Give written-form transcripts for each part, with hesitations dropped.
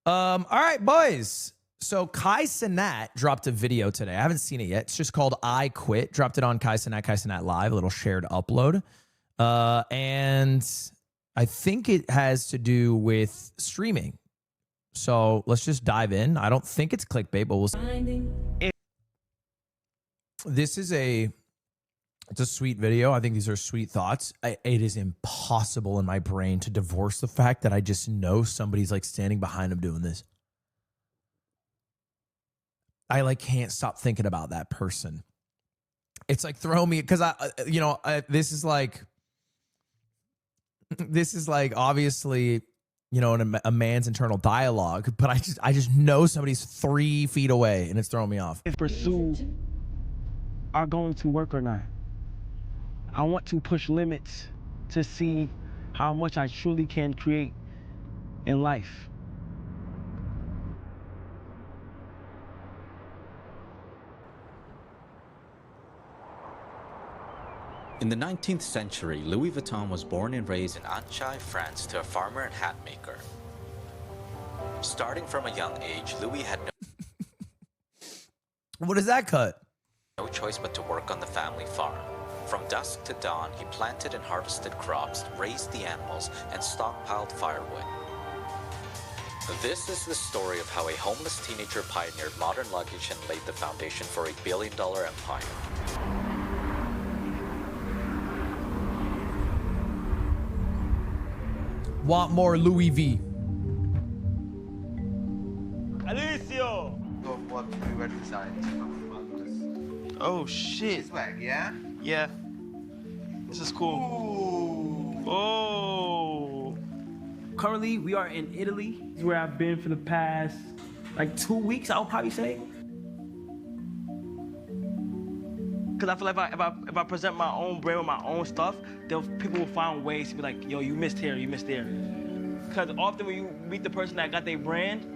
All right, boys. So Kai Cenat dropped a video today. I haven't seen it yet. It's just called I Quit. Dropped it on Kai Cenat Live, a little shared upload. And I think it has to do with streaming. So let's just dive in. I don't think it's clickbait, but we'll see. This is it's a sweet video. I think these are sweet thoughts. It is impossible in my brain to divorce the fact that I just know somebody's like standing behind him doing this. I like can't stop thinking about that person. It's like throwing me because this is like obviously, a man's internal dialogue, but I just know somebody's 3 feet away and it's throwing me off. If pursue are going to work or not. I want to push limits to see how much I truly can create in life. In the 19th century, Louis Vuitton was born and raised in Annecy, France, to a farmer and hat maker. Starting from a young age, Louis had What does that cut? no choice but to work on the family farm. From dusk to dawn, he planted and harvested crops, raised the animals, and stockpiled firewood. This is the story of how a homeless teenager pioneered modern luggage and laid the foundation for a billion-dollar empire. Want more Louis V? Alicio! Of what we were designed. Oh shit. Swag, yeah? Yeah. This is cool. Ooh. Oh. Currently, we are in Italy. This is where I've been for the past, 2 weeks, I would probably say. Because I feel like if I present my own brand with my own stuff, people will find ways to be like, yo, you missed here, you missed there. Because often when you meet the person that got their brand,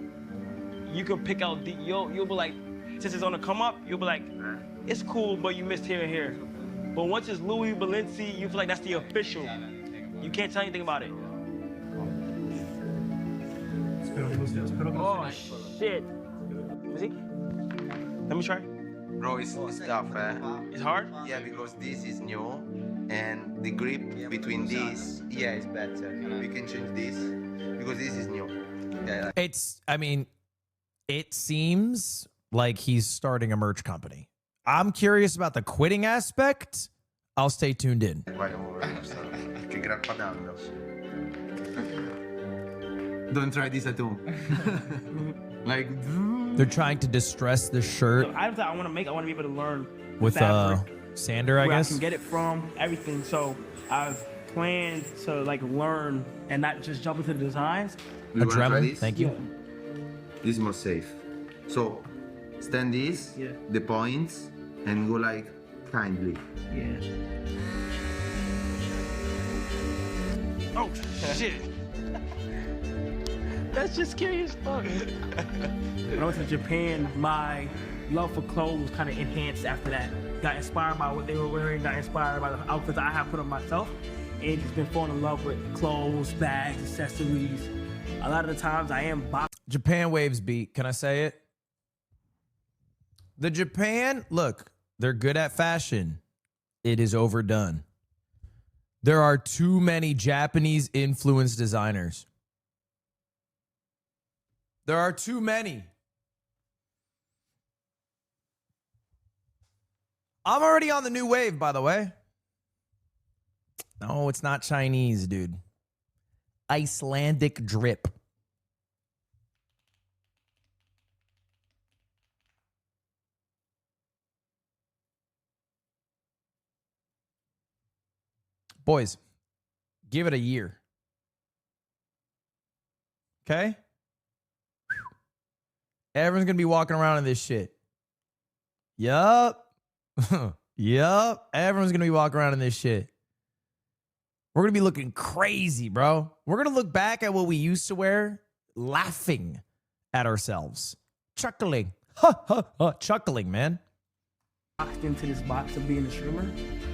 you can pick out, you'll be like, since it's on the come up, you'll be like, it's cool, but you missed here and here. But once it's Louis Balenci, you feel like that's the official. You can't tell anything about it. Oh, shit. Is he? Let me try. Bro, it's tough, eh? It's hard? Yeah, because this is new, and the grip between these, is better. We can change this, because this is new. Yeah. It seems like he's starting a merch company. I'm curious about the quitting aspect. I'll stay tuned in. Don't try this at home. They're trying to distress the shirt The items that I want to make, I want to be able to learn with fabric, sander, I where guess. I can get it from, everything. So I've planned to learn and not just jump into the designs. You wanna try Adrenaline, this? thank you. This is more safe. So, stand this, the points, and go kindly. Yeah. Oh, shit. That's just scary as fuck. When I went to Japan, my love for clothes kind of enhanced after that. Got inspired by what they were wearing, got inspired by the outfits I have put on myself, and just been falling in love with clothes, bags, accessories. A lot of the times I am Japan waves beat. Can I say it? The Japan, look, they're good at fashion. It is overdone. There are too many Japanese influenced designers. There are too many. I'm already on the new wave, by the way. No, it's not Chinese, dude. Icelandic drip. Boys, give it a year. Okay? Everyone's going to be walking around in this shit. Yup. Yup. Everyone's going to be walking around in this shit. We're going to be looking crazy, bro. We're going to look back at what we used to wear, laughing at ourselves. Chuckling. Ha, ha, ha. Chuckling, man. boxed into this box of being a streamer.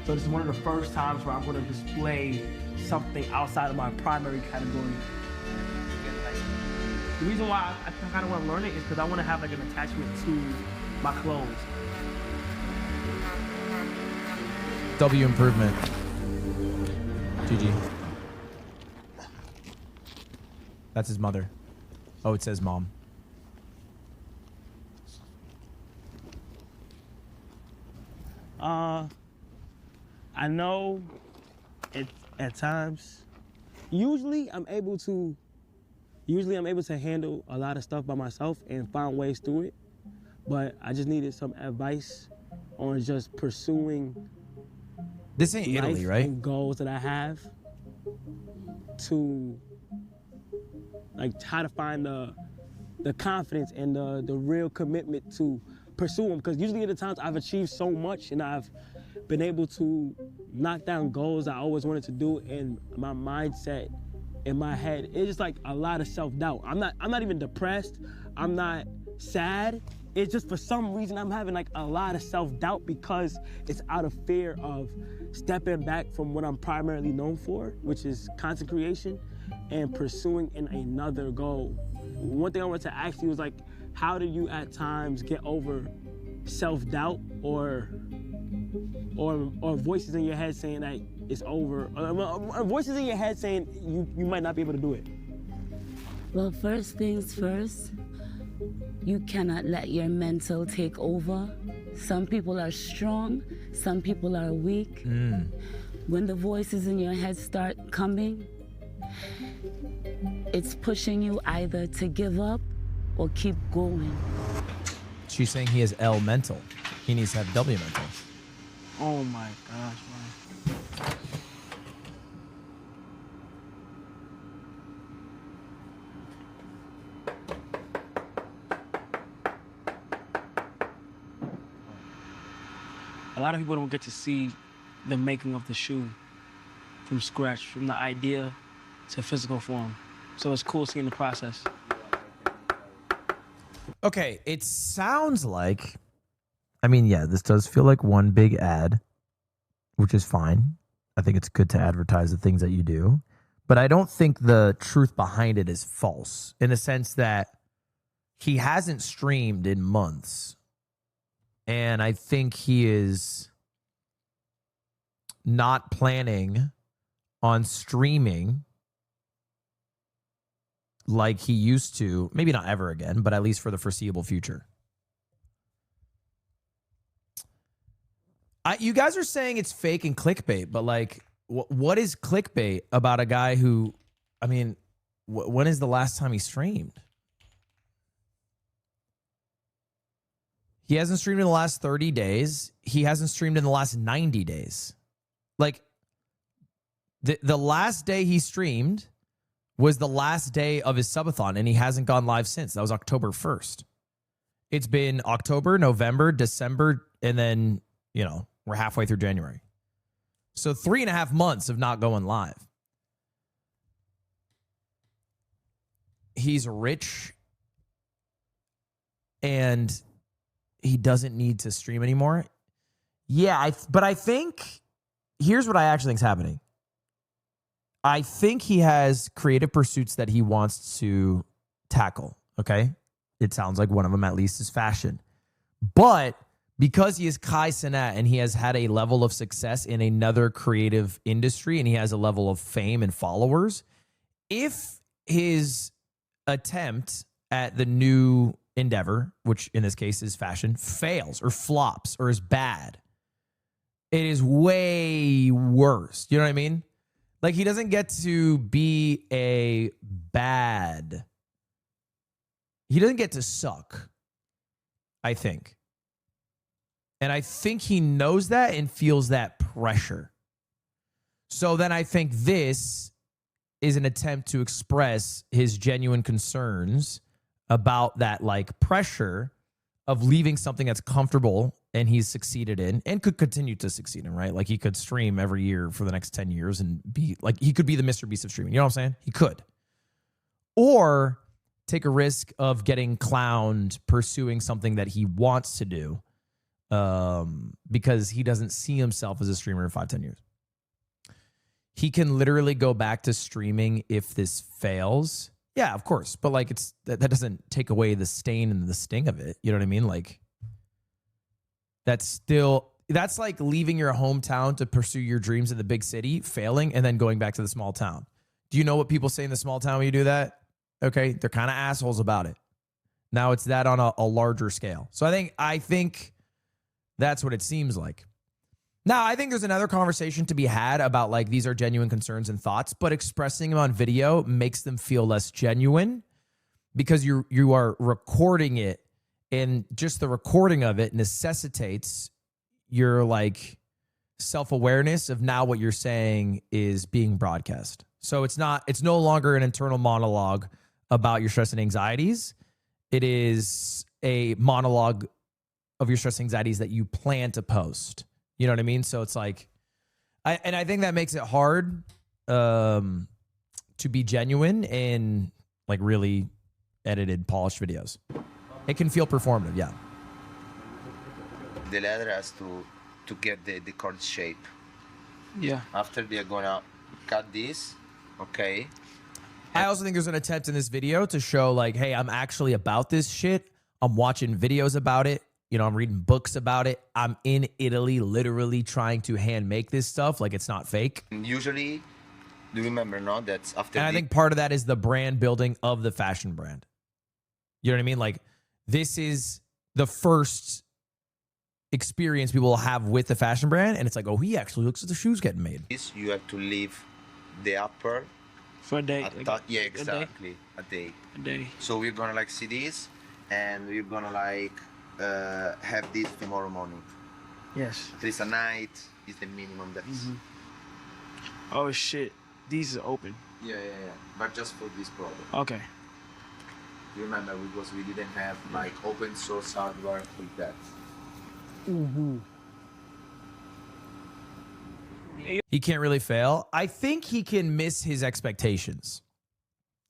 So this is one of the first times where I'm going to display something outside of my primary category. The reason why I kind of want to learn it is because I want to have like an attachment to my clothes. W improvement. GG. That's his mother. Oh, it says mom. I know at times, usually I'm able to handle a lot of stuff by myself and find ways through it. But I just needed some advice on just pursuing This ain't Italy, life right? and goals that I have to like how to find the confidence and the real commitment to pursue them. Because usually at the times I've achieved so much and I've been able to knock down goals I always wanted to do, and my mindset in my head, it's just like a lot of self-doubt. I'm not even depressed. I'm not sad. It's just for some reason I'm having like a lot of self-doubt because it's out of fear of stepping back from what I'm primarily known for, which is content creation, and pursuing in another goal. One thing I wanted to ask you was like, how do you at times get over self-doubt or voices in your head saying that it's over, or voices in your head saying you might not be able to do it? Well, first things first, you cannot let your mental take over. Some people are strong, some people are weak. When the voices in your head start coming, it's pushing you either to give up or keep going. She's saying he has L mental. He needs to have W mental. Oh my gosh, man. A lot of people don't get to see the making of the shoe from scratch, from the idea to physical form. So it's cool seeing the process. Okay, it sounds like, I mean, yeah, this does feel like one big ad, which is fine. I think it's good to advertise the things that you do. But I don't think the truth behind it is false, in the sense that he hasn't streamed in months. And I think he is not planning on streaming like he used to. Maybe not ever again, but at least for the foreseeable future. You guys are saying it's fake and clickbait, but like, what is clickbait about a guy who, I mean, when is the last time he streamed? He hasn't streamed in the last 30 days. He hasn't streamed in the last 90 days. Like, the last day he streamed was the last day of his subathon, and he hasn't gone live since. That was October 1st. It's been October, November, December, and then, you know, we're halfway through January. So 3.5 months of not going live. He's rich and he doesn't need to stream anymore. Yeah, but I think, here's what I actually think is happening. I think he has creative pursuits that he wants to tackle, okay? It sounds like one of them at least is fashion. But because he is Kai Cenat and he has had a level of success in another creative industry and he has a level of fame and followers, if his attempt at the new endeavor, which in this case is fashion, fails or flops or is bad, it is way worse. You know what I mean? Like, he doesn't get to be he doesn't get to suck, I think. And I think he knows that and feels that pressure. So then I think this is an attempt to express his genuine concerns about that, like, pressure of leaving something that's comfortable and he's succeeded in and could continue to succeed in, right? Like, he could stream every year for the next 10 years and be like, he could be the Mr. Beast of streaming. You know what I'm saying? He could. Or take a risk of getting clowned pursuing something that he wants to do because he doesn't see himself as a streamer in 5-10 years. He can literally go back to streaming if this fails Yeah, of course. But like that doesn't take away the stain and the sting of it. You know what I mean? Like that's like leaving your hometown to pursue your dreams in the big city, failing, and then going back to the small town. Do you know what people say in the small town when you do that? Okay, they're kind of assholes about it. Now it's that on a larger scale. So I think that's what it seems like. Now, I think there's another conversation to be had about like these are genuine concerns and thoughts, but expressing them on video makes them feel less genuine because you are recording it, and just the recording of it necessitates your like self-awareness of now what you're saying is being broadcast. So it's no longer an internal monologue about your stress and anxieties. It is a monologue of your stress and anxieties that you plan to post. You know what I mean? So it's like, I think that makes it hard to be genuine in like really edited, polished videos. It can feel performative, yeah. The leather has to get the cord shape. Yeah. After they're gonna cut this, okay. I also think there's an attempt in this video to show like, hey, I'm actually about this shit. I'm watching videos about it. You know, I'm reading books about it. I'm in Italy literally trying to hand make this stuff. Like it's not fake. And usually, do you remember, no? That's after. And I think part of that is the brand building of the fashion brand. You know what I mean? Like this is the first experience people will have with the fashion brand. And it's like, oh, he actually looks at the shoes getting made. This, you have to leave the upper. For a day. Yeah, exactly. A day. A day. So we're gonna like see this, and we're gonna like have this tomorrow morning. Yes. At least a night is the minimum that's. Oh shit, these are open. Yeah. But just for this problem. Okay. You remember because we didn't have like open source hardware with that. He can't really fail. I think he can miss his expectations.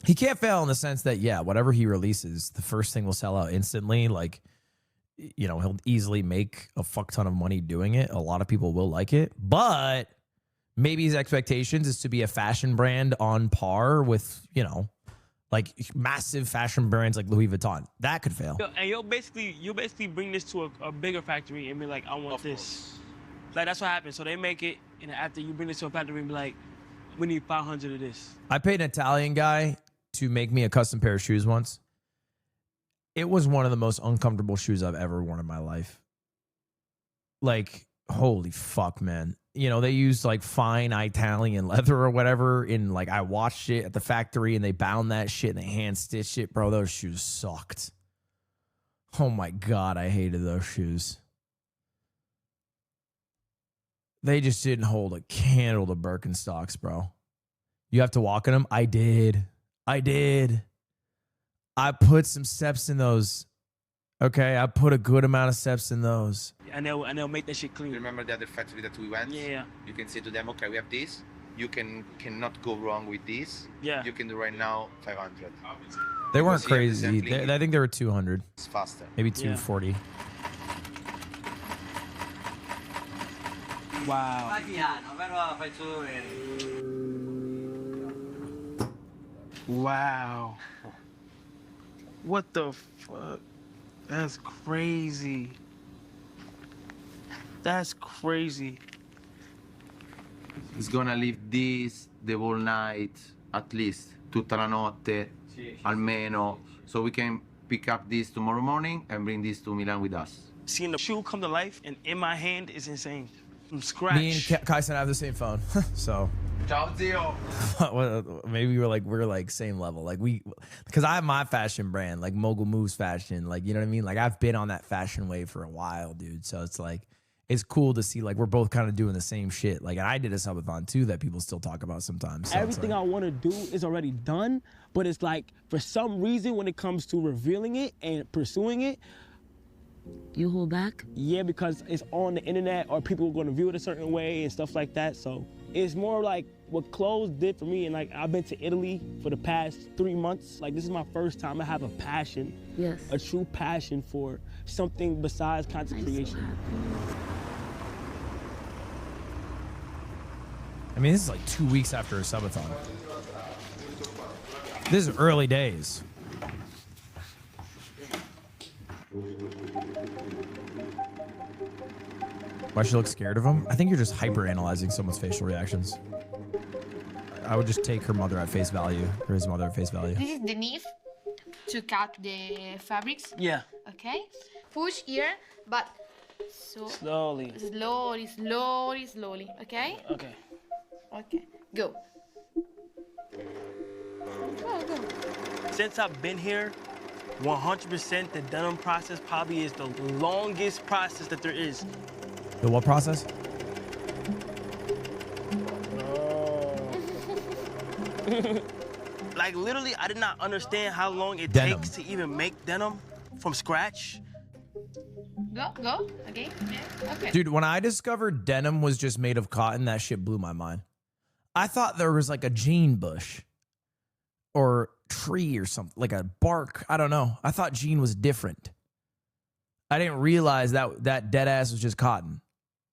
He can't fail in the sense that, yeah, whatever he releases, the first thing will sell out instantly. Like, you know, he'll easily make a fuck ton of money doing it. A lot of people will like it. But maybe his expectations is to be a fashion brand on par with, you know, like massive fashion brands like Louis Vuitton. That could fail. And you'll basically bring this to a bigger factory and be like, I want this. Like, that's what happens. So they make it, and after you bring this to a factory and be like, we need 500 of this. I paid an Italian guy to make me a custom pair of shoes once. It was one of the most uncomfortable shoes I've ever worn in my life. Like, holy fuck, man. You know, they used like fine Italian leather or whatever. And like, I watched it at the factory and they bound that shit and they hand stitched it. Bro, those shoes sucked. Oh my God, I hated those shoes. They just didn't hold a candle to Birkenstocks, bro. You have to walk in them? I did. I put some steps in those. Okay, I put a good amount of steps in those. And they'll make that shit clean. Remember the other factory that we went? Yeah. You can say to them, okay, we have this. You cannot go wrong with this. Yeah. You can do right now 500. They weren't Because you have crazy. the sampling. I think they were 200. It's faster. Maybe 240. Wow. Wow. What the fuck? That's crazy. That's crazy. It's gonna leave this the whole night, at least, tutta la notte, almeno, so we can pick up this tomorrow morning and bring this to Milan with us. Seeing the shoe come to life and in my hand is insane. From scratch. Me and Kai Cenat have the same phone. So Ciao, zio. maybe we're like same level. Like because I have my fashion brand, like Mogul Moves Fashion. Like, you know what I mean? Like I've been on that fashion wave for a while, dude. So it's like, it's cool to see like we're both kind of doing the same shit. Like, and I did a subathon too that people still talk about sometimes. So everything I want to do is already done, but it's like for some reason when it comes to revealing it and pursuing it, You hold back? yeah, because it's on the internet or people are going to view it a certain way and stuff like that. So it's more like what clothes did for me. And like I've been to Italy for the past 3 months. Like this is my first time I have a passion, Yes. a true passion for something besides content I'm so creation. happy. I mean, this is like 2 weeks after a subathon. This is early days. Why she look scared of him? I think you're just hyper analyzing someone's facial reactions. I would just take her mother at face value, or his mother at face value. This is the knife to cut the fabrics. Yeah. Okay. Push here, but so Slowly. slowly. Okay. Okay. Okay. Go. Go. Since I've been here, 100% the denim process probably is the longest process that there is. The what process? Like literally, I did not understand how long it Denim. takes to even make denim from scratch. Go. Okay. Yeah. Okay. Dude, when I discovered denim was just made of cotton, that shit blew my mind. I thought there was like a jean bush or tree or something, like a bark. I don't know. I thought jean was different. I didn't realize that dead ass was just cotton.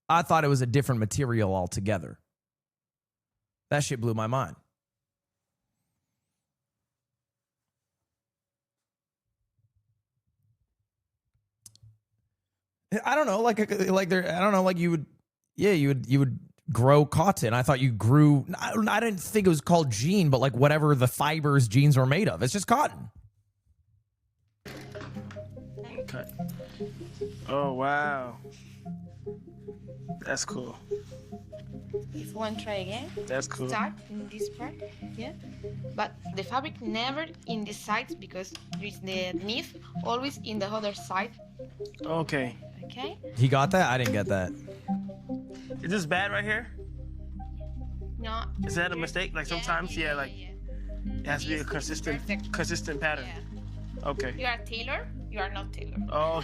I thought it was a different material altogether. That shit blew my mind. I don't know, like there. I don't know, like you would grow cotton. I thought you grew. I didn't think it was called jean, but like whatever the fibers jeans are made of, it's just cotton. Okay. Oh wow. That's cool. If you want to try again, That's cool. start in this part, yeah. But the fabric never in the sides because there is the knife always in the other side. Okay. Okay. He got that? I didn't get that. Is this bad right here? No. Is that a mistake? Like sometimes, yeah, like it has to be a consistent pattern. Yeah. Okay. You are tailor. You are not tailor. Oh.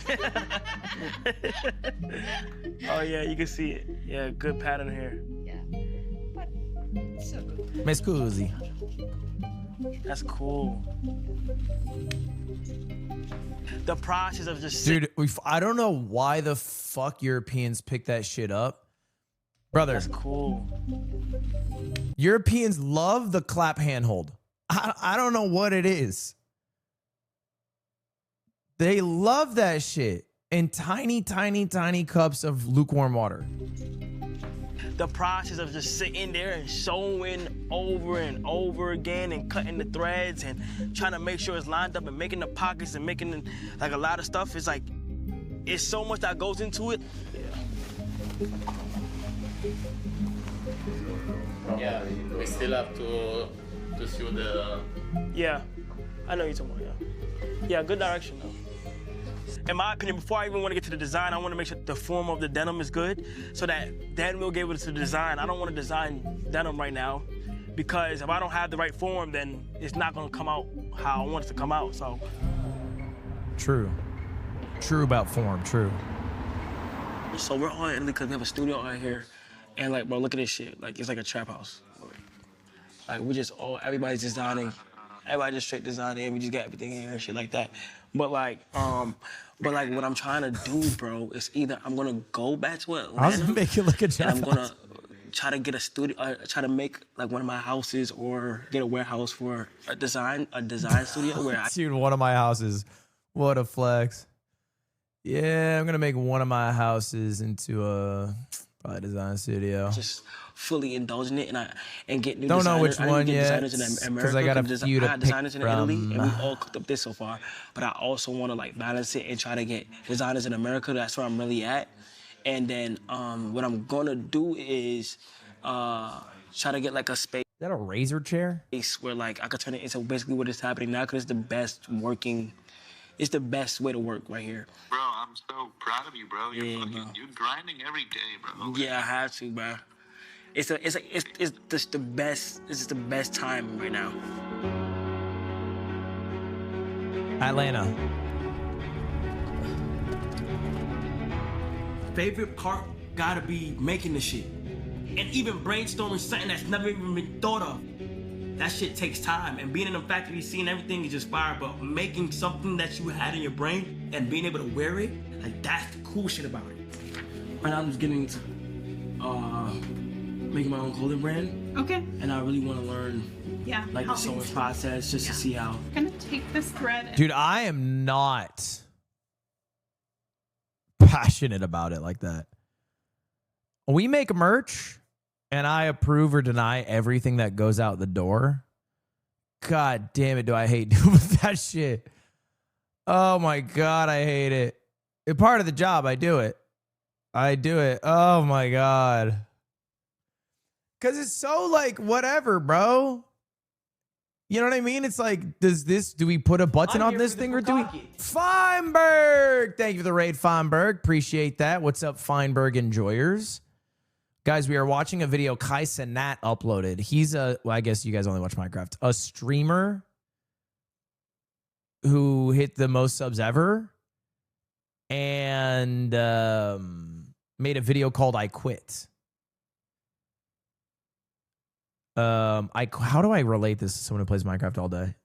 Oh yeah, you can see it. Yeah, good pattern here. Yeah. But it's so good. Miss Scusi. That's cool. The process of just Dude, I don't know why the fuck Europeans pick that shit up. Brother, That's cool. Europeans love the clap handhold. I don't know what it is. They love that shit in tiny, tiny, tiny cups of lukewarm water. The process of just sitting there and sewing over and over again and cutting the threads and trying to make sure it's lined up and making the pockets and making like a lot of stuff is like, it's so much that goes into it. Yeah, we still have to sew the. Yeah, I know you're talking about, yeah, good direction though. In my opinion, before I even want to get to the design, I want to make sure the form of the denim is good so that then we'll get able to design. I don't want to design denim right now because if I don't have the right form, then it's not going to come out how I want it to come out, so. True. True about form, true. So we're all in Italy because we have a studio out here. And like, bro, look at this shit. Like, it's like a trap house. Like, we just all, everybody's designing. Everybody just straight designing. We just got everything in here and shit like that. But like what I'm trying to do, bro, is either I'm gonna go back to Atlanta. I was gonna make it look a trap and I'm gonna house. try to get a studio, try to make like one of my houses or get a warehouse for a design studio where I Dude, one of my houses. What a flex. Yeah, I'm gonna make one of my houses into a probably design studio. just fully indulge in it and get new Don't know designers. which I need one to get yet, designers in 'cause America. I got a because few to I got designers pick in Italy, from. and we all cooked up this so far. But I also want to like balance it and try to get designers in America. That's where I'm really at. And then what I'm gonna do is try to get like a space Is that a razor chair? where like I could turn it into basically what is happening now, because it's the best working. It's the best way to work right here. Bro, I'm so proud of you, bro. You're Yeah, fucking, bro. you're grinding every day, bro. Yeah, I have to, bro. It's just the best. It's just the best time right now. Atlanta. Favorite part gotta be making the shit. And even brainstorming something that's never even been thought of. That shit takes time. And being in the factory, seeing everything is just fire, but making something that you had in your brain and being able to wear it, like that's the cool shit about it. Right now I'm just getting into making my own clothing brand. Okay. And I really wanna learn Yeah. like how the sewing things- process, just to see how. I'm gonna take this thread. And Dude, I am not passionate about it like that. We make merch and I approve or deny everything that goes out the door. God damn it, do I hate doing that shit. Oh my God, I hate it. It's part of the job. I do it. Oh my God. Because it's so like whatever, bro. You know what I mean? It's like, do we put a button on this thing or do we? Feinberg! Thank you for the raid, Feinberg. Appreciate that. What's up, Feinberg enjoyers? Guys, we are watching a video Kai Cenat uploaded. He's well, I guess you guys only watch Minecraft. A streamer who hit the most subs ever and made a video called I Quit. How do I relate this to someone who plays Minecraft all day?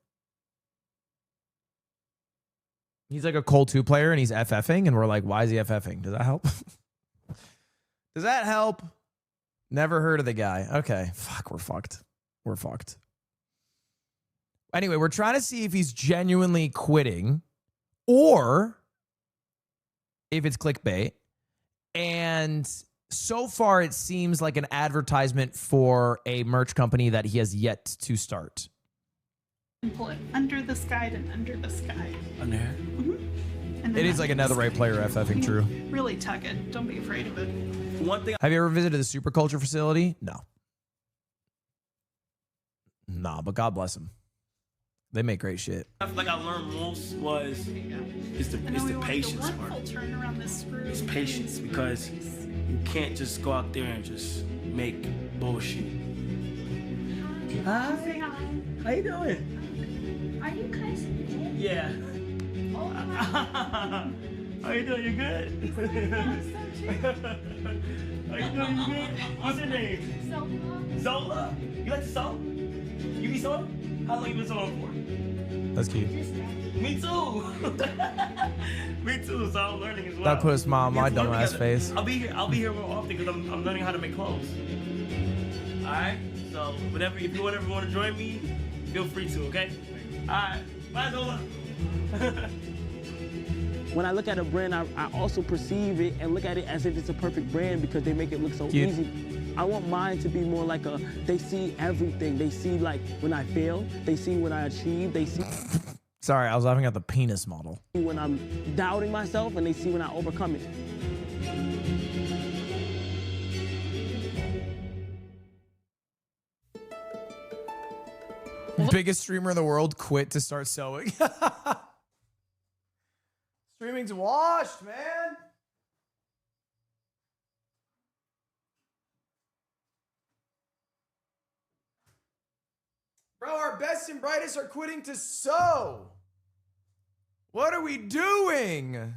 He's like a Cold 2 player and he's FFing and we're like, why is he FFing? Does that help? Does that help? Never heard of the guy. Okay. Fuck, we're fucked. We're fucked. Anyway, we're trying to see if he's genuinely quitting or if it's clickbait. And so far, it seems like an advertisement for a merch company that he has yet to start. pull it under the sky and under the sky. Under here? And It is like another right player FFing true. Really tug it. Don't be afraid of it. One thing. Have you ever visited the Superculture facility? No. Nah, but God bless them. They make great shit. I feel like I learned most was is the patience part. Turn around this screw. It's patience because you can't just go out there and just make bullshit. Hi. Say hi. How you doing? Are you Kai Cenat? Yeah. How you doing? You good? How you doing? You good? What's your name? Zola. You like to sew? You be sewing? How long you been sewing for? That's cute. Me too. Me too. So I'm learning as well. That put a smile on my We have to learn dumbass together. face. I'll be here more often because I'm learning how to make clothes. All right. So whatever, if you ever want to join me, feel free to. Okay. All right. Bye, Zola. When I look at a brand, I also perceive it and look at it as if it's a perfect brand because they make it look so Cute. easy. I want mine to be more like they see everything. They see like when I fail, they see when I achieve, they see Sorry, I was laughing at the penis model. when I'm doubting myself, and they see when I overcome it. Biggest streamer in the world quit to start sewing. Streaming's washed, man. Bro, our best and brightest are quitting to sew. What are we doing?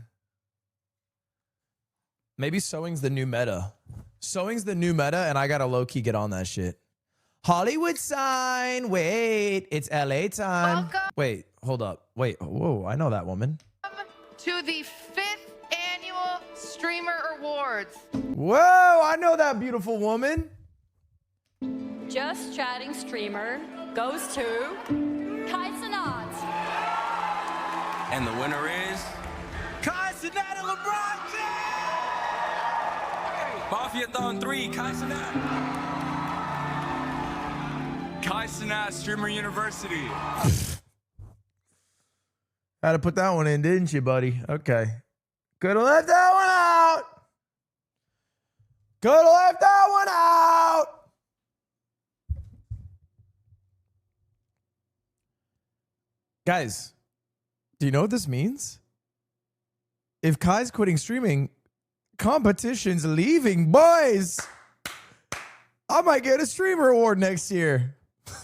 Maybe sewing's the new meta. Sewing's the new meta, and I gotta low-key get on that shit. Hollywood sign. Wait, it's LA time. Welcome. Wait, hold up. Wait, whoa, I know that woman. To the 5th annual Streamer Awards. Whoa, I know that beautiful woman. Just Chatting Streamer goes to Kai Cenat. And the winner is Kai Cenat and LeBron James! Mafia-thon 3, Kai Cenat. Kai Cenat Streamer University. Had to put that one in, didn't you, buddy? Okay. Could have left that one out. Could have left that one out. Guys, do you know what this means? If Kai's quitting streaming, competition's leaving, boys. I might get a streamer award next year.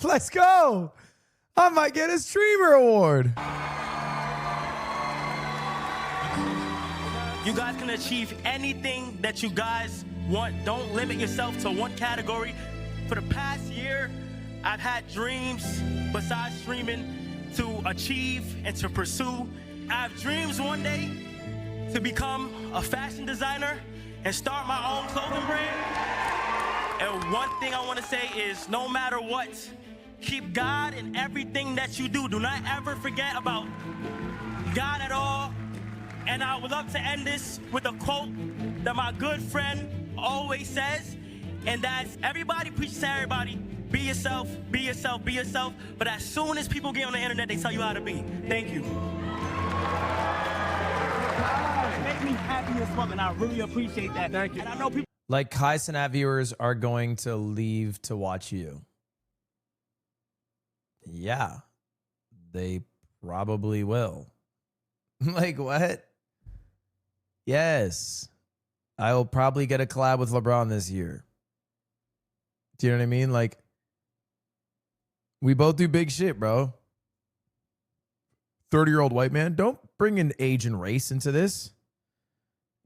Let's go. I might get a streamer award. You guys can achieve anything that you guys want. Don't limit yourself to one category. For the past year, I've had dreams besides streaming to achieve and to pursue. I have dreams one day to become a fashion designer and start my own clothing brand. And one thing I want to say is no matter what, Keep God in everything that you do. Do not ever forget about God at all. And I would love to end this with a quote that my good friend always says, and that's everybody preaches to everybody, be yourself, be yourself, be yourself. But as soon as people get on the internet, they tell you how to be. Thank you. It makes me happy as fuck, and I really appreciate that. Thank you. And I know people. Like Kai Cenat viewers are going to leave to watch you. Yeah, they probably will. Like, what? Yes. I will probably get a collab with LeBron this year. Do you know what I mean? Like, we both do big shit, bro. 30-year-old white man. Don't bring in age and race into this.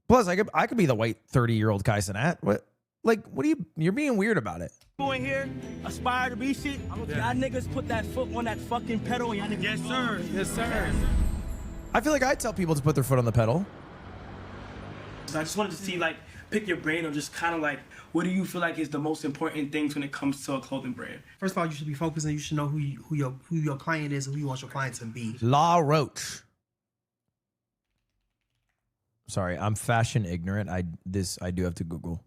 Plus, I could be the white 30-year-old Kai Cenat. What? Like, what are you're being weird about it. People in here aspire to be shit. Y'all niggas put that foot on that fucking pedal. And y'all niggas. Yes, sir. Yes, sir. I feel like I tell people to put their foot on the pedal. So I just wanted to see, like, pick your brain on just kind of like, what do you feel like is the most important things when it comes to a clothing brand? First of all, you should be focused and you should know who your client is and who you want your client to be. La Roche. Sorry, I'm fashion ignorant. I do have to Google.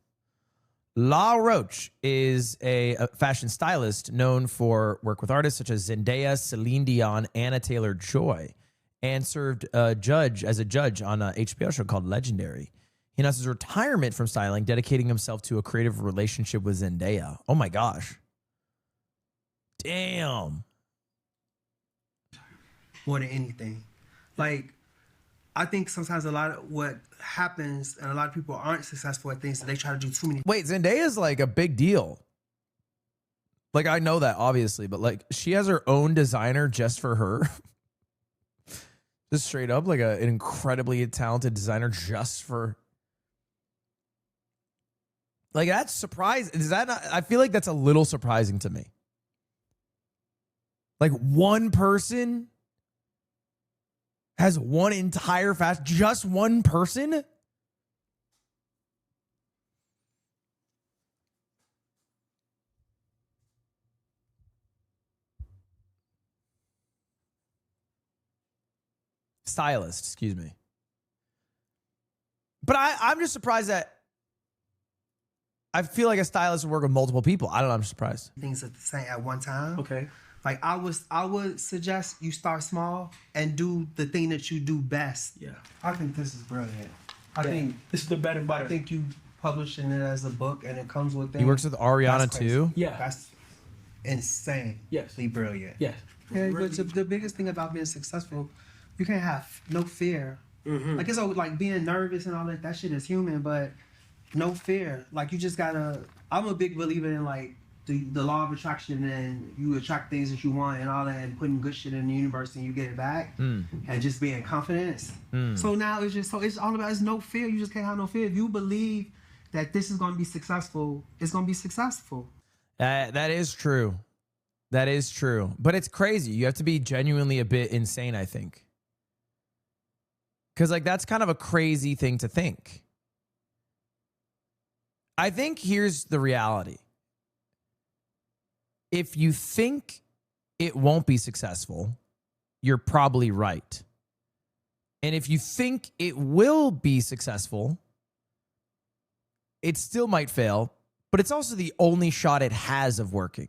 La Roche is a fashion stylist known for work with artists such as Zendaya, Celine Dion, Anna Taylor-Joy, and served as a judge on an HBO show called Legendary. He announced his retirement from styling, dedicating himself to a creative relationship with Zendaya. Oh my gosh. Damn. More than anything. Like, I think sometimes a lot of what happens, and a lot of people aren't successful at things, that they try to do too many. Wait, Zendaya's like a big deal. Like, I know that obviously, but like, she has her own designer just for her. Just straight up, like an incredibly talented designer just for. Like, that's surprising. Is that not? I feel like that's a little surprising to me. Like, one person has one entire fashion, just one person? Stylist, excuse me. But I'm just surprised that I feel like a stylist would work with multiple people. I don't know, I'm surprised. Things at the same at one time. Okay. Like, I would suggest you start small and do the thing that you do best. Yeah. I think this is brilliant. I think this is the better butter. I think you publishing it as a book and it comes with things. He works with Ariana too? Yeah. That's insane. Yes. Brilliant. Yes. Yeah, but the biggest thing about being successful, you can't have no fear. Mm-hmm. Like, it's all, like, being nervous and all that shit is human, but no fear. Like, you just gotta, I'm a big believer in, like, the law of attraction, and you attract things that you want and all that, and putting good shit in the universe and you get it back, and just being confidence. So now it's all about, it's no fear. You just can't have no fear. If you believe that this is going to be successful, it's going to be successful. That is true. That is true. But it's crazy. You have to be genuinely a bit insane, I think. Because, like, that's kind of a crazy thing to think. I think here's the reality. If you think it won't be successful, you're probably right. And if you think it will be successful, it still might fail, but it's also the only shot it has of working.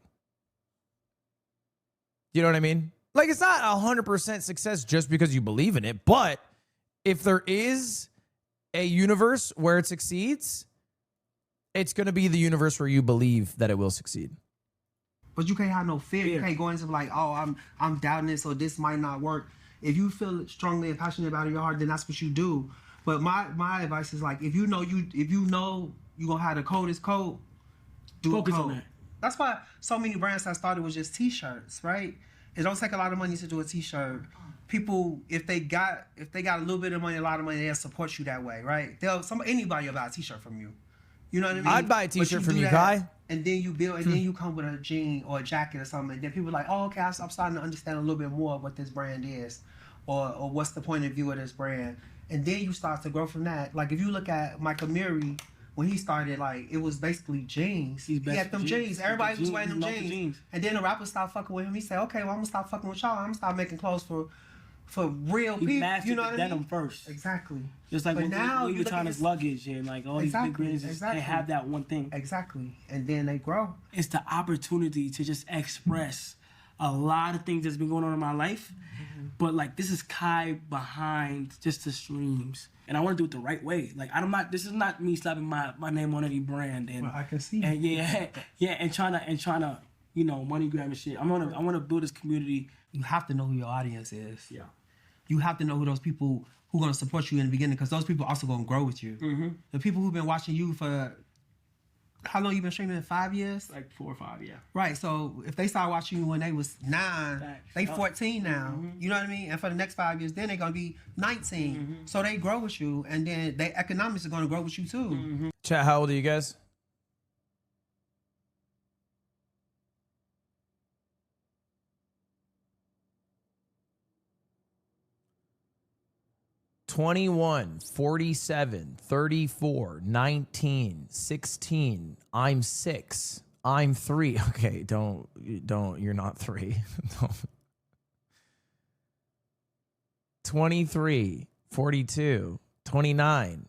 You know what I mean? Like, it's not 100% success just because you believe in it, but if there is a universe where it succeeds, it's going to be the universe where you believe that it will succeed. But you can't have no fear. You can't go into like, oh, I'm doubting this or this might not work. If you feel strongly and passionate about it in your heart, then that's what you do. But my advice is, like, if you know you're gonna have the coldest coat, do Focus a coat. on that. That's why so many brands that started with just t-shirts, right? It don't take a lot of money to do a t-shirt. People, if they got a little bit of money, a lot of money, they'll support you that way, right? Anybody will buy a t-shirt from you. You know what I mean? I'd buy a t-shirt from you, Kai. And then you build, and then you come with a jean or a jacket or something. And then people are like, oh, okay, I'm starting to understand a little bit more of what this brand is, or what's the point of view of this brand. And then you start to grow from that. Like, if you look at Michael Murray, when he started, like, it was basically jeans. He had them jeans. Everybody was wearing them jeans. And then the rappers stopped fucking with him. He said, okay, well, I'm gonna stop fucking with y'all. I'm gonna stop making clothes for real people. You know what I mean? Denim first. Exactly. Just like but now Louis Vuitton's luggage and like all these big brands they have that one thing. Exactly. And then they grow. It's the opportunity to just express a lot of things that's been going on in my life. But like this is Kai behind just the streams. And I want to do it the right way. Like this is not me slapping my name on any brand and well, I can see. And and trying to, you know, money grab and shit. I want to build this community. You have to know who your audience is. Yeah. You have to know who those people who are going to support you in the beginning, because those people also going to grow with you. The people who've been watching you for, how long you been streaming? 5 years? Like 4 or 5, yeah. Right, so if they started watching you when they was 9, they 14 now. You know what I mean? And for the next 5 years, then they're going to be 19. So they grow with you, and then their economics are going to grow with you too. Chat, how old are you guys? "21, 47, 34, 19, 16. I'm 6. I'm 3. Okay, don't. You're not 3. 23, 42, 29.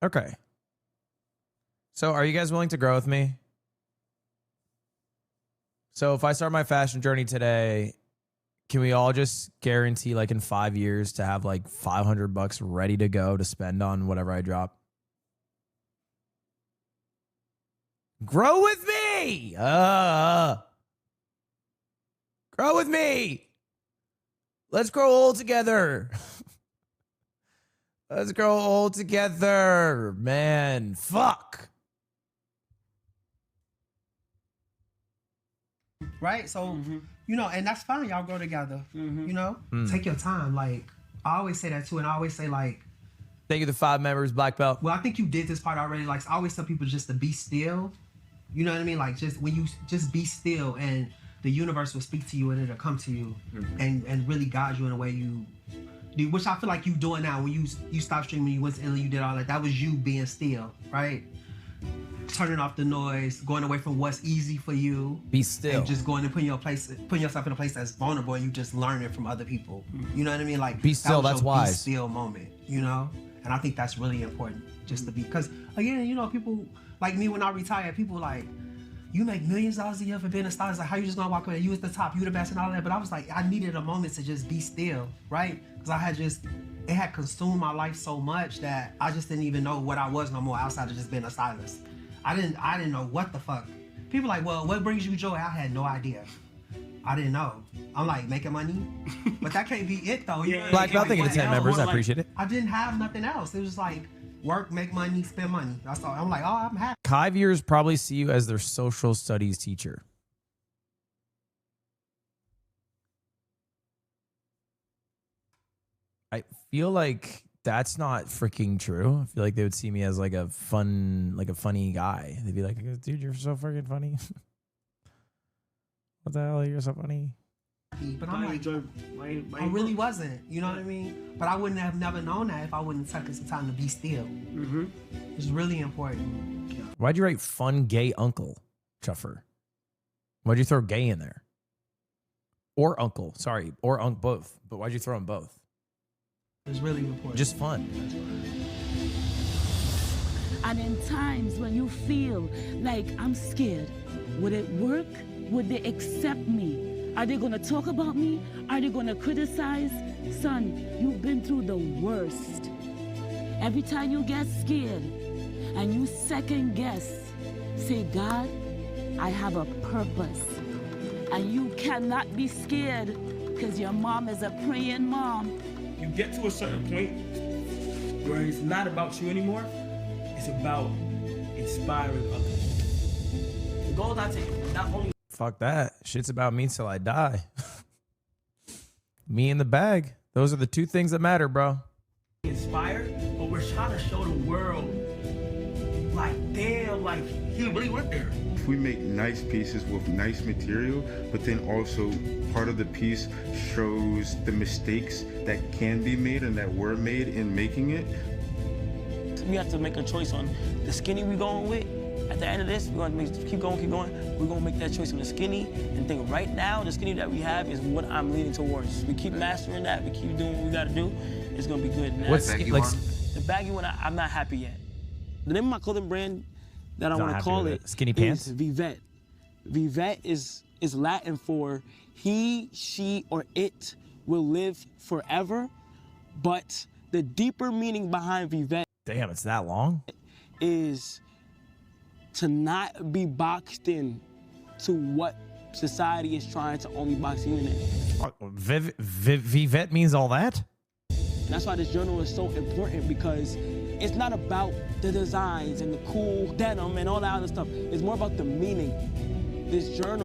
Okay. So, are you guys willing to grow with me? So, if I start my fashion journey today, can we all just guarantee, like, in 5 years to have like $500 ready to go to spend on whatever I drop? Grow with me. Grow with me. Let's grow old together. Let's grow old together, man. Fuck. Right? So, you know, and that's fine. Y'all grow together. You know? Take your time. Like, I always say that too. And I always say, like, thank you to 5 members, Black Belt. Well, I think you did this part already. Like, I always tell people just to be still. You know what I mean? Like, just when you just be still, and the universe will speak to you and it'll come to you and really guide you in a way you do, which I feel like you doing now. When you stopped streaming, you went to Italy, you did all that. That was you being still, right? Turning off the noise, going away from what's easy for you. Be still. And just going and putting yourself in a place that's vulnerable, and you just learn it from other people. You know what I mean? Like, be still, that's wise. Be still moment, you know? And I think that's really important, just to be, because again, you know, people like me, when I retire, people like, you make millions of dollars a year for being a star. It's like, how you just gonna walk away? You was the top, you the best and all that. But I was like, I needed a moment to just be still, right? Because it had consumed my life so much that I just didn't even know what I was no more outside of just being a stylist. I didn't know what the fuck. People like, well, what brings you joy? I had no idea. I didn't know. I'm like, making money? But that can't be it though. You know? Black Belt, thank you to 10 members. I appreciate it. I didn't have nothing else. It was like, work, make money, spend money. That's all. I'm like, oh, I'm happy. Kai viewers probably see you as their social studies teacher. I feel like that's not freaking true. I feel like they would see me as like a funny guy. They'd be like, dude, you're so freaking funny. What the hell? You're so funny. But I'm like, I really wasn't. You know what I mean? But I wouldn't have never known that if I wouldn't have taken some time to be still. It's really important. Why'd you write fun gay uncle, Chuffer? Why'd you throw gay in there? Or uncle, sorry. Or both. But why'd you throw them both? It's really important. Just fun. And in times when you feel like I'm scared, would it work? Would they accept me? Are they gonna talk about me? Are they gonna criticize? Son, you've been through the worst. Every time you get scared and you second guess, say, God, I have a purpose. And you cannot be scared because your mom is a praying mom. You get to a certain point where it's not about you anymore. It's about inspiring others. The goal not only. Fuck that. Shit's about me till I die. Me in the bag. Those are the two things that matter, bro. Inspired, but we're trying to show the world, like, damn, like, he really went there. If we make nice pieces with nice material, but then also part of the piece shows the mistakes that can be made and that were made in making it. we have to make a choice on the skinny we going with. At the end of this, we're gonna keep going. We're gonna make that choice on the skinny and think right now the skinny that we have is what I'm leaning towards. We keep mastering that. We keep doing what we gotta do. It's gonna be good. And What's that's- baggy one? The baggy one, I'm not happy yet. The name of my clothing brand that I Not want to happy call with it it. Skinny pants? is Vivet. Vivet is Latin for he, she, or it will live forever. But the deeper meaning behind Vivet, damn, it's that long, is to not be boxed in to what society is trying to only box you in. Vivet means all that? That's why this journal is so important, because it's not about the designs and the cool denim and all that other stuff. It's more about the meaning. This journal.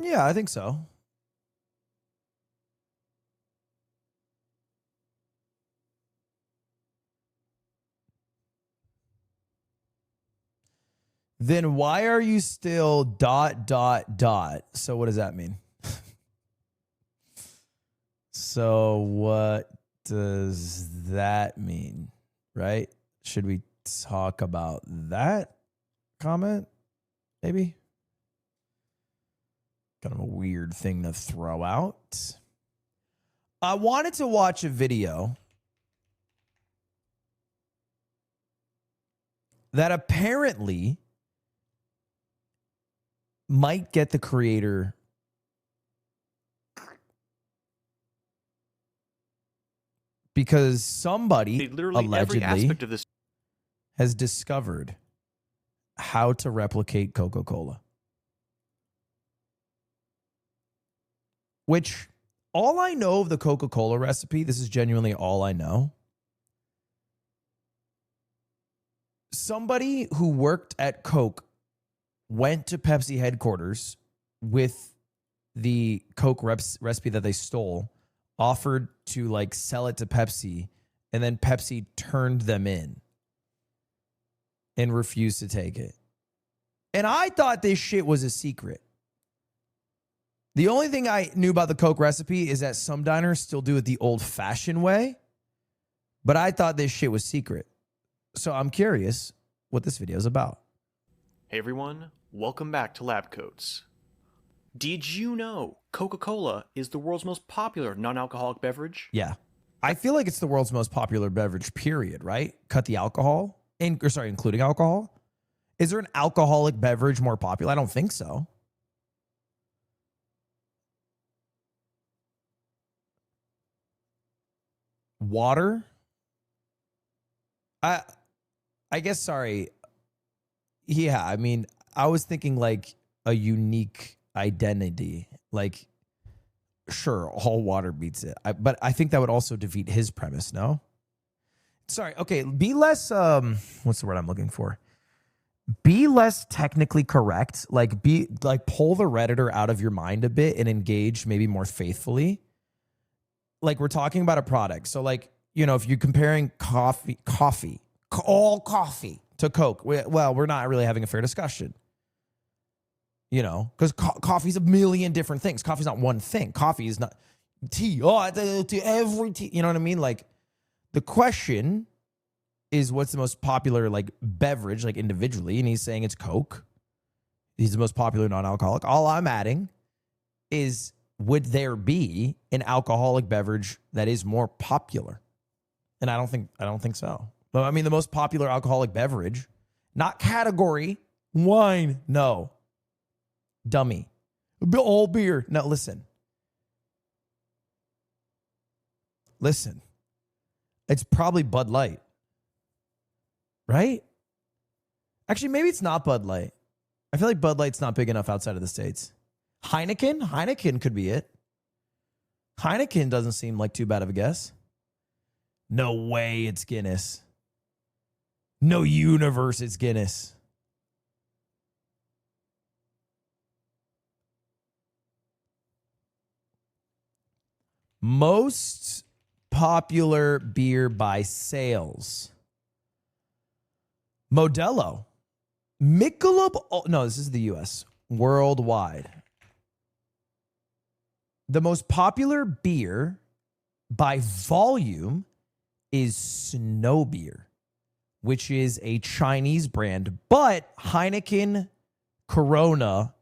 Yeah, I think so. Then why are you still ... So what does that mean? So what does that mean, right? Should we talk about that comment? Maybe? Kind of a weird thing to throw out. I wanted to watch a video that apparently might get the creator because somebody literally allegedly every aspect of this has discovered how to replicate Coca-Cola. Which all I know of the Coca-Cola recipe, this is genuinely all I know, somebody who worked at Coke went to Pepsi headquarters with the Coke recipe that they stole, offered to like sell it to Pepsi, and then Pepsi turned them in and refused to take it. And I thought this shit was a secret. The only thing I knew about the Coke recipe is that some diners still do it the old-fashioned way, but I thought this shit was secret. So I'm curious what this video is about. Hey everyone, welcome back to Lab Coats. Did you know Coca-Cola is the world's most popular non-alcoholic beverage? Yeah. I feel like it's the world's most popular beverage, period, right? Cut the alcohol, including alcohol. Is there an alcoholic beverage more popular? I don't think so. Water? I guess, sorry. Yeah, I mean, I was thinking like a unique identity. Like, sure, all water beats it. But I think that would also defeat his premise, no? Sorry, okay, be less, what's the word I'm looking for? Be less technically correct. Like, pull the Redditor out of your mind a bit and engage maybe more faithfully. Like, we're talking about a product. So, like, you know, if you're comparing all coffee to Coke, well, we're not really having a fair discussion. You know, because coffee's a million different things. Coffee's not one thing. Coffee is not tea. Oh, to every tea. You know what I mean? Like, the question is what's the most popular, like, beverage, like, individually? And he's saying it's Coke. He's the most popular non-alcoholic. All I'm adding is, would there be an alcoholic beverage that is more popular? And I don't think so. But I mean, the most popular alcoholic beverage, not category, wine, no. Dummy. All beer. No, listen. Listen. It's probably Bud Light. Right? Actually, maybe it's not Bud Light. I feel like Bud Light's not big enough outside of the States. Heineken? Heineken could be it. Heineken doesn't seem like too bad of a guess. No way it's Guinness. No universe it's Guinness. Most popular beer by sales. Modelo. Michelob. Oh, no, this is the U.S. Worldwide. The most popular beer by volume is Snow Beer, which is a Chinese brand. But Heineken, Corona,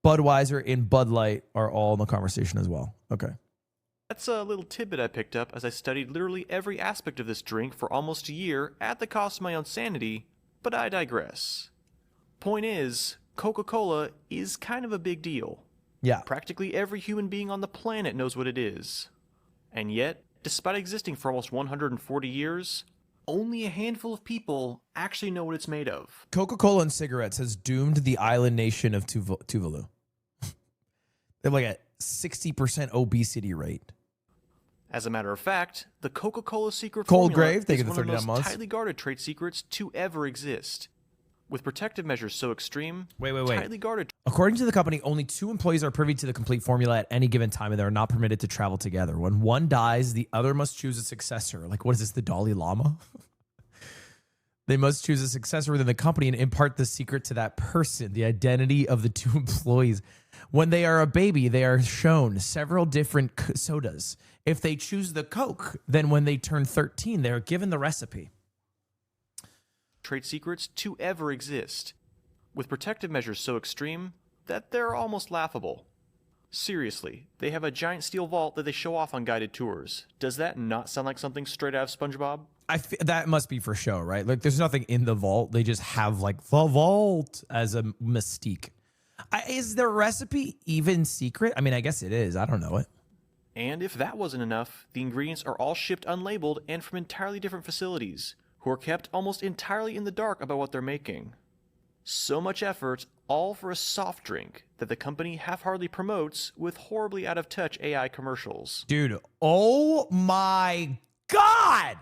Budweiser, and Bud Light are all in the conversation as well. Okay. That's a little tidbit I picked up as I studied literally every aspect of this drink for almost a year at the cost of my own sanity, but I digress. Point is, Coca-Cola is kind of a big deal. Yeah. Practically every human being on the planet knows what it is. And yet, despite existing for almost 140 years, only a handful of people actually know what it's made of. Coca-Cola and cigarettes has doomed the island nation of Tuvalu. They have like a 60% obesity rate. As a matter of fact, the Coca-Cola secret Cold formula Grave, thank is you for one of the 39 most months. tightly guarded trade secrets to ever exist. With protective measures so extreme, Wait. tightly guarded. According to the company, only 2 employees are privy to the complete formula at any given time, and they are not permitted to travel together. When one dies, the other must choose a successor. Like, what is this, the Dalai Lama? They must choose a successor within the company and impart the secret to that person, the identity of the 2 employees. When they are a baby, they are shown several different sodas. If they choose the Coke, then when they turn 13, they are given the recipe. Trade secrets to ever exist, with protective measures so extreme that they're almost laughable. Seriously, they have a giant steel vault that they show off on guided tours. Does that not sound like something straight out of SpongeBob? That must be for show, right? Like, there's nothing in the vault. They just have, like, the vault as a mystique. Is their recipe even secret? I mean, I guess it is. I don't know it. And if that wasn't enough, the ingredients are all shipped unlabeled and from entirely different facilities, who are kept almost entirely in the dark about what they're making. So much effort, all for a soft drink that the company half-heartedly promotes with horribly out-of-touch AI commercials. Dude, oh my God!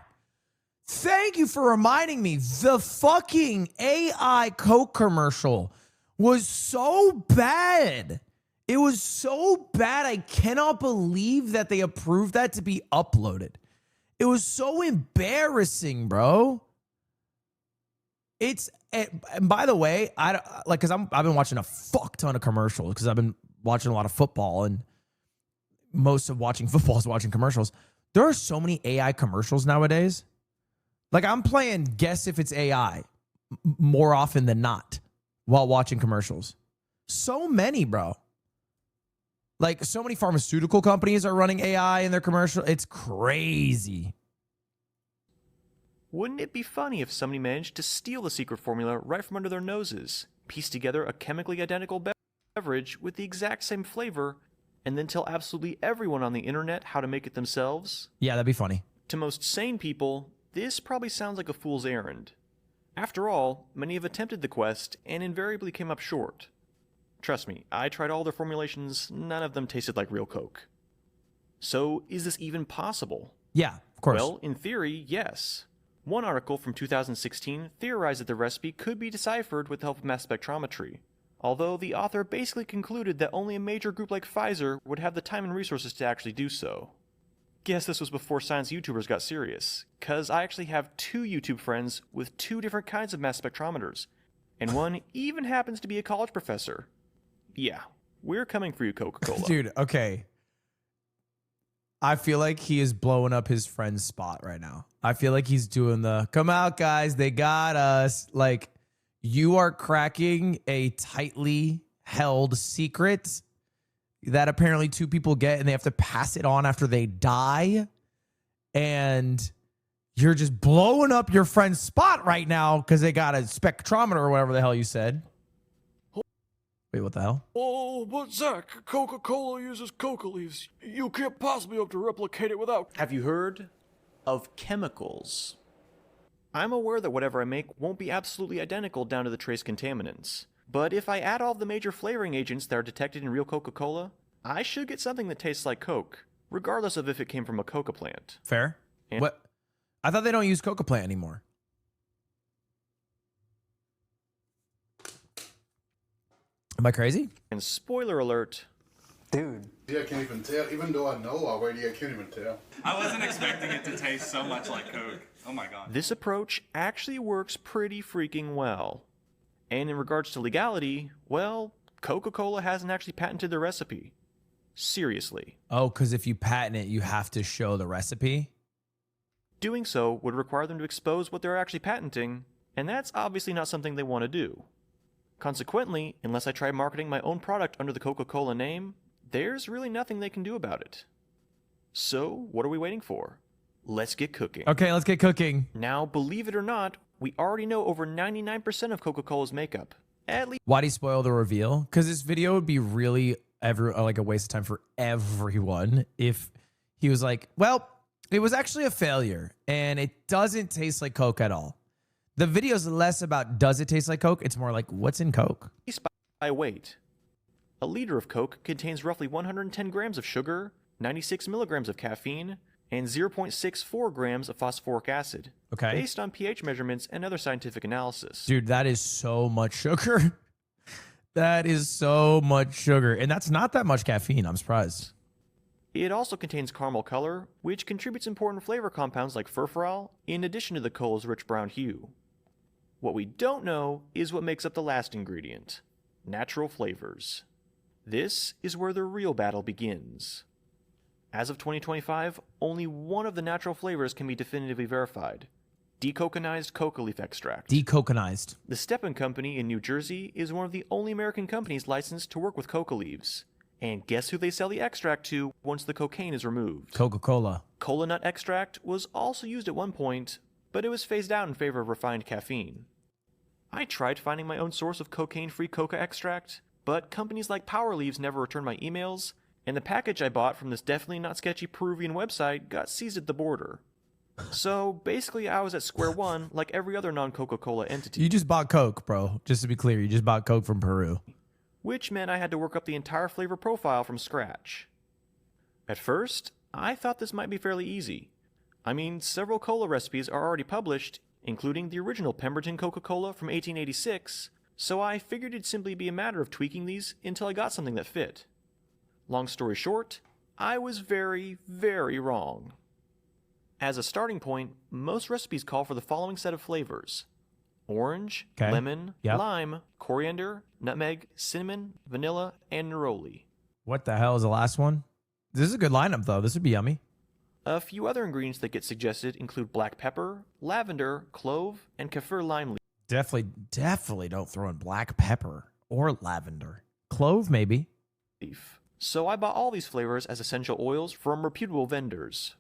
Thank you for reminding me. The fucking AI Coke commercial was so bad. It was so bad. I cannot believe that they approved that to be uploaded. It was so embarrassing, bro. And by the way, because I've been watching a fuck ton of commercials because I've been watching a lot of football, and most of watching football is watching commercials. There are so many AI commercials nowadays. Like, I'm playing guess if it's AI more often than not while watching commercials. So many, bro. Like, so many pharmaceutical companies are running AI in their commercial. It's crazy. Wouldn't it be funny if somebody managed to steal the secret formula right from under their noses, piece together a chemically identical beverage with the exact same flavor, and then tell absolutely everyone on the internet how to make it themselves? Yeah, that'd be funny. To most sane people, this probably sounds like a fool's errand. After all, many have attempted the quest and invariably came up short. Trust me, I tried all their formulations, none of them tasted like real Coke. So, is this even possible? Yeah, of course. Well, in theory, yes. One article from 2016 theorized that the recipe could be deciphered with the help of mass spectrometry, although the author basically concluded that only a major group like Pfizer would have the time and resources to actually do so. Guess this was before science YouTubers got serious, cause I actually have 2 YouTube friends with 2 different kinds of mass spectrometers, and one even happens to be a college professor. Yeah, we're coming for you, Coca-Cola. Dude, okay. I feel like he is blowing up his friend's spot right now. I feel like he's doing the, come out, guys, they got us. Like, you are cracking a tightly held secret that apparently 2 people get, and they have to pass it on after they die. And you're just blowing up your friend's spot right now because they got a spectrometer or whatever the hell you said. Wait, what the hell? Oh, but Zach, Coca-Cola uses coca leaves. You can't possibly hope to replicate it without... Have you heard of chemicals? I'm aware that whatever I make won't be absolutely identical down to the trace contaminants. But if I add all of the major flavoring agents that are detected in real Coca-Cola, I should get something that tastes like Coke, regardless of if it came from a Coca plant. Fair. What? I thought they don't use Coca plant anymore. Am I crazy? And spoiler alert. Dude. Yeah, I can't even tell. Even though I know already, I can't even tell. I wasn't expecting it to taste so much like Coke. Oh my god. This approach actually works pretty freaking well. And in regards to legality, well, Coca-Cola hasn't actually patented the recipe. Seriously. Oh, because if you patent it, you have to show the recipe? Doing so would require them to expose what they're actually patenting, and that's obviously not something they want to do. Consequently, unless I try marketing my own product under the Coca-Cola name, there's really nothing they can do about it. So, what are we waiting for? Let's get cooking. Okay, let's get cooking. Now, believe it or not, we already know over 99% of Coca-Cola's makeup. At least. Why'd he spoil the reveal? Because this video would be really like a waste of time for everyone if he was like, well, it was actually a failure and it doesn't taste like Coke at all. The video is less about does it taste like Coke? It's more like what's in Coke? By weight. A liter of Coke contains roughly 110 grams of sugar, 96 milligrams of caffeine, and 0.64 grams of phosphoric acid. Okay. Based on pH measurements and other scientific analysis. Dude, that is so much sugar. That is so much sugar. And that's not that much caffeine. I'm surprised. It also contains caramel color, which contributes important flavor compounds like furfural, in addition to the cola's rich brown hue. What we don't know is what makes up the last ingredient, natural flavors. This is where the real battle begins. As of 2025, only one of the natural flavors can be definitively verified, decoconized coca leaf extract. Decoconized. The Stepan Company in New Jersey is one of the only American companies licensed to work with coca leaves. And guess who they sell the extract to once the cocaine is removed? Coca-Cola. Cola nut extract was also used at one point, but it was phased out in favor of refined caffeine. I tried finding my own source of cocaine-free coca extract, but companies like Power Leaves never returned my emails, and the package I bought from this definitely not sketchy Peruvian website got seized at the border. So basically I was at square one like every other non-Coca-Cola entity. You just bought Coke, bro. Just to be clear, you just bought Coke from Peru. Which meant I had to work up the entire flavor profile from scratch. At first, I thought this might be fairly easy. I mean, several cola recipes are already published, including the original Pemberton Coca-Cola from 1886, so I figured it'd simply be a matter of tweaking these until I got something that fit. Long story short, I was very, very wrong. As a starting point, most recipes call for the following set of flavors: orange, Okay. lemon, Yep. lime, coriander, nutmeg, cinnamon, vanilla, and neroli. What the hell is the last one? This is a good lineup, though. This would be yummy. A few other ingredients that get suggested include black pepper, lavender, clove, and kaffir lime Definitely don't throw in black pepper or lavender. Clove, maybe. leaf. So I bought all these flavors as essential oils from reputable vendors.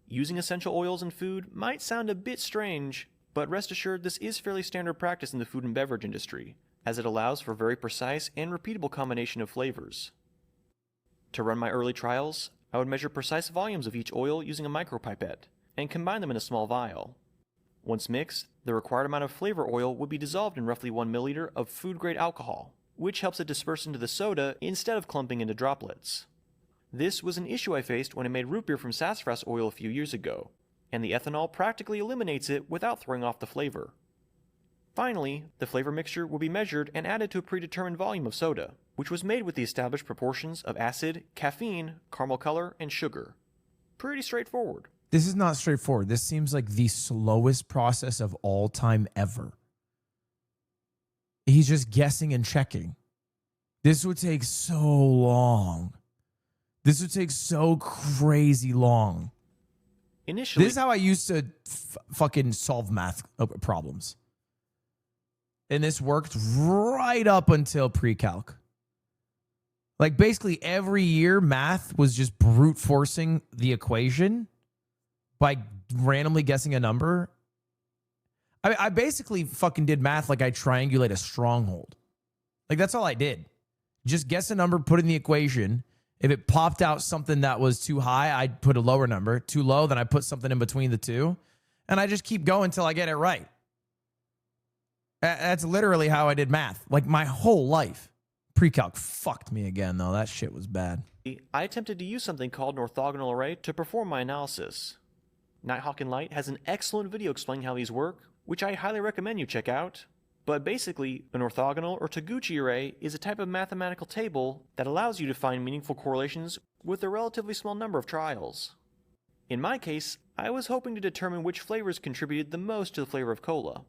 Using essential oils in food might sound a bit strange, but rest assured this is fairly standard practice in the food and beverage industry, as it allows for very precise and repeatable combination of flavors. To run my early trials, I would measure precise volumes of each oil using a micropipette, and combine them in a small vial. Once mixed, the required amount of flavor oil would be dissolved in roughly 1 milliliter of food-grade alcohol, which helps it disperse into the soda instead of clumping into droplets. This was an issue I faced when I made root beer from sassafras oil a few years ago, and the ethanol practically eliminates it without throwing off the flavor. Finally, the flavor mixture will be measured and added to a predetermined volume of soda, which was made with the established proportions of acid, caffeine, caramel color, and sugar. Pretty straightforward. This is not straightforward. This seems like the slowest process of all time ever. He's just guessing and checking. This would take so long. This would take so crazy long. Initially, This is how I used to fucking solve math problems. And this worked right up until pre-calc. Like basically every year, math was just brute forcing the equation by randomly guessing a number. I basically fucking did math like I triangulate a stronghold. Like that's all I did. Just guess a number, put in the equation. If it popped out something that was too high, I'd put a lower number. Too low, then I put something in between the two. And I just keep going until I get it right. That's literally how I did math. Like my whole life. Pre-calc fucked me again, though. That shit was bad. I attempted to use something called an orthogonal array to perform my analysis. Nighthawk and Light has an excellent video explaining how these work, which I highly recommend you check out. But basically, an orthogonal or Taguchi array is a type of mathematical table that allows you to find meaningful correlations with a relatively small number of trials. In my case, I was hoping to determine which flavors contributed the most to the flavor of cola.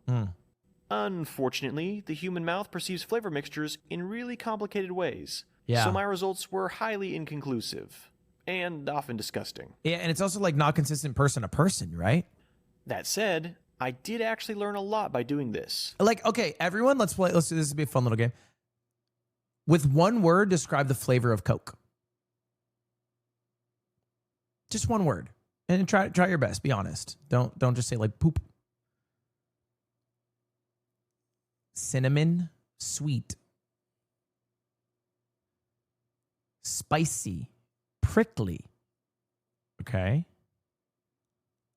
Unfortunately, the human mouth perceives flavor mixtures in really complicated ways, so my results were highly inconclusive, and often disgusting. Yeah, and it's also like not consistent person to person, right? That said, I did actually learn a lot by doing this. Like, okay, everyone, let's play. Let's do this. Will be a fun little game. With one word, describe the flavor of Coke. Just one word, and try your best. Be honest. Don't just say like poop. Cinnamon, sweet, spicy, prickly. Okay.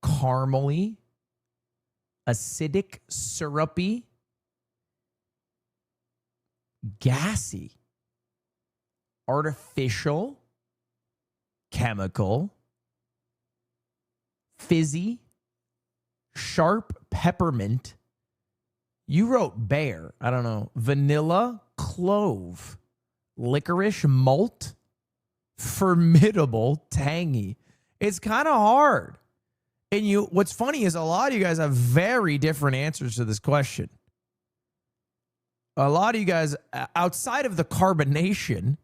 Caramely, acidic, syrupy, gassy, artificial, chemical, fizzy, sharp, peppermint. You wrote bear. I don't know. Vanilla, clove, licorice, malt, formidable, tangy. It's kind of hard. And what's funny is a lot of you guys have very different answers to this question. A lot of you guys, outside of the carbonation,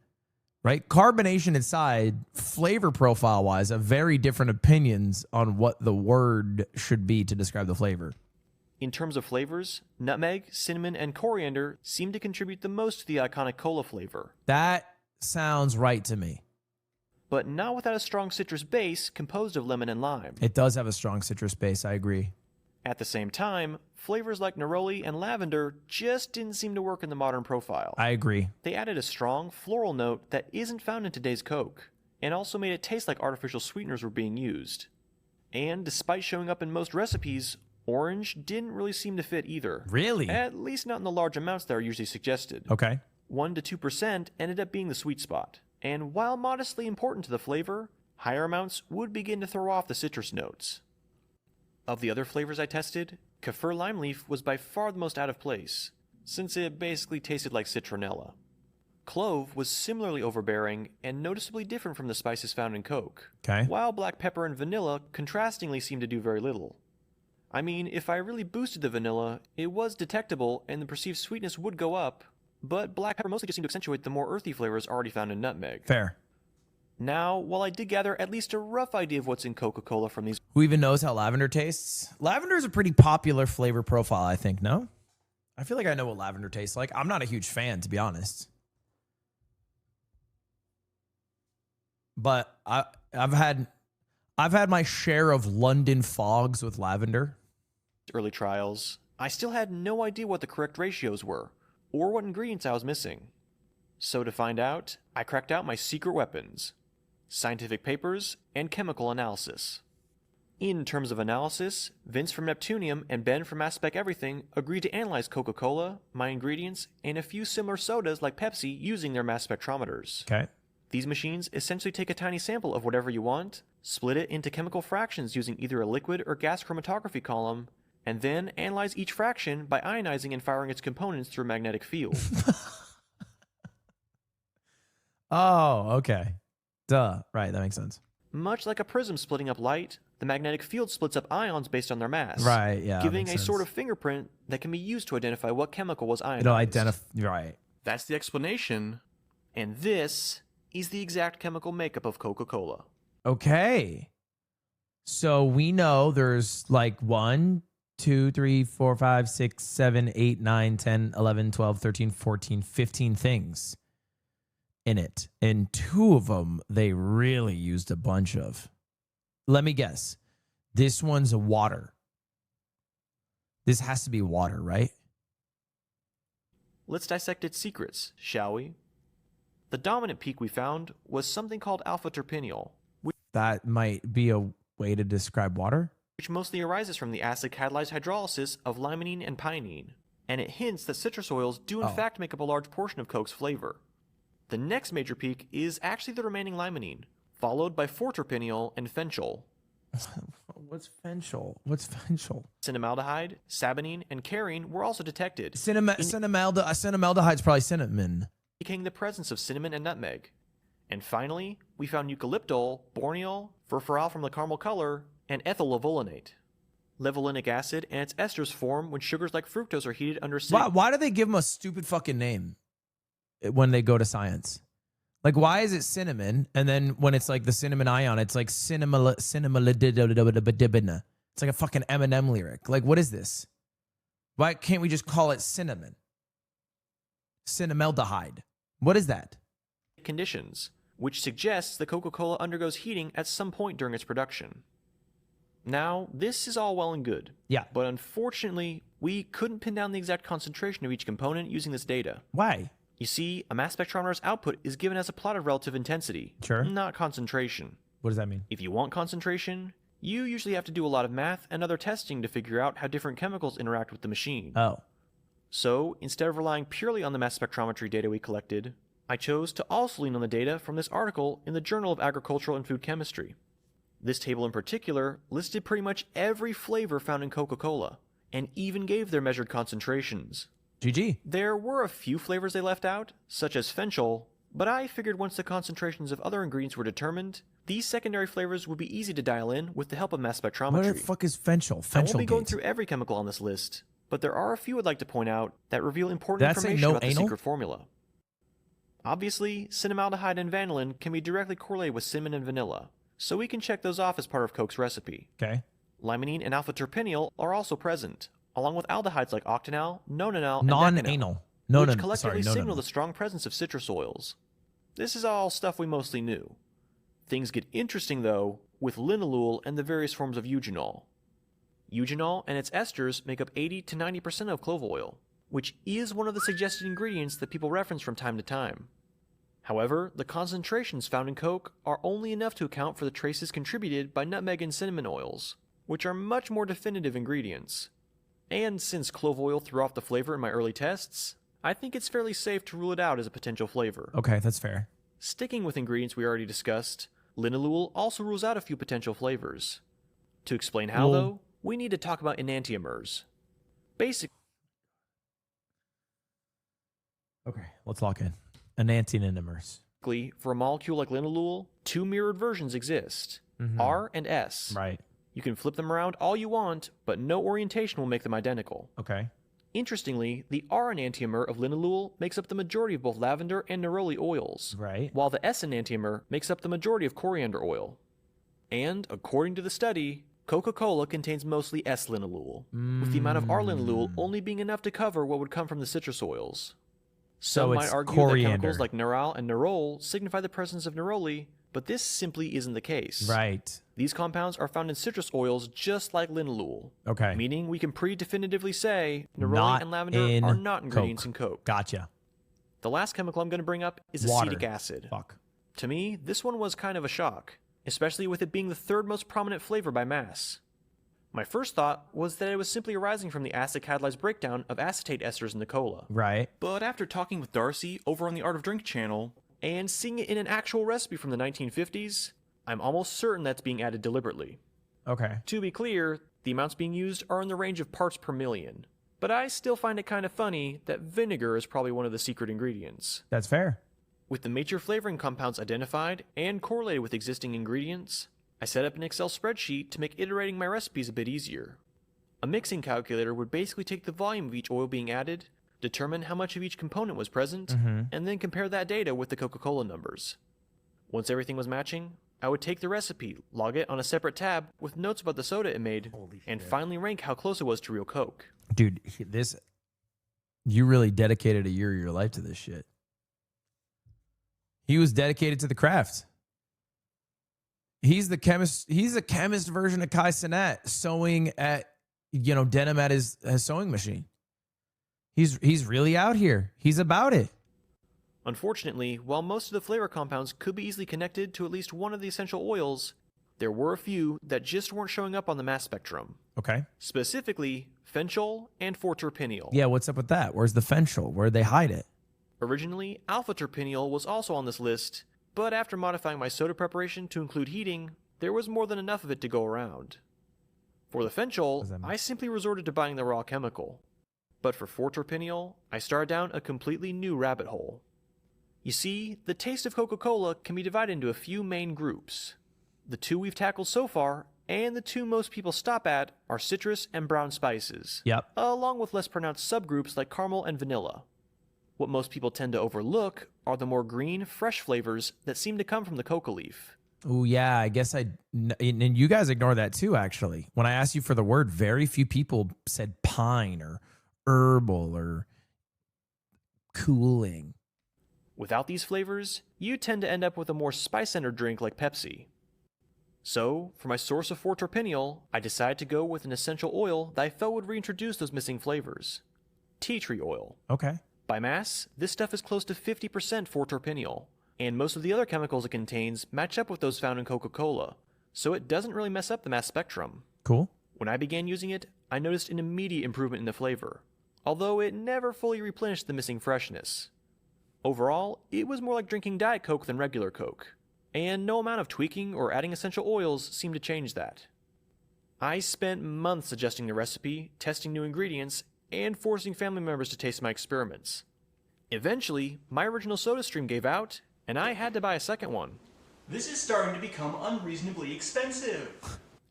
right? Carbonation inside, flavor profile-wise, have very different opinions on what the word should be to describe the flavor. In terms of flavors, nutmeg, cinnamon, and coriander seem to contribute the most to the iconic cola flavor. That sounds right to me. But not without a strong citrus base composed of lemon and lime. It does have a strong citrus base, I agree. At the same time, flavors like neroli and lavender just didn't seem to work in the modern profile. I agree. They added a strong floral note that isn't found in today's Coke, and also made it taste like artificial sweeteners were being used. And despite showing up in most recipes, orange didn't really seem to fit either. Really? At least not in the large amounts that are usually suggested. Okay. 1 to 2% ended up being the sweet spot. And while modestly important to the flavor, higher amounts would begin to throw off the citrus notes. Of the other flavors I tested, kaffir lime leaf was by far the most out of place, since it basically tasted like citronella. Clove was similarly overbearing and noticeably different from the spices found in Coke, while black pepper and vanilla contrastingly seemed to do very little. I mean, if I really boosted the vanilla, it was detectable and the perceived sweetness would go up, but black pepper mostly just seemed to accentuate the more earthy flavors already found in nutmeg. Fair. Now, while I did gather at least a rough idea of what's in Coca-Cola from these... Who even knows how lavender tastes? Lavender is a pretty popular flavor profile, I think, no? I feel like I know what lavender tastes like. I'm not a huge fan, to be honest. But I've had my share of London fogs with lavender. Early trials, I still had no idea what the correct ratios were, or what ingredients I was missing. So to find out, I cracked out my secret weapons: scientific papers and chemical analysis. In terms of analysis, Vince from Neptunium and Ben from Mass Spec Everything agreed to analyze Coca-Cola, my ingredients, and a few similar sodas like Pepsi using their mass spectrometers. Okay. These machines essentially take a tiny sample of whatever you want, split it into chemical fractions using either a liquid or gas chromatography column, and then analyze each fraction by ionizing and firing its components through a magnetic field. Oh, okay. Duh. Right, that makes sense. Much like a prism splitting up light, the magnetic field splits up ions based on their mass. Right, yeah. Giving a sort of fingerprint that can be used to identify what chemical was ionized. It'll identify, right. That's the explanation. And this is the exact chemical makeup of Coca-Cola. Okay. So we know there's like 1, 2, 3, 4, 5, 6, 7, 8, 9, 10, 11, 12, 13, 14, 15 things in it. And 2 of them, they really used a bunch of. Let me guess. This one's a water. This has to be water, right? Let's dissect its secrets, shall we? The dominant peak we found was something called alpha-terpineol. That might be a way to describe water. Which mostly arises from the acid-catalyzed hydrolysis of limonene and pinene, and it hints that citrus oils do in fact make up a large portion of Coke's flavor. The next major peak is actually the remaining limonene, followed by 4-terpineol and fenchol. What's fenchol? What's fenchol? Cinnamaldehyde, saponine, and carine were also detected. Cinnamaldehyde's probably cinnamon. Indicating the presence of cinnamon and nutmeg. And finally, we found eucalyptol, borneol, furfural from the caramel color, and ethyl levolinate. Levolinic acid and its esters form when sugars like fructose are heated under... Why do they give them a stupid fucking name when they go to science? Like, why is it cinnamon? And then when it's like the cinnamon ion, it's like cinnamolidibina. It's like a fucking Eminem lyric. Like, what is this? Why can't we just call it cinnamon? Cinnamaldehyde. What is that? Conditions, which suggests that Coca-Cola undergoes heating at some point during its production. Now, this is all well and good. Yeah. But unfortunately, we couldn't pin down the exact concentration of each component using this data. Why? You see, a mass spectrometer's output is given as a plot of relative intensity. Sure. Not concentration. What does that mean? If you want concentration, you usually have to do a lot of math and other testing to figure out how different chemicals interact with the machine. Oh. So, instead of relying purely on the mass spectrometry data we collected, I chose to also lean on the data from this article in the Journal of Agricultural and Food Chemistry. This table in particular listed pretty much every flavor found in Coca-Cola, and even gave their measured concentrations. GG. There were a few flavors they left out, such as fenchol, but I figured once the concentrations of other ingredients were determined, these secondary flavors would be easy to dial in with the help of mass spectrometry. What the fuck is fenchol? I won't be going through every chemical on this list, but there are a few I'd like to point out that reveal important information about the secret formula. Obviously, cinnamaldehyde and vanillin can be directly correlated with cinnamon and vanilla, so we can check those off as part of Coke's recipe. Okay. Limonene and alpha-terpineol are also present, along with aldehydes like octanol, nonanol, and Non-anal. decanol, which collectively signal the strong presence of citrus oils. This is all stuff we mostly knew. Things get interesting, though, with linalool and the various forms of eugenol. Eugenol and its esters make up 80 to 90% of clove oil, which is one of the suggested ingredients that people reference from time to time. However, the concentrations found in Coke are only enough to account for the traces contributed by nutmeg and cinnamon oils, which are much more definitive ingredients. And since clove oil threw off the flavor in my early tests, I think it's fairly safe to rule it out as a potential flavor. Okay, that's fair. Sticking with ingredients we already discussed, linalool also rules out a few potential flavors. To explain how, though, we need to talk about enantiomers. Basically, Okay, let's lock in. Enantiomers. for a molecule like linalool, two mirrored versions exist, R and S. Right. You can flip them around all you want, but no orientation will make them identical. Okay. Interestingly, the R enantiomer of linalool makes up the majority of both lavender and neroli oils, Right. while the S enantiomer makes up the majority of coriander oil. And, according to the study, Coca-Cola contains mostly S-linalool, with the amount of R-linalool only being enough to cover what would come from the citrus oils. So Some it's might argue coriander. that chemicals like neral and nerol signify the presence of neroli, but this simply isn't the case. Right. These compounds are found in citrus oils just like linalool. Okay. Meaning we can pretty-definitively say neroli Not and lavender in are not ingredients Coke. in Coke. Gotcha. The last chemical I'm going to bring up is Water. acetic acid. Fuck. To me, this one was kind of a shock, especially with it being the third most prominent flavor by mass. My first thought was that it was simply arising from the acid-catalyzed breakdown of acetate esters in the cola. Right. But after talking with Darcy over on the Art of Drink channel, and seeing it in an actual recipe from the 1950s, I'm almost certain that's being added deliberately. Okay. To be clear, the amounts being used are in the range of parts per million. But I still find it kind of funny that vinegar is probably one of the secret ingredients. That's fair. With the major flavoring compounds identified and correlated with existing ingredients, I set up an Excel spreadsheet to make iterating my recipes a bit easier. A mixing calculator would basically take the volume of each oil being added, determine how much of each component was present, and then compare that data with the Coca-Cola numbers. Once everything was matching, I would take the recipe, log it on a separate tab with notes about the soda it made, and finally rank how close it was to real Coke. Dude, you really dedicated a year of your life to this shit. He was dedicated to the craft. He's the chemist. He's a chemist version of Kai Cenat, sewing at, denim at his sewing machine. He's really out here. He's about it. Unfortunately, while most of the flavor compounds could be easily connected to at least one of the essential oils, there were a few that just weren't showing up on the mass spectrum. Okay. Specifically, fenchol and 4-terpineol. Yeah, what's up with that? Where's the fenchol? Where'd they hide it? Originally, alpha-terpineol was also on this list, but after modifying my soda preparation to include heating, there was more than enough of it to go around. For the fenchol, I simply resorted to buying the raw chemical. But for 4-terpineol, I started down a completely new rabbit hole. You see, the taste of Coca-Cola can be divided into a few main groups. The two we've tackled so far, and the two most people stop at, are citrus and brown spices. Yep. Along with less pronounced subgroups like caramel and vanilla. What most people tend to overlook are the more green, fresh flavors that seem to come from the coca leaf. Oh, yeah, I guess and you guys ignore that too, actually. When I asked you for the word, very few people said pine or herbal or cooling. Without these flavors, you tend to end up with a more spice-centered drink like Pepsi. So, for my source of 4-terpineol, I decided to go with an essential oil that I felt would reintroduce those missing flavors. Tea tree oil. Okay. By mass, this stuff is close to 50% 4-terpineol, and most of the other chemicals it contains match up with those found in Coca-Cola, so it doesn't really mess up the mass spectrum. Cool. When I began using it, I noticed an immediate improvement in the flavor, although it never fully replenished the missing freshness. Overall, it was more like drinking Diet Coke than regular Coke, and no amount of tweaking or adding essential oils seemed to change that. I spent months adjusting the recipe, testing new ingredients, and forcing family members to taste my experiments. Eventually, my original soda stream gave out, and I had to buy a second one. This is starting to become unreasonably expensive.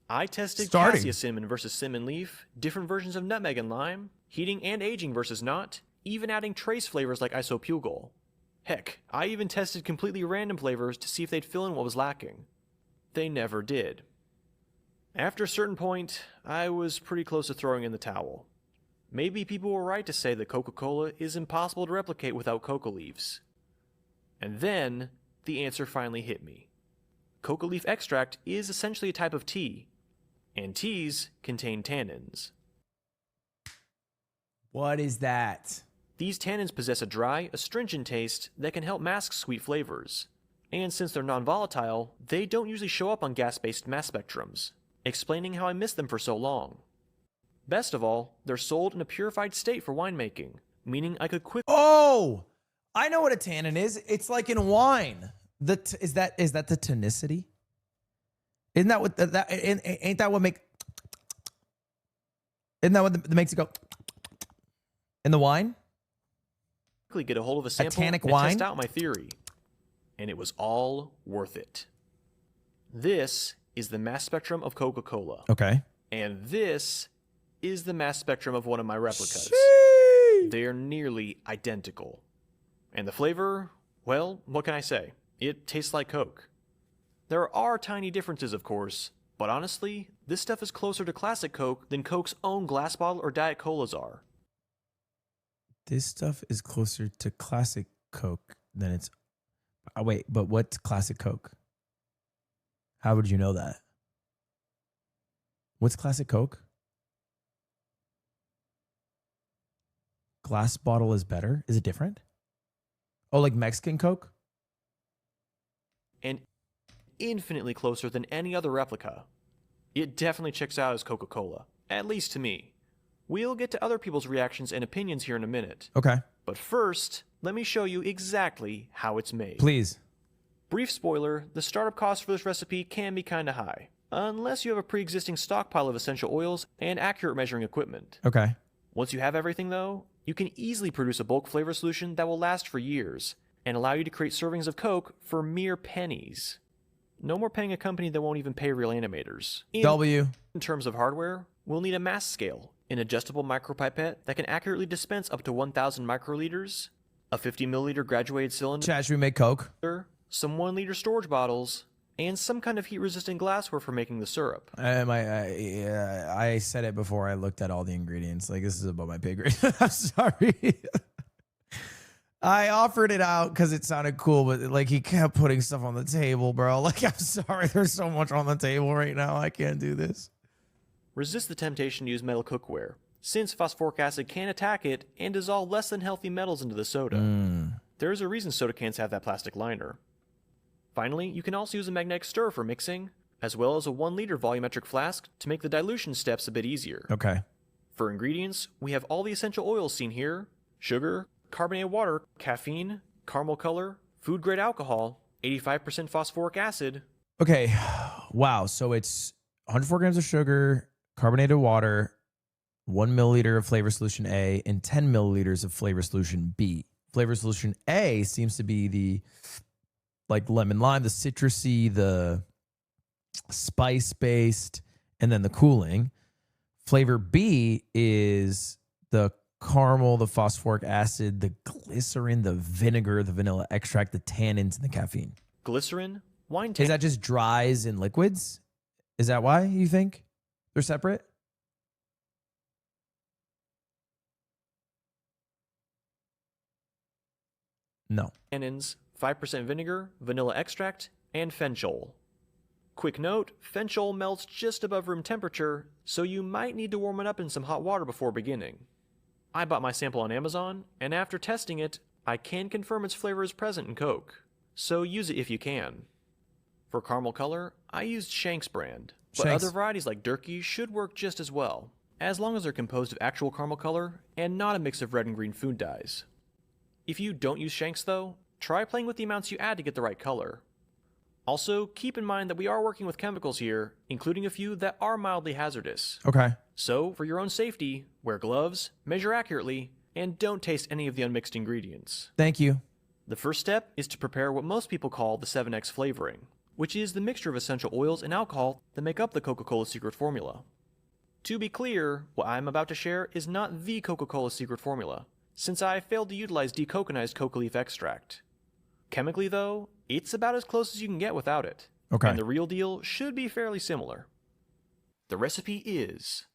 I tested cassia cinnamon versus cinnamon leaf, different versions of nutmeg and lime, heating and aging versus not, even adding trace flavors like isopugol. Heck, I even tested completely random flavors to see if they'd fill in what was lacking. They never did. After a certain point, I was pretty close to throwing in the towel. Maybe people were right to say that Coca-Cola is impossible to replicate without coca leaves. And then, the answer finally hit me. Coca leaf extract is essentially a type of tea, and teas contain tannins. What is that? These tannins possess a dry, astringent taste that can help mask sweet flavors. And since they're non-volatile, they don't usually show up on gas-based mass spectrums, explaining how I missed them for so long. Best of all, they're sold in a purified state for winemaking, meaning I could quickly... Oh! I know what a tannin is. It's like in wine. Is that the tonicity? Isn't that what ain't that what make Isn't that what that makes it go in the wine? Get a hold of a sample tannic and wine? test out my theory. And it was all worth it. This is the mass spectrum of Coca-Cola. Okay. And this is the mass spectrum of one of my replicas. They are nearly identical. And the flavor, well, what can I say? It tastes like Coke. There are tiny differences, of course, but honestly, this stuff is closer to classic Coke than Coke's own glass bottle or Diet Colas are. This stuff is closer to classic Coke than it's... Oh, wait, but what's classic Coke? How would you know that? What's classic Coke? Glass bottle is better? Is it different? Oh, like Mexican Coke? And infinitely closer than any other replica. It definitely checks out as Coca-Cola, at least to me. We'll get to other people's reactions and opinions here in a minute. Okay. But first, let me show you exactly how it's made. Please. Brief spoiler, the startup cost for this recipe can be kinda high, unless you have a pre-existing stockpile of essential oils and accurate measuring equipment. Okay. Once you have everything though, you can easily produce a bulk flavor solution that will last for years, and allow you to create servings of Coke for mere pennies. No more paying a company that won't even pay real animators. In terms of hardware, we'll need a mass scale, an adjustable micropipette that can accurately dispense up to 1,000 microliters, a 50 milliliter graduated cylinder, Chad, should we make Coke? some 1 liter storage bottles, and some kind of heat-resistant glassware for making the syrup. I said it before I looked at all the ingredients. Like, this is above my pay grade. I'm sorry. I offered it out because it sounded cool, but like he kept putting stuff on the table, bro. Like, I'm sorry. There's so much on the table right now. I can't do this. Resist the temptation to use metal cookware, since phosphoric acid can attack it and dissolve less than healthy metals into the soda. There's a reason soda cans have that plastic liner. Finally, you can also use a magnetic stirrer for mixing, as well as a 1 liter volumetric flask to make the dilution steps a bit easier. Okay. For ingredients, we have all the essential oils seen here: sugar, carbonated water, caffeine, caramel color, food-grade alcohol, 85% phosphoric acid. Okay. Wow. So it's 104 grams of sugar, carbonated water, 1 milliliter of flavor solution A, and 10 milliliters of flavor solution B. Flavor solution A seems to be the like lemon lime, the citrusy, the spice based, and then the cooling. Flavor B is the caramel, the phosphoric acid, the glycerin, the vinegar, the vanilla extract, the tannins, and the caffeine. Glycerin, wine Is that just dries and liquids? Is that why you think they're separate? No. tannins, 5% vinegar, vanilla extract, and fenchol. Quick note, fenchol melts just above room temperature, so you might need to warm it up in some hot water before beginning. I bought my sample on Amazon, and after testing it, I can confirm its flavor is present in Coke, so use it if you can. For caramel color, I used Shank's brand, but Shank's. other varieties like Durkee should work just as well, as long as they're composed of actual caramel color and not a mix of red and green food dyes. If you don't use Shank's though, try playing with the amounts you add to get the right color. Also, keep in mind that we are working with chemicals here, including a few that are mildly hazardous. Okay. So, for your own safety, wear gloves, measure accurately, and don't taste any of the unmixed ingredients. Thank you. The first step is to prepare what most people call the 7X flavoring, which is the mixture of essential oils and alcohol that make up the Coca-Cola secret formula. To be clear, what I'm about to share is not the Coca-Cola secret formula, since I failed to utilize decoconized coca leaf extract. Chemically though, it's about as close as you can get without it. Okay. And the real deal should be fairly similar. The recipe is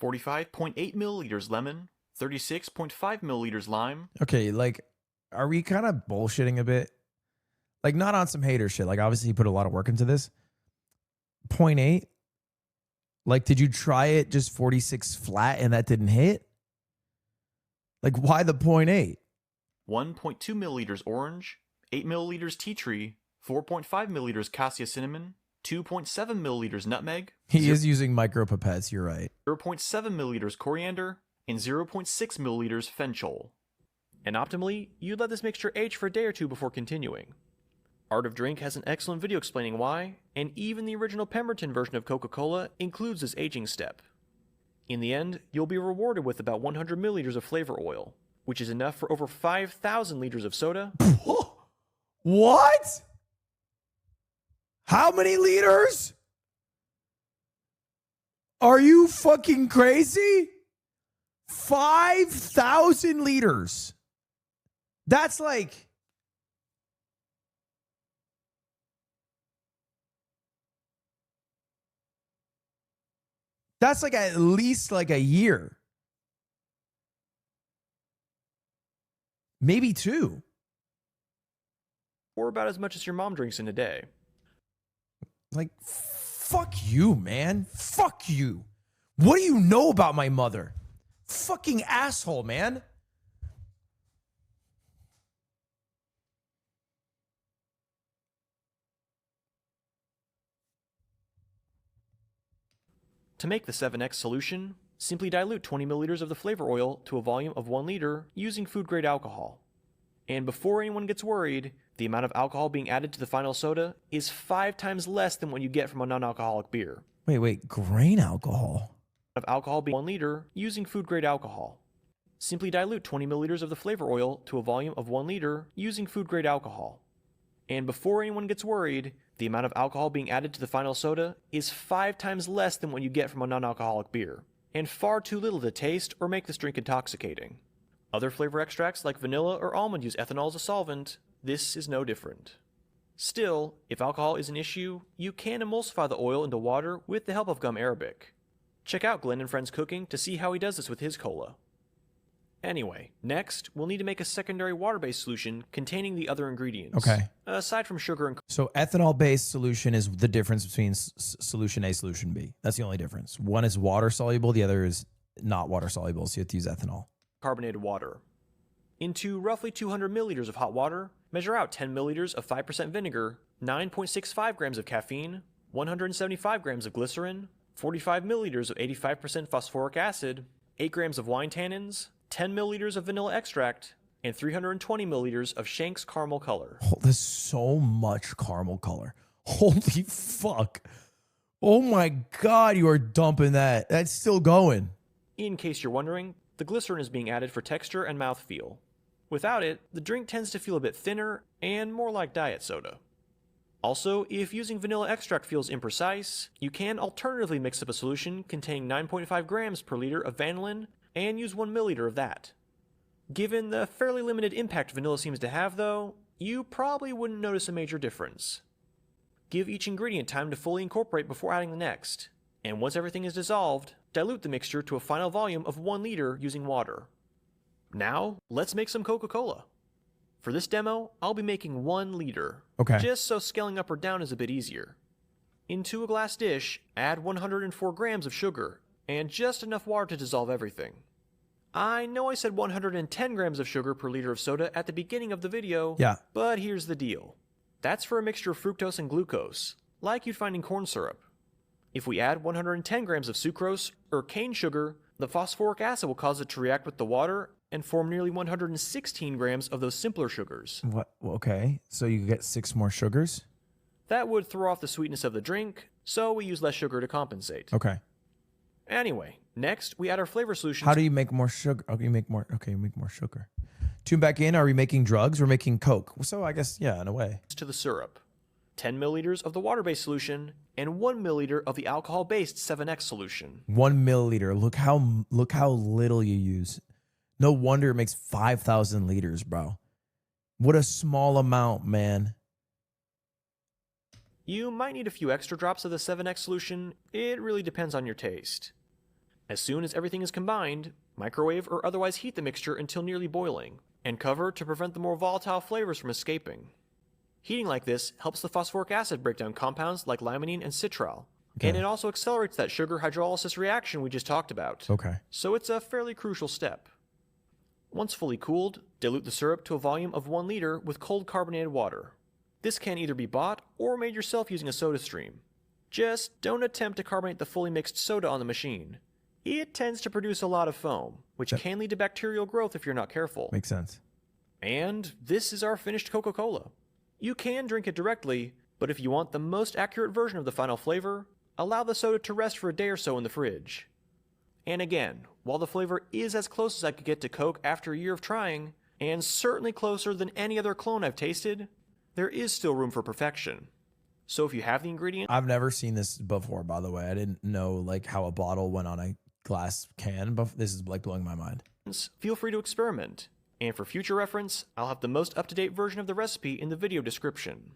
45.8 milliliters lemon, 36.5 milliliters lime. Okay, like, are we kind of bullshitting a bit? Like, not on some hater shit. Like, obviously, he put a lot of work into this. 0.8? Like, did you try it just 46 flat and that didn't hit? Like, why the 0.8? 1.2 milliliters orange, 8 milliliters tea tree, 4.5 milliliters cassia cinnamon, 2.7 milliliters nutmeg. He is using micro pipettes, you're right. 0.7 milliliters coriander, and 0.6 milliliters fenchol. And optimally, you'd let this mixture age for a day or two before continuing. Art of Drink has an excellent video explaining why, and even the original Pemberton version of Coca-Cola includes this aging step. In the end, you'll be rewarded with about 100 milliliters of flavor oil, which is enough for over 5,000 liters of soda. What? How many liters? Are you fucking crazy? 5,000 liters. That's like... That's like at least like a year. Maybe 2. Or about as much as your mom drinks in a day. Like, fuck you, man. Fuck you. What do you know about my mother? Fucking asshole, man. To make the 7X solution, simply dilute 20 milliliters of the flavor oil to a volume of 1 liter using food-grade alcohol. And before anyone gets worried, the amount of alcohol being added to the final soda is 5 times less than what you get from a non-alcoholic beer. Wait, grain alcohol? Of alcohol being 1 liter using food-grade alcohol. Simply dilute 20 milliliters of the flavor oil to a volume of 1 liter using food-grade alcohol. And before anyone gets worried, the amount of alcohol being added to the final soda is 5 times less than what you get from a non-alcoholic beer, and far too little to taste or make this drink intoxicating. Other flavor extracts like vanilla or almond use ethanol as a solvent. This is no different. Still, if alcohol is an issue, you can emulsify the oil into water with the help of gum arabic. Check out Glenn and Friends Cooking to see how he does this with his cola. Anyway, next, we'll need to make a secondary water-based solution containing the other ingredients. Okay. Aside from sugar and... So ethanol-based solution is the difference between solution A, solution B. That's the only difference. One is water-soluble, the other is not water-soluble, so you have to use ethanol. Carbonated water. Into roughly 200 milliliters of hot water, measure out 10 milliliters of 5% vinegar, 9.65 grams of caffeine, 175 grams of glycerin, 45 milliliters of 85% phosphoric acid, 8 grams of wine tannins, 10 milliliters of vanilla extract, and 320 milliliters of Shank's caramel color. Oh, there's so much caramel color. Holy fuck. Oh my God, you are dumping that. That's still going. In case you're wondering, the glycerin is being added for texture and mouthfeel. Without it, the drink tends to feel a bit thinner and more like diet soda. Also, if using vanilla extract feels imprecise, you can alternatively mix up a solution containing 9.5 grams per liter of vanillin and use 1 milliliter of that. Given the fairly limited impact vanilla seems to have, though, you probably wouldn't notice a major difference. Give each ingredient time to fully incorporate before adding the next, and once everything is dissolved, dilute the mixture to a final volume of 1 liter using water. Now, let's make some Coca-Cola. For this demo, I'll be making 1 liter, just so scaling up or down is a bit easier. Into a glass dish, add 104 grams of sugar, and just enough water to dissolve everything. I know I said 110 grams of sugar per liter of soda at the beginning of the video, but here's the deal. That's for a mixture of fructose and glucose, like you'd find in corn syrup. If we add 110 grams of sucrose, or cane sugar, the phosphoric acid will cause it to react with the water and form nearly 116 grams of those simpler sugars. What? Okay, so you get 6 more sugars? That would throw off the sweetness of the drink, so we use less sugar to compensate. Okay. Anyway, next we add our flavor solutions. How do you make more sugar? Okay, you make more sugar. Tune back in. Are we making drugs? We're making Coke. So I guess, yeah, in a way. To the syrup. 10 milliliters of the water-based solution, and 1 milliliter of the alcohol-based 7X solution. 1 milliliter. Look how little you use. No wonder it makes 5,000 liters, bro. What a small amount, man. You might need a few extra drops of the 7X solution. It really depends on your taste. As soon as everything is combined, microwave or otherwise heat the mixture until nearly boiling, and cover to prevent the more volatile flavors from escaping. Heating like this helps the phosphoric acid break down compounds like limonene and citral, and it also accelerates that sugar hydrolysis reaction we just talked about. Okay. So it's a fairly crucial step. Once fully cooled, dilute the syrup to a volume of 1 liter with cold carbonated water. This can either be bought or made yourself using a soda stream. Just don't attempt to carbonate the fully mixed soda on the machine. It tends to produce a lot of foam, which can lead to bacterial growth if you're not careful. Makes sense. And this is our finished Coca-Cola. You can drink it directly, but if you want the most accurate version of the final flavor, allow the soda to rest for a day or so in the fridge. And again, while the flavor is as close as I could get to Coke after a year of trying, and certainly closer than any other clone I've tasted, there is still room for perfection. So if you have the ingredients... I've never seen this before, by the way. I didn't know like how a bottle went on a glass can, but this is like blowing my mind. Feel free to experiment. And for future reference, I'll have the most up-to-date version of the recipe in the video description.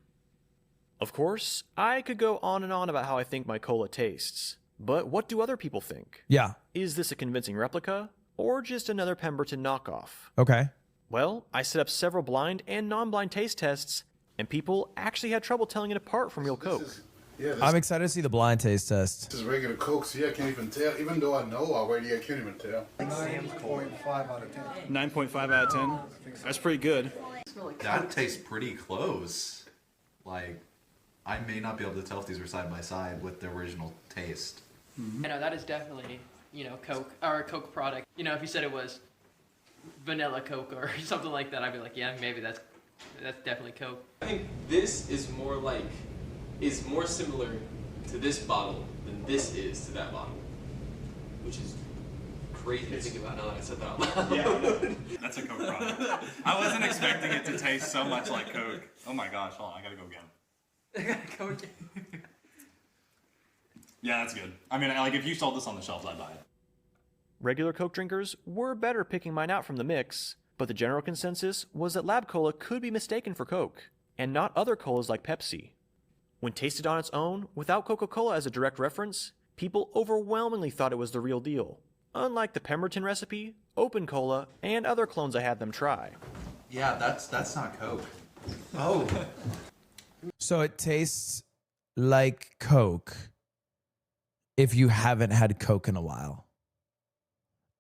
Of course, I could go on and on about how I think my cola tastes. But what do other people think? Yeah. Is this a convincing replica, or just another Pemberton knockoff? Okay. Well, I set up several blind and non-blind taste tests, and people actually had trouble telling it apart from real Coke. I'm excited to see the blind taste test. This is regular Coke, so yeah, I can't even tell. Even though I know already, I can't even tell. 9.5 out of 10. 9.5 out of 10. That's pretty good. That tastes pretty close. Like, I may not be able to tell if these are side by side with the original taste. You know, that is definitely, you know, Coke, or a Coke product. You know, if you said it was vanilla Coke or something like that, I'd be like, yeah, maybe that's definitely Coke. I think this is more similar to this bottle than this is to that bottle, which is crazy to think about now that I said that out loud. Yeah, that's a Coke product. I wasn't expecting it to taste so much like Coke. Oh my gosh, hold on, I gotta go again. I gotta go again. Yeah, that's good. I mean, like, if you sold this on the shelves, I'd buy it. Regular Coke drinkers were better picking mine out from the mix, but the general consensus was that Lab Cola could be mistaken for Coke, and not other colas like Pepsi. When tasted on its own, without Coca-Cola as a direct reference, people overwhelmingly thought it was the real deal, unlike the Pemberton recipe, Open Cola, and other clones I had them try. Yeah, that's not Coke. Oh. So it tastes like Coke if you haven't had Coke in a while.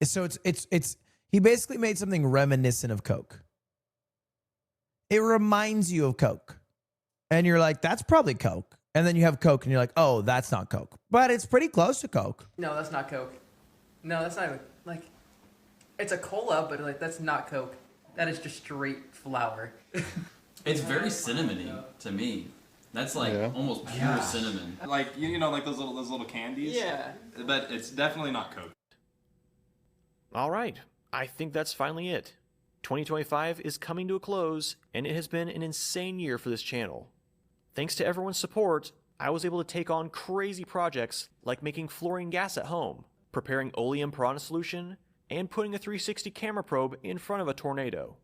So it's he basically made something reminiscent of Coke. It reminds you of Coke. And you're like, that's probably Coke. And then you have Coke and you're like, oh, that's not Coke. But it's pretty close to Coke. No, that's not Coke. No, that's not even, like, it's a cola, but like that's not Coke. That is just straight flour. It's very cinnamony to me. That's like almost pure cinnamon. Like, you know, like those little candies? Yeah. But it's definitely not Coke. All right, I think that's finally it. 2025 is coming to a close, and it has been an insane year for this channel. Thanks to everyone's support, I was able to take on crazy projects like making fluorine gas at home, preparing oleum piranha solution, and putting a 360 camera probe in front of a tornado.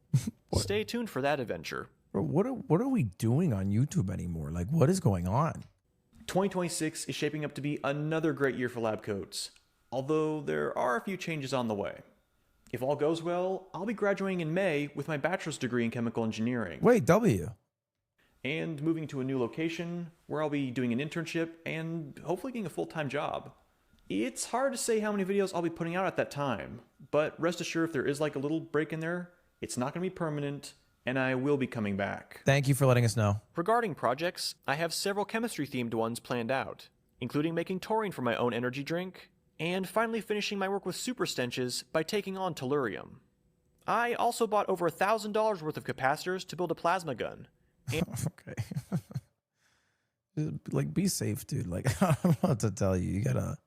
Stay tuned for that adventure. Bro, what are we doing on YouTube anymore? Like, what is going on? 2026 is shaping up to be another great year for lab coats, although there are a few changes on the way. If all goes well, I'll be graduating in May with my bachelor's degree in chemical engineering. Wait, W. And moving to a new location where I'll be doing an internship and hopefully getting a full-time job. It's hard to say how many videos I'll be putting out at that time, but rest assured if there is like a little break in there, it's not going to be permanent, and I will be coming back. Thank you for letting us know. Regarding projects, I have several chemistry-themed ones planned out, including making taurine for my own energy drink, and finally finishing my work with super stenches by taking on tellurium. I also bought over $1,000 worth of capacitors to build a plasma gun. Okay. Like, be safe, dude. Like, I don't know what to tell you. You gotta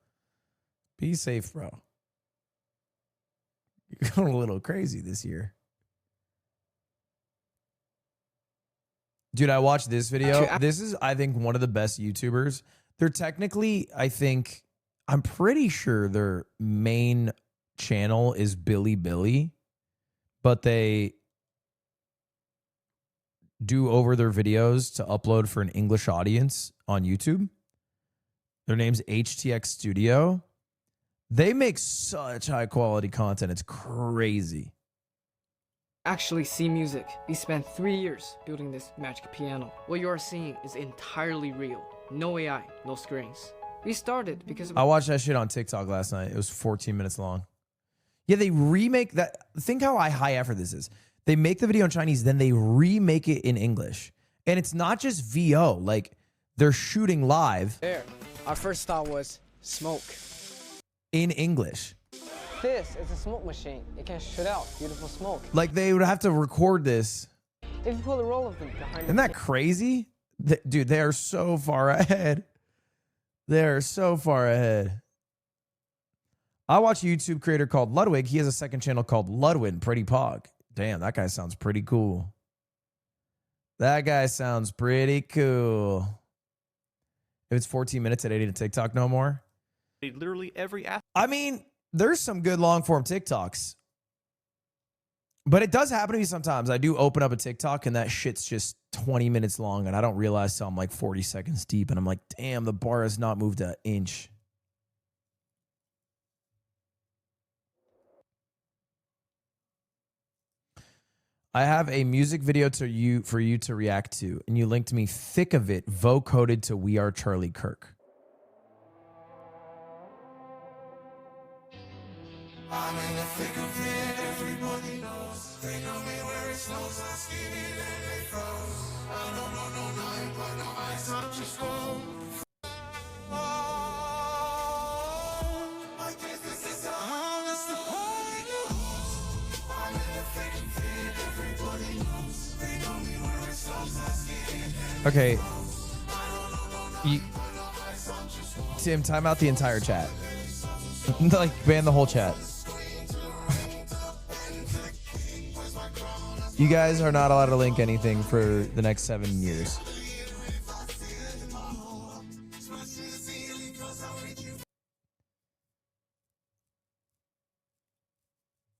be safe, bro. You're going a little crazy this year. Dude, I watched this video. This is, I think, one of the best YouTubers. They're technically, I'm pretty sure their main channel is Billy, but they do over their videos to upload for an English audience on YouTube. Their name's HTX Studio. They make such high quality content. It's crazy. Actually see music. We spent 3 years building this magic piano. What you are seeing is entirely real. No AI, no screens. We started because I watched that shit on TikTok last night. It was 14 minutes long. Yeah, they remake that. Think how high effort this is. They make the video in Chinese, then they remake it in English. And it's not just VO. Like, they're shooting live. There. Our first thought was smoke. In English. This is a smoke machine. It can shoot out beautiful smoke. Like, they would have to record this. If you pull the roll of them behind Isn't that crazy? Dude, they are so far ahead. They're so far ahead. I watch a YouTube creator called Ludwig. He has a second channel called Ludwig Pretty Pog. Damn, that guy sounds pretty cool. That guy sounds pretty cool. If it's 14 minutes at 80 to TikTok no more. Literally every aspect. I mean, there's some good long form TikToks. But it does happen to me sometimes. I do open up a TikTok and that shit's just 20 minutes long and I don't realize till I'm like 40 seconds deep and I'm like, damn, the bar has not moved an inch. I have a music video for you to react to, and you linked me thick of it, vocoded to We Are Charlie Kirk. I'm in the thick of it, everybody knows. They know me where it snows, I'm skinny and they froze. I don't know no night, but no eyes up just go. I guess this is how it's the Holy Ghost. I'm in the thick of it, everybody knows. They know me where it snows, I'm skinny and Okay. Tim, time out the entire chat. Like, ban the whole chat. You guys are not allowed to link anything for the next 7 years.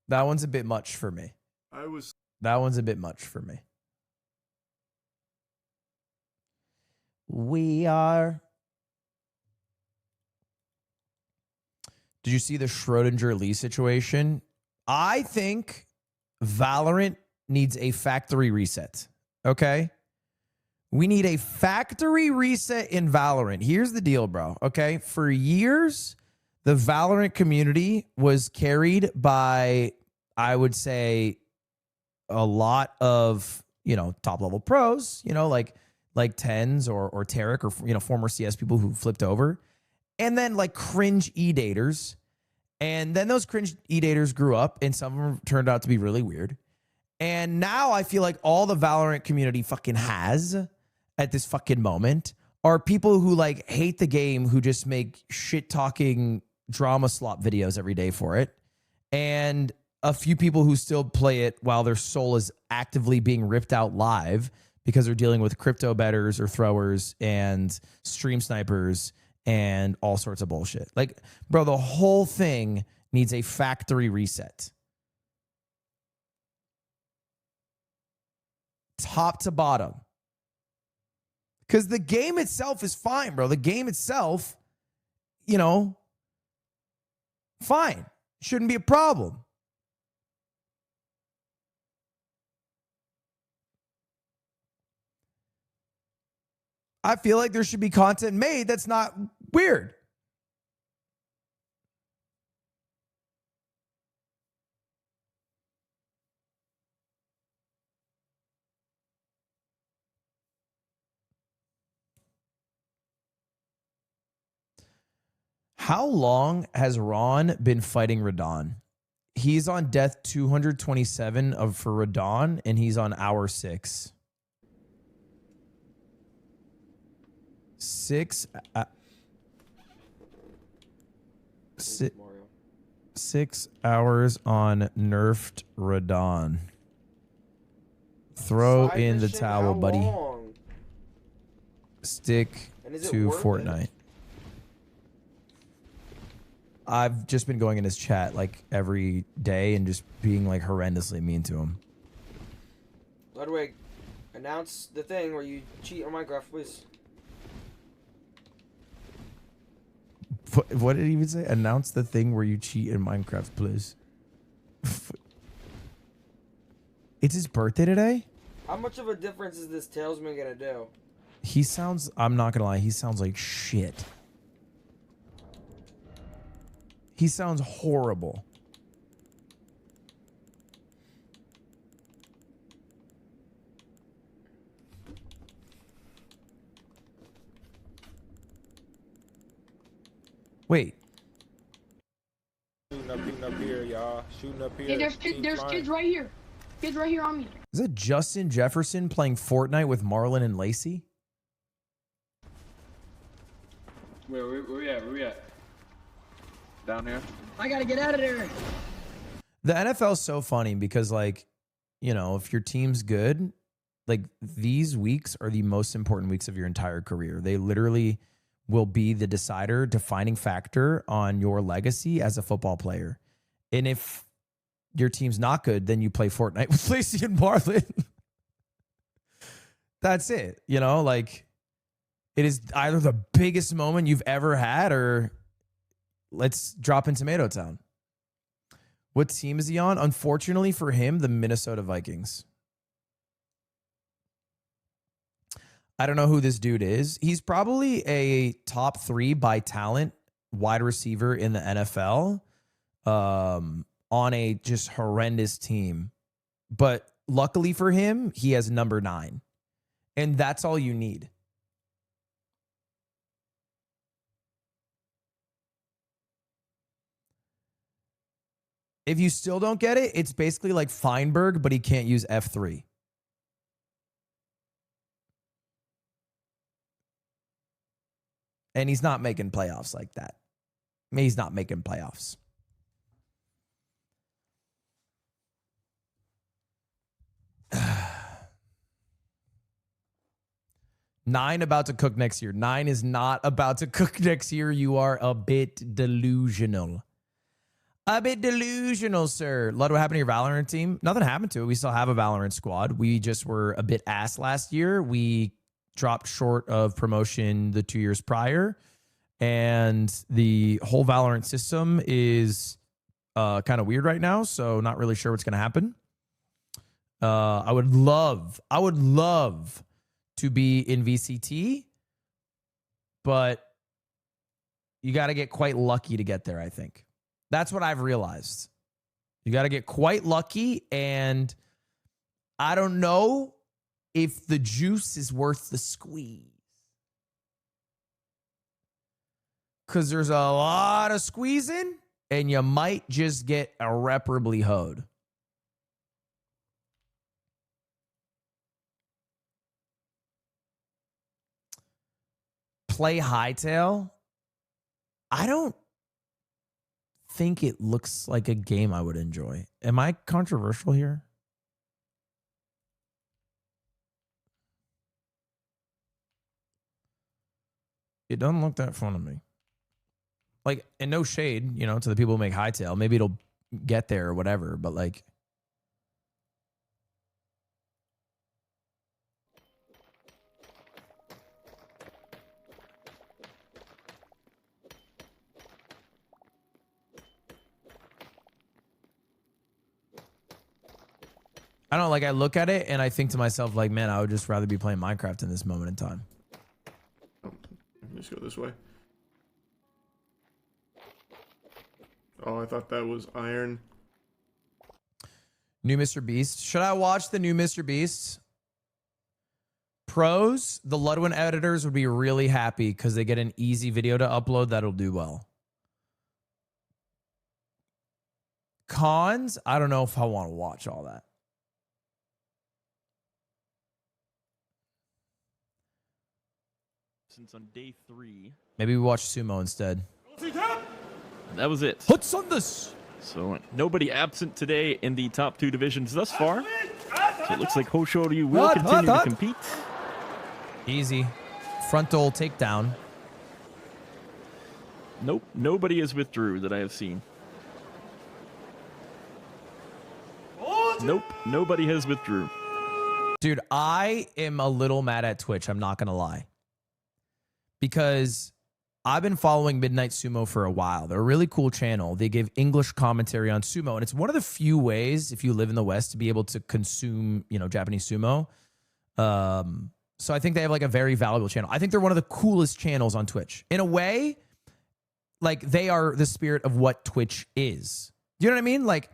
That one's a bit much for me. That one's a bit much for me. We are. Did you see the Schrodinger Lee situation? I think Valorant needs a factory reset. Okay? We need a factory reset in Valorant. Here's the deal, bro. Okay? For years, the Valorant community was carried by, I would say, a lot of, top level pros, like Tens or Tarek or, former CS people who flipped over. And then like cringe E-daters. And then those cringe E-daters grew up and some of them turned out to be really weird. And now I feel like all the Valorant community fucking has at this fucking moment are people who like hate the game, who just make shit talking drama slop videos every day for it. And a few people who still play it while their soul is actively being ripped out live because they're dealing with crypto bettors or throwers and stream snipers and all sorts of bullshit. Like, bro, the whole thing needs a factory reset. Top to bottom. Because the game itself is fine, bro. The game itself, fine. Shouldn't be a problem. I feel like there should be content made that's not weird. How long has Ron been fighting Radon? He's on death 227 for Radon, and he's on hour 6. 6 hours on nerfed Radon. Throw in the towel, buddy. Stick to Fortnite. I've just been going in his chat like every day and just being like horrendously mean to him. Ludwig, announce the thing where you cheat on Minecraft, please. What did he even say? Announce the thing where you cheat in Minecraft, please. It's his birthday today? How much of a difference is this Talesman gonna do? He sounds, I'm not gonna lie, he sounds like shit. He sounds horrible. Wait. Shooting up here, y'all. Shooting up here. Hey, there's kids right here. Kids right here on me. Is it Justin Jefferson playing Fortnite with Marlon and Lacey? Where we at? down here. I gotta get out of there. The NFL is so funny because, like, you know, if your team's good, like these weeks are the most important weeks of your entire career. They literally will be the decider, defining factor on your legacy as a football player. And if your team's not good, then you play Fortnite with Lacey and Marlon. That's it. You know, like it is either the biggest moment you've ever had or let's drop in Tomato Town. What team is he on? Unfortunately for him, the Minnesota Vikings. I don't know who this dude is. He's probably a top 3 by talent wide receiver in the NFL on a just horrendous team. But luckily for him, he has number 9. And that's all you need. If you still don't get it, it's basically like Feinberg, but he can't use F3. And he's not making playoffs like that. I mean, he's not making playoffs. Nine about to cook next year. 9 is not about to cook next year. You are a bit delusional. A bit delusional, sir. Lud, what happened to your Valorant team? Nothing happened to it. We still have a Valorant squad. We just were a bit ass last year. We dropped short of promotion the 2 years prior. And the whole Valorant system is kind of weird right now. So not really sure what's going to happen. I would love to be in VCT. But you got to get quite lucky to get there, I think. That's what I've realized. You got to get quite lucky, and I don't know if the juice is worth the squeeze. Because there's a lot of squeezing, and you might just get irreparably hoed. Play Hightail. I don't think it looks like a game I would enjoy. Am I controversial here? It doesn't look that fun to me. Like, and no shade, you know, to the people who make Hightail. Maybe it'll get there or whatever, but like, I don't know, like I look at it and I think to myself, like, man, I would just rather be playing Minecraft in this moment in time. Let's go this way. Oh, I thought that was iron. New Mr. Beast. Should I watch the new Mr. Beast? Pros, the Ludwig editors would be really happy because they get an easy video to upload that'll do well. Cons, I don't know if I want to watch all that. Since on day 3. Maybe we watch Sumo instead. That was it. What's on this? So nobody absent today in the top 2 divisions thus far. So it looks like Hoshoryu will continue to compete. Easy. Frontal takedown. Nope. Nobody has withdrew that I have seen. Nope. Nobody has withdrew. Dude, I am a little mad at Twitch. I'm not going to lie. Because I've been following Midnight Sumo for a while. They're a really cool channel. They give English commentary on sumo. And it's one of the few ways, if you live in the West, to be able to consume, you know, Japanese sumo. So I think they have like a very valuable channel. I think they're one of the coolest channels on Twitch. In a way, like they are the spirit of what Twitch is. Do you know what I mean? Like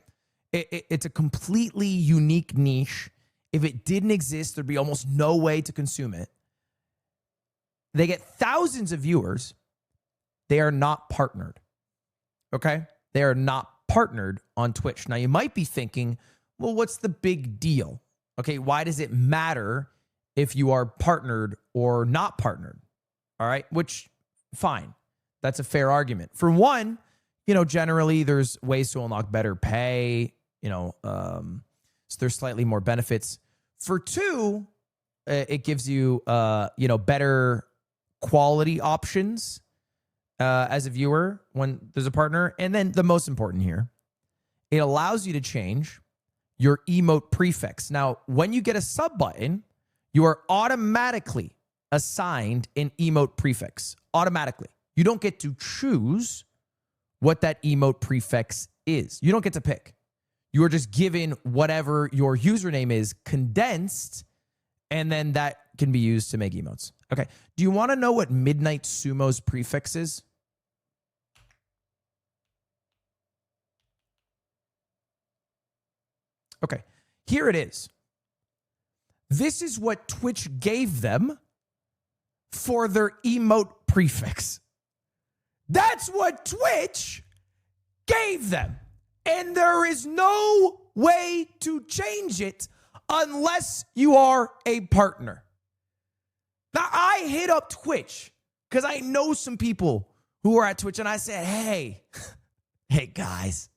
it's a completely unique niche. If it didn't exist, there'd be almost no way to consume it. They get thousands of viewers. They are not partnered. Okay? They are not partnered on Twitch. Now, you might be thinking, well, what's the big deal? Okay, why does it matter if you are partnered or not partnered? All right, which, fine. That's a fair argument. For one, you know, generally there's ways to unlock better pay, you know, so there's slightly more benefits. For 2, it gives you, you know, better quality options as a viewer when there's a partner. And then the most important here, it allows you to change your emote prefix. Now, when you get a sub button, you are automatically assigned an emote prefix. Automatically. You don't get to choose what that emote prefix is. You don't get to pick. You are just given whatever your username is condensed, and then that can be used to make emotes. Okay. Do you want to know what Midnight Sumo's prefix is? Okay. Here it is. This is what Twitch gave them for their emote prefix. That's what Twitch gave them. And there is no way to change it unless you are a partner. Now, I hit up Twitch because I know some people who are at Twitch, and I said, hey, hey guys,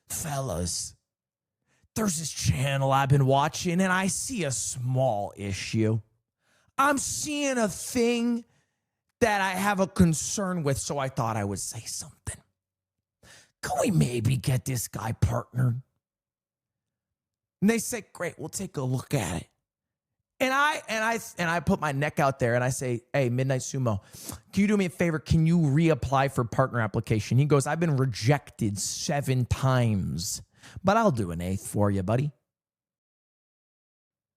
fellas, there's this channel I've been watching, and I see a small issue. I'm seeing a thing that I have a concern with, so I thought I would say something. Can we maybe get this guy partnered? And they say, great, we'll take a look at it. And I put my neck out there and I say, hey, Midnight Sumo, can you do me a favor? Can you reapply for partner application? He goes, I've been rejected 7 times, but I'll do an 8th for you, buddy.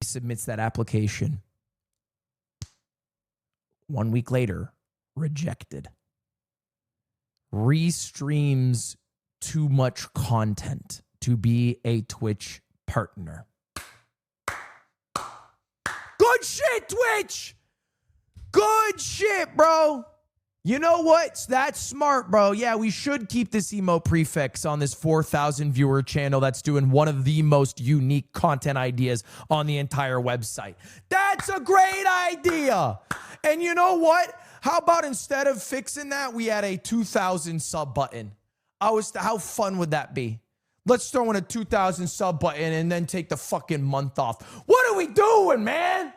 He submits that application. 1 week later, rejected. Restreams too much content to be a Twitch partner. Good shit, Twitch. Good shit, bro. You know what? That's smart, bro. Yeah, we should keep this emote prefix on this 4,000 viewer channel that's doing one of the most unique content ideas on the entire website. That's a great idea. And you know what? How about instead of fixing that, we add a 2,000 sub button? How fun would that be? Let's throw in a 2,000 sub button and then take the fucking month off. What are we doing, man?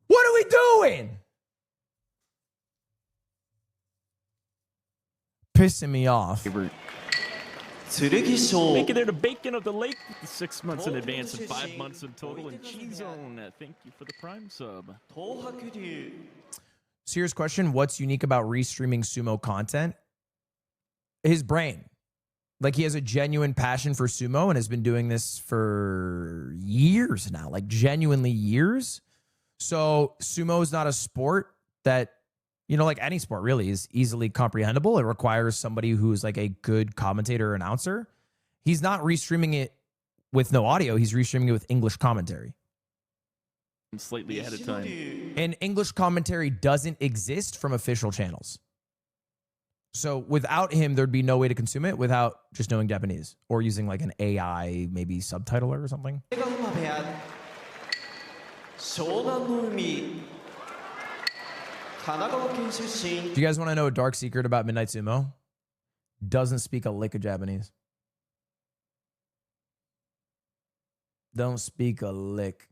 What are we doing? Pissing me off. Making it a bacon of the lake with the 6 months in advance and 5 months in total. And Cheese Zone, thank you for the Prime sub. Serious question. What's unique about restreaming Sumo content? His brain. Like, he has a genuine passion for sumo and has been doing this for years now, like genuinely years. So sumo is not a sport that, you know, like any sport really is easily comprehensible. It requires somebody who's like a good commentator or announcer. He's not restreaming it with no audio. He's restreaming it with English commentary. Slightly ahead of time. And English commentary doesn't exist from official channels. So without him, there'd be no way to consume it without just knowing Japanese or using like an AI, maybe subtitler or something. Do you guys want to know a dark secret about Midnight Sumo? Doesn't speak a lick of Japanese. Don't speak a lick.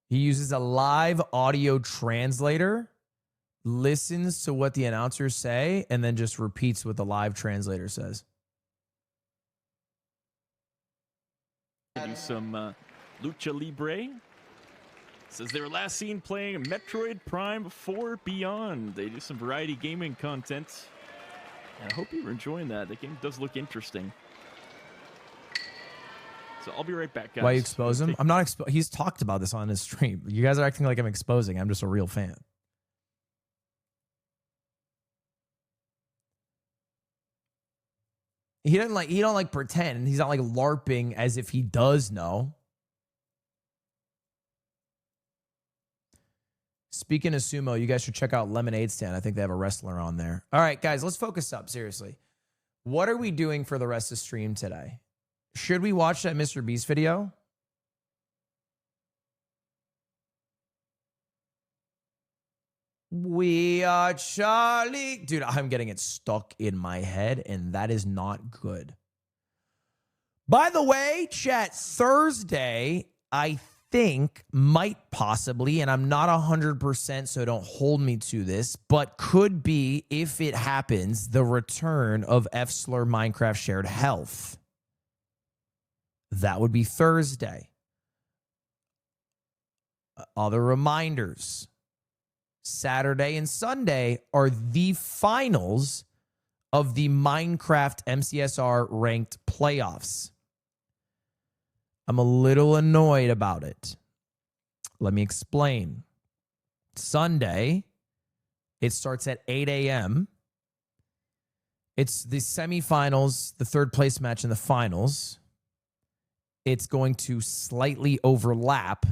He uses a live audio translator, listens to what the announcers say, and then just repeats what the live translator says. Do some Lucha Libre. Says they were last seen playing Metroid Prime 4 Beyond. They do some variety gaming content. And I hope you were enjoying that. The game does look interesting. So I'll be right back, guys. Why you expose him? I'm not he's talked about this on his stream. You guys are acting like I'm exposing. I'm just a real fan. He don't like pretend. He's not like LARPing as if he does know. Speaking of sumo, you guys should check out Lemonade Stand. I think they have a wrestler on there. All right, guys, let's focus up. Seriously. What are we doing for the rest of the stream today? Should we watch that Mr. Beast video? We are Charlie. Dude, I'm getting it stuck in my head, and that is not good. By the way, chat, Thursday, I think, might possibly, and I'm not 100%, so don't hold me to this, but could be, if it happens, the return of F-Slur Minecraft Shared Health. That would be Thursday. Other reminders. Saturday and Sunday are the finals of the Minecraft MCSR ranked playoffs. I'm a little annoyed about it. Let me explain. Sunday, it starts at 8 a.m. It's the semifinals, the third place match in the finals. It's going to slightly overlap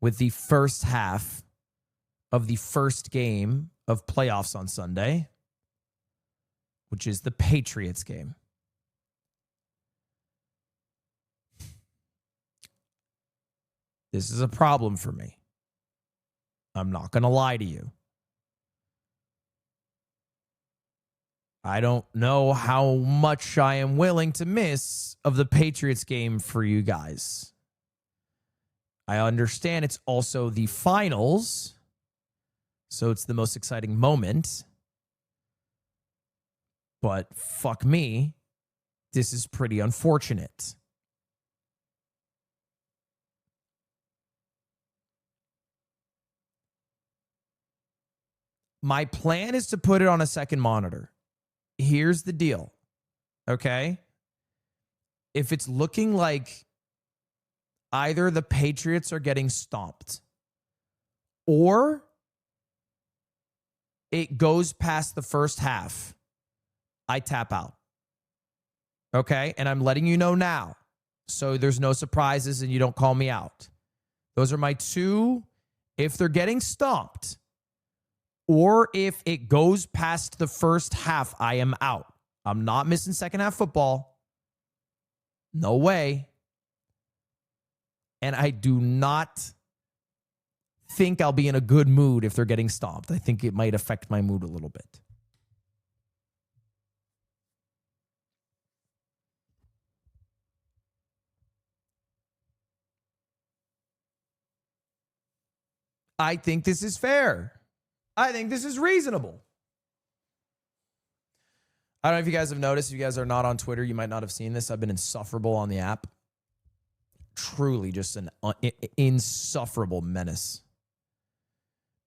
with the first half of the first game of playoffs on Sunday, which is the Patriots game. This is a problem for me. I'm not going to lie to you. I don't know how much I am willing to miss of the Patriots game for you guys. I understand it's also the finals, so it's the most exciting moment. But fuck me, this is pretty unfortunate. My plan is to put it on a second monitor. Here's the deal, okay? If it's looking like either the Patriots are getting stomped or it goes past the first half, I tap out. Okay? And I'm letting you know now, so there's no surprises and you don't call me out. Those are my two. If they're getting stomped or if it goes past the first half, I am out. I'm not missing second half football. No way. And I do not think I'll be in a good mood if they're getting stomped. I think it might affect my mood a little bit. I think this is fair. I think this is reasonable. I don't know if you guys have noticed. If you guys are not on Twitter, you might not have seen this. I've been insufferable on the app. Truly just an insufferable menace.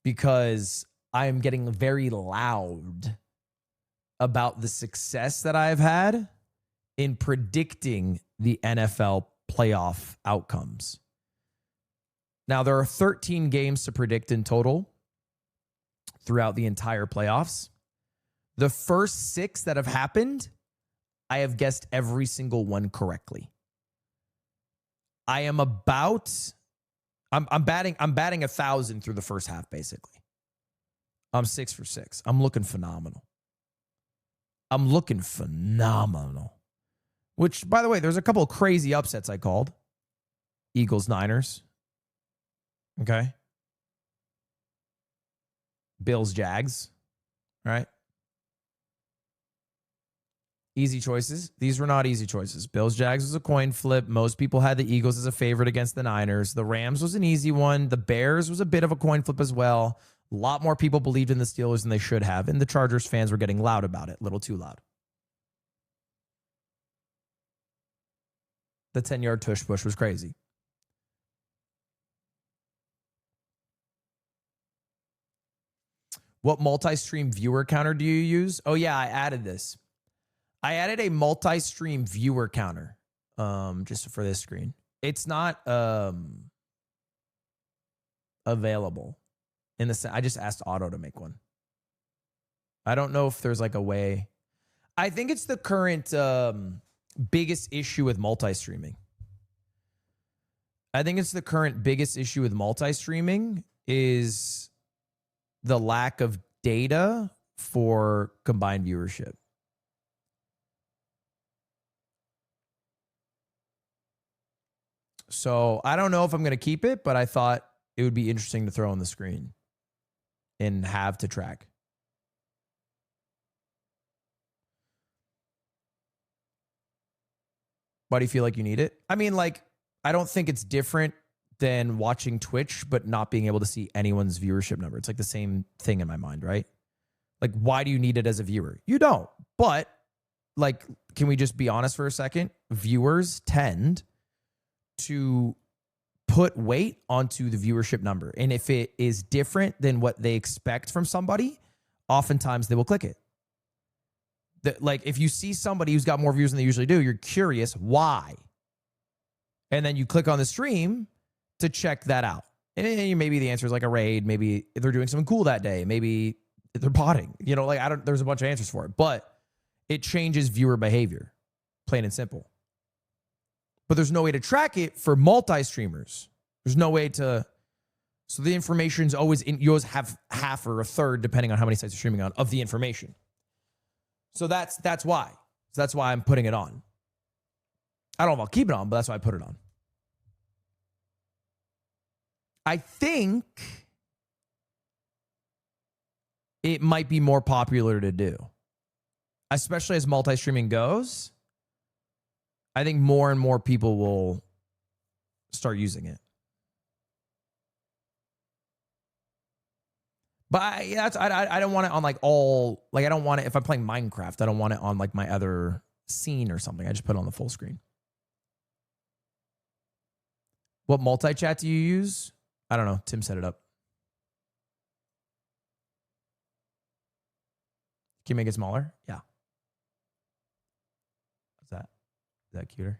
Because I am getting very loud about the success that I've had in predicting the NFL playoff outcomes. Now, there are 13 games to predict in total throughout the entire playoffs. The first 6 that have happened, I have guessed every single one correctly. I am about, I'm batting 1,000 through the first half, basically. I'm 6 for 6. I'm looking phenomenal. Which, by the way, there's a couple of crazy upsets I called. Eagles, Niners. Okay. Bills, Jags. Right? Easy choices. These were not easy choices. Bills, Jags was a coin flip. Most people had the Eagles as a favorite against the Niners. The Rams was an easy one. The Bears was a bit of a coin flip as well. A lot more people believed in the Steelers than they should have, and the Chargers fans were getting loud about it. A little too loud. The 10-yard tush push was crazy. What multi-stream viewer counter do you use? Oh, yeah, I added this. I added a multi-stream viewer counter just for this screen. It's not available. I just asked Otto to make one. I don't know if there's like a way. I think it's the current biggest issue with multi-streaming. I think it's the current biggest issue with multi-streaming is the lack of data for combined viewership. So I don't know if I'm going to keep it, but I thought it would be interesting to throw on the screen and have to track. Why do you feel like you need it? I mean, like, I don't think it's different than watching Twitch, but not being able to see anyone's viewership number. It's like the same thing in my mind, right? Like, why do you need it as a viewer? You don't. But, like, can we just be honest for a second? Viewers tend to put weight onto the viewership number. And if it is different than what they expect from somebody, oftentimes they will click it. Like, if you see somebody who's got more views than they usually do, you're curious why. And then you click on the stream to check that out. And maybe the answer is like a raid. Maybe they're doing something cool that day. Maybe they're potting. You know, like, there's a bunch of answers for it. But it changes viewer behavior, plain and simple. But there's no way to track it for multi-streamers. There's no way to... So the information's always... You always have half or a third, depending on how many sites you're streaming on, of the information. So that's why. So that's why I'm putting it on. I don't know if I'll keep it on, but that's why I put it on. I think it might be more popular to do, especially as multi-streaming goes. I think more and more people will start using it. But I don't want it on like all, like I don't want it, if I'm playing Minecraft, I don't want it on like my other scene or something. I just put it on the full screen. What multi-chat do you use? I don't know. Tim set it up. Can you make it smaller? Yeah. What's that? Is that cuter?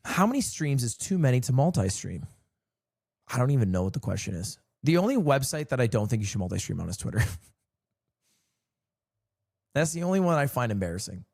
How many streams is too many to multi-stream? I don't even know what the question is. The only website that I don't think you should multi-stream on is Twitter. That's the only one I find embarrassing.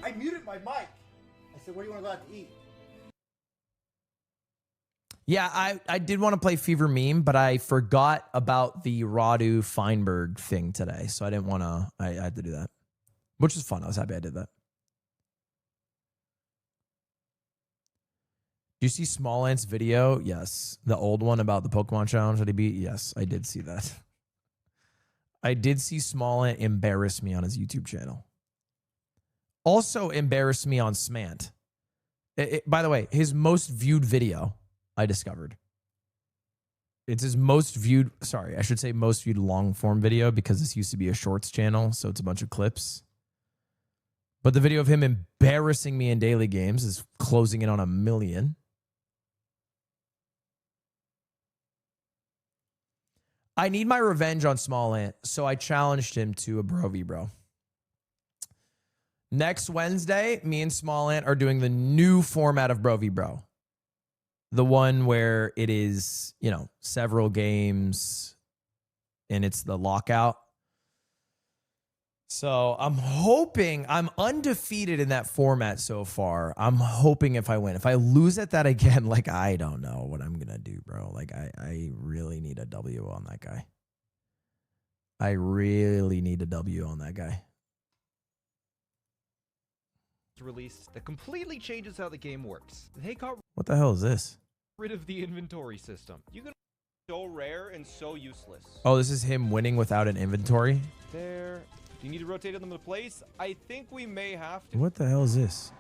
I muted my mic. I said, "Where do you want to go out to eat?" Yeah, I did want to play Fever Meme, but I forgot about the Radu Feinberg thing today, so I didn't want to. I had to do that, which was fun. I was happy I did that. Do you see Small Ant's video? Yes. The old one about the Pokemon challenge that he beat? Yes, I did see that. I did see Small Ant embarrass me on his YouTube channel. Also embarrassed me on Smant. By the way, his most viewed video, I discovered. It's his most viewed, sorry, I should say most viewed long form video because this used to be a shorts channel, so it's a bunch of clips. But the video of him embarrassing me in daily games is closing in on 1 million. I need my revenge on Small Ant, so I challenged him to a Bro v Bro. Next Wednesday, me and Small Ant are doing the new format of Bro v Bro. The one where it is, you know, several games and it's the lockout. So I'm hoping, I'm undefeated in that format so far. I'm hoping if I win. If I lose at that again, like, I don't know what I'm going to do, bro. Like, I really need a W on that guy. I really need a W on that guy. Released that completely changes how the game works. They got What the hell is this? rid of the inventory system. You can so rare and so useless. Oh, this is him winning without an inventory? There. Do you need to rotate them into place? I think we may have to. What the hell is this?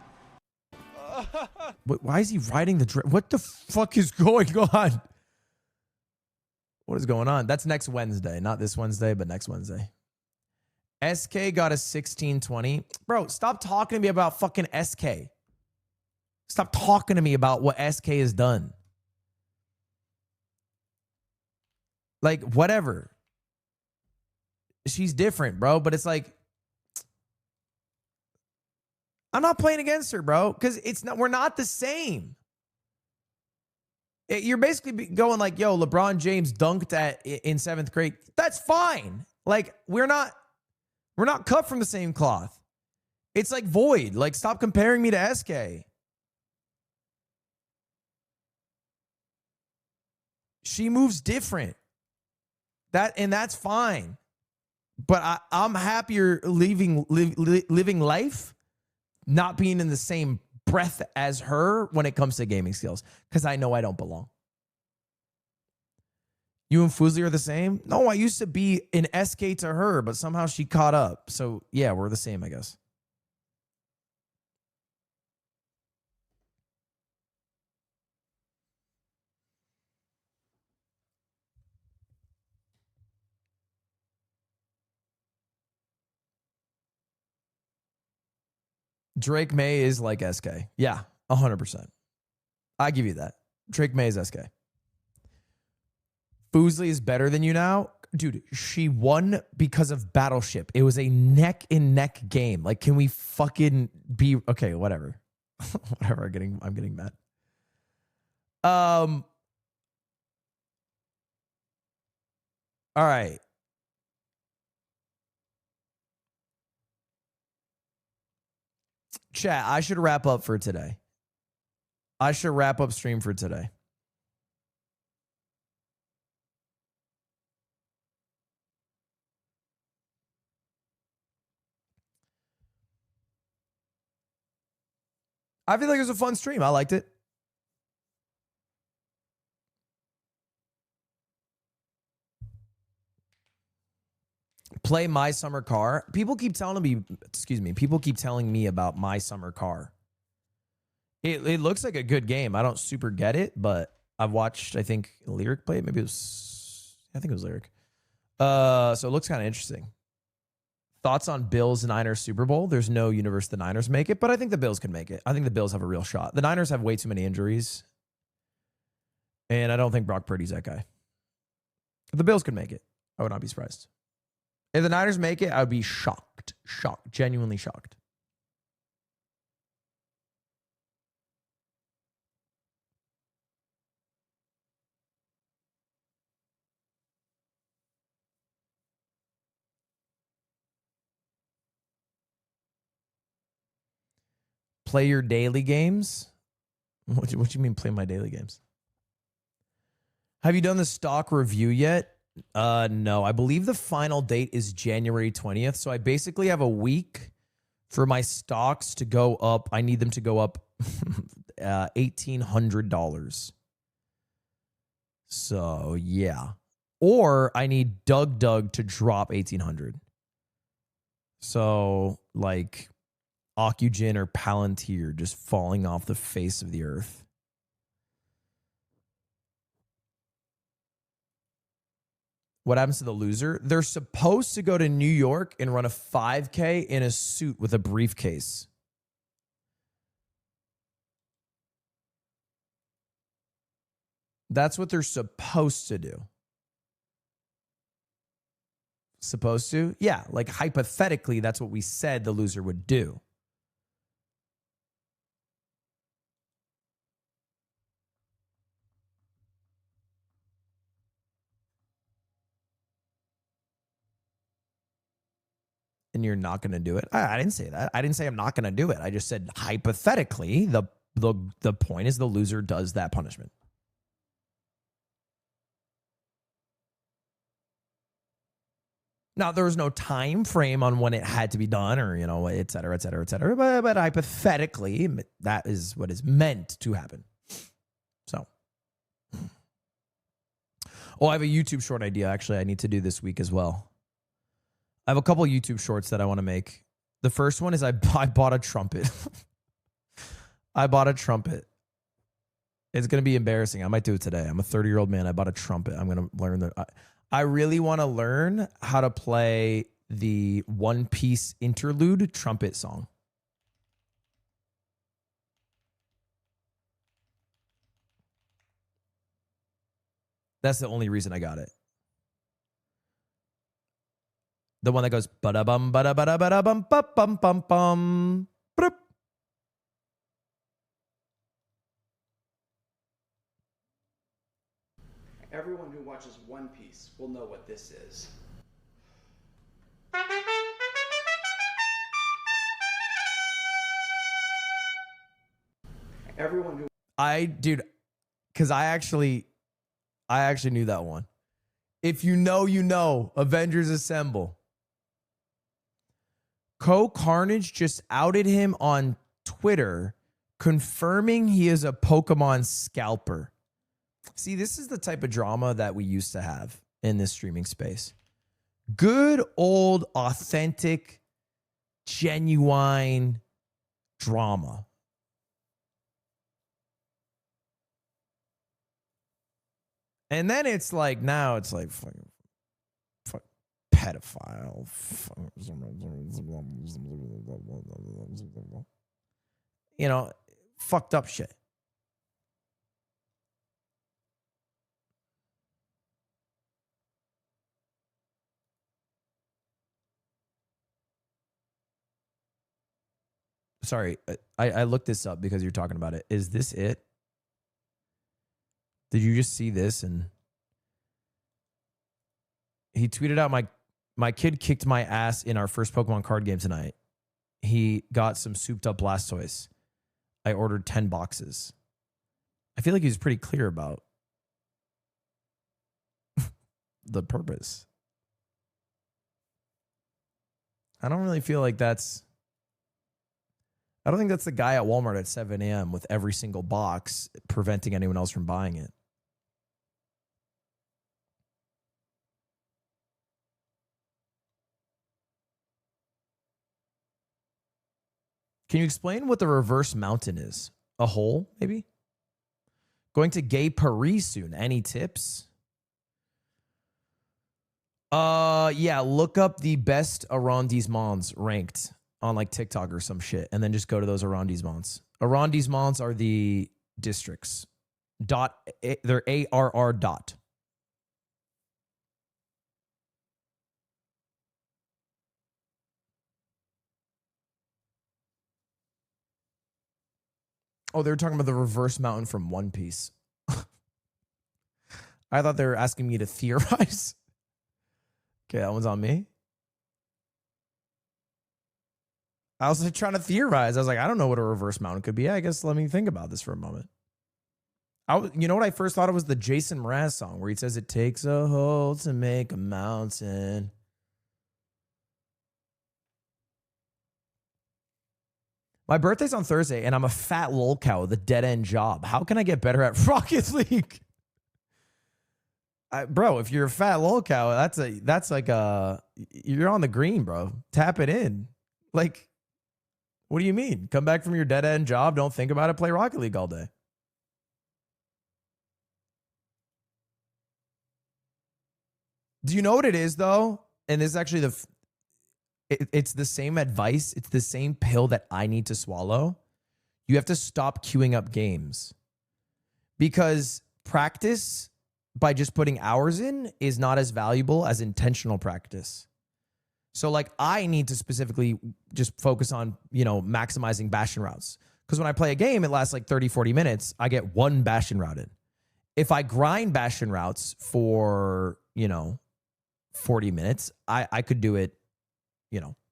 Why is he riding the... What the fuck is going on? What is going on? That's next Wednesday. Not this Wednesday, but next Wednesday. SK got a 1620. Bro, stop talking to me about fucking SK. Stop talking to me about what SK has done. Like, whatever. She's different, bro. But it's like, I'm not playing against her, bro, because it's not. We're not the same. You're basically going like, yo, LeBron James dunked in 7th grade. That's fine. Like, we're not cut from the same cloth. It's like Void. Like, stop comparing me to SK. She moves different. That's fine. But I'm happier living life, not being in the same breath as her when it comes to gaming skills, because I know I don't belong. You and Fuzzy are the same? No, I used to be an SK to her, but somehow she caught up. So yeah, we're the same, I guess. Drake May is like SK. Yeah, 100%. I give you that. Drake May is SK. Foosley is better than you now? Dude, she won because of Battleship. It was a neck-and-neck game. Like, can we fucking be... Okay, whatever. Whatever, I'm getting mad. All right. Chat, I should wrap up for today. I should wrap up stream for today. I feel like it was a fun stream. I liked it. Play My Summer Car. People keep telling me, people keep telling me about My Summer Car. It looks like a good game. I don't super get it, but I've watched, I think, Lyric play it. Maybe it was, I think it was Lyric. So it looks kind of interesting. Thoughts on Bills Niners Super Bowl? There's no universe the Niners make it, but I think the Bills can make it. I think the Bills have a real shot. The Niners have way too many injuries, and I don't think Brock Purdy's that guy. If the Bills could make it, I would not be surprised. If the Niners make it, I would be shocked. Shocked. Genuinely shocked. Play your daily games? What do you mean play my daily games? Have you done the stock review yet? No. I believe the final date is January 20th. So I basically have a week for my stocks to go up. I need them to go up $1,800. So yeah. Or I need Doug to drop 1,800. So like Ocugen or Palantir just falling off the face of the earth. What happens to the loser? They're supposed to go to New York and run a 5K in a suit with a briefcase. That's what they're supposed to do. Supposed to? Yeah, like hypothetically, that's what we said the loser would do. And you're not going to do it? I didn't say that. I didn't say I'm not going to do it. I just said hypothetically, the point is the loser does that punishment. Now, there was no time frame on when it had to be done or, et cetera, et cetera, et cetera. But hypothetically, that is what is meant to happen. So. Oh, I have a YouTube short idea, actually, I need to do this week as well. I have a couple YouTube shorts that I want to make. The first one is I bought a trumpet. I bought a trumpet. It's going to be embarrassing. I might do it today. I'm a 30-year-old man. I bought a trumpet. I'm going to learn I really want to learn how to play the One Piece interlude trumpet song. That's the only reason I got it. The one that goes ba-da-bum, ba-da-ba-da, ba-da-bum, ba-bum, bum, bum. Everyone who watches One Piece will know what this is. Everyone who because I actually knew that one. If you know, you know. Avengers Assemble. Carnage just outed him on Twitter, confirming he is a Pokemon scalper. See, this is the type of drama that we used to have in this streaming space. Good old, authentic, genuine drama. And then it's like, now it's like, fuck pedophile. Fucked up shit. Sorry, I looked this up because you're talking about it. Is this it? Did you just see this? And he tweeted out, my kid kicked my ass in our first Pokemon card game tonight. He got some souped up Blastoise. I ordered 10 boxes. I feel like he was pretty clear about the purpose. I don't really feel like I don't think that's the guy at Walmart at 7 a.m. with every single box preventing anyone else from buying it. Can you explain what the reverse mountain is? A hole, maybe? Going to Gay Paris soon. Any tips? Yeah, look up the best arrondissements ranked on like TikTok or some shit, and then just go to those arrondissements. Arrondissements are the districts. They're ARR dot. Oh, they were talking about the reverse mountain from One Piece. I thought they were asking me to theorize. Okay, that one's on me. I was like trying to theorize. I was like, I don't know what a reverse mountain could be. I guess let me think about this for a moment. You know what I first thought it was the Jason Mraz song where he says it takes a hole to make a mountain. My birthday's on Thursday and I'm a fat lolcow with a dead end job. How can I get better at Rocket League? Bro, if you're a fat lolcow, that's like you're on the green, bro. Tap it in. Like, what do you mean? Come back from your dead end job, don't think about it, play Rocket League all day. Do you know what it is though? And this is actually it's the same advice. It's the same pill that I need to swallow. You have to stop queuing up games because practice by just putting hours in is not as valuable as intentional practice. So like I need to specifically just focus on, maximizing bastion routes. Because when I play a game, it lasts like 30, 40 minutes. I get one bastion route in. If I grind bastion routes for, 40 minutes, I could do it,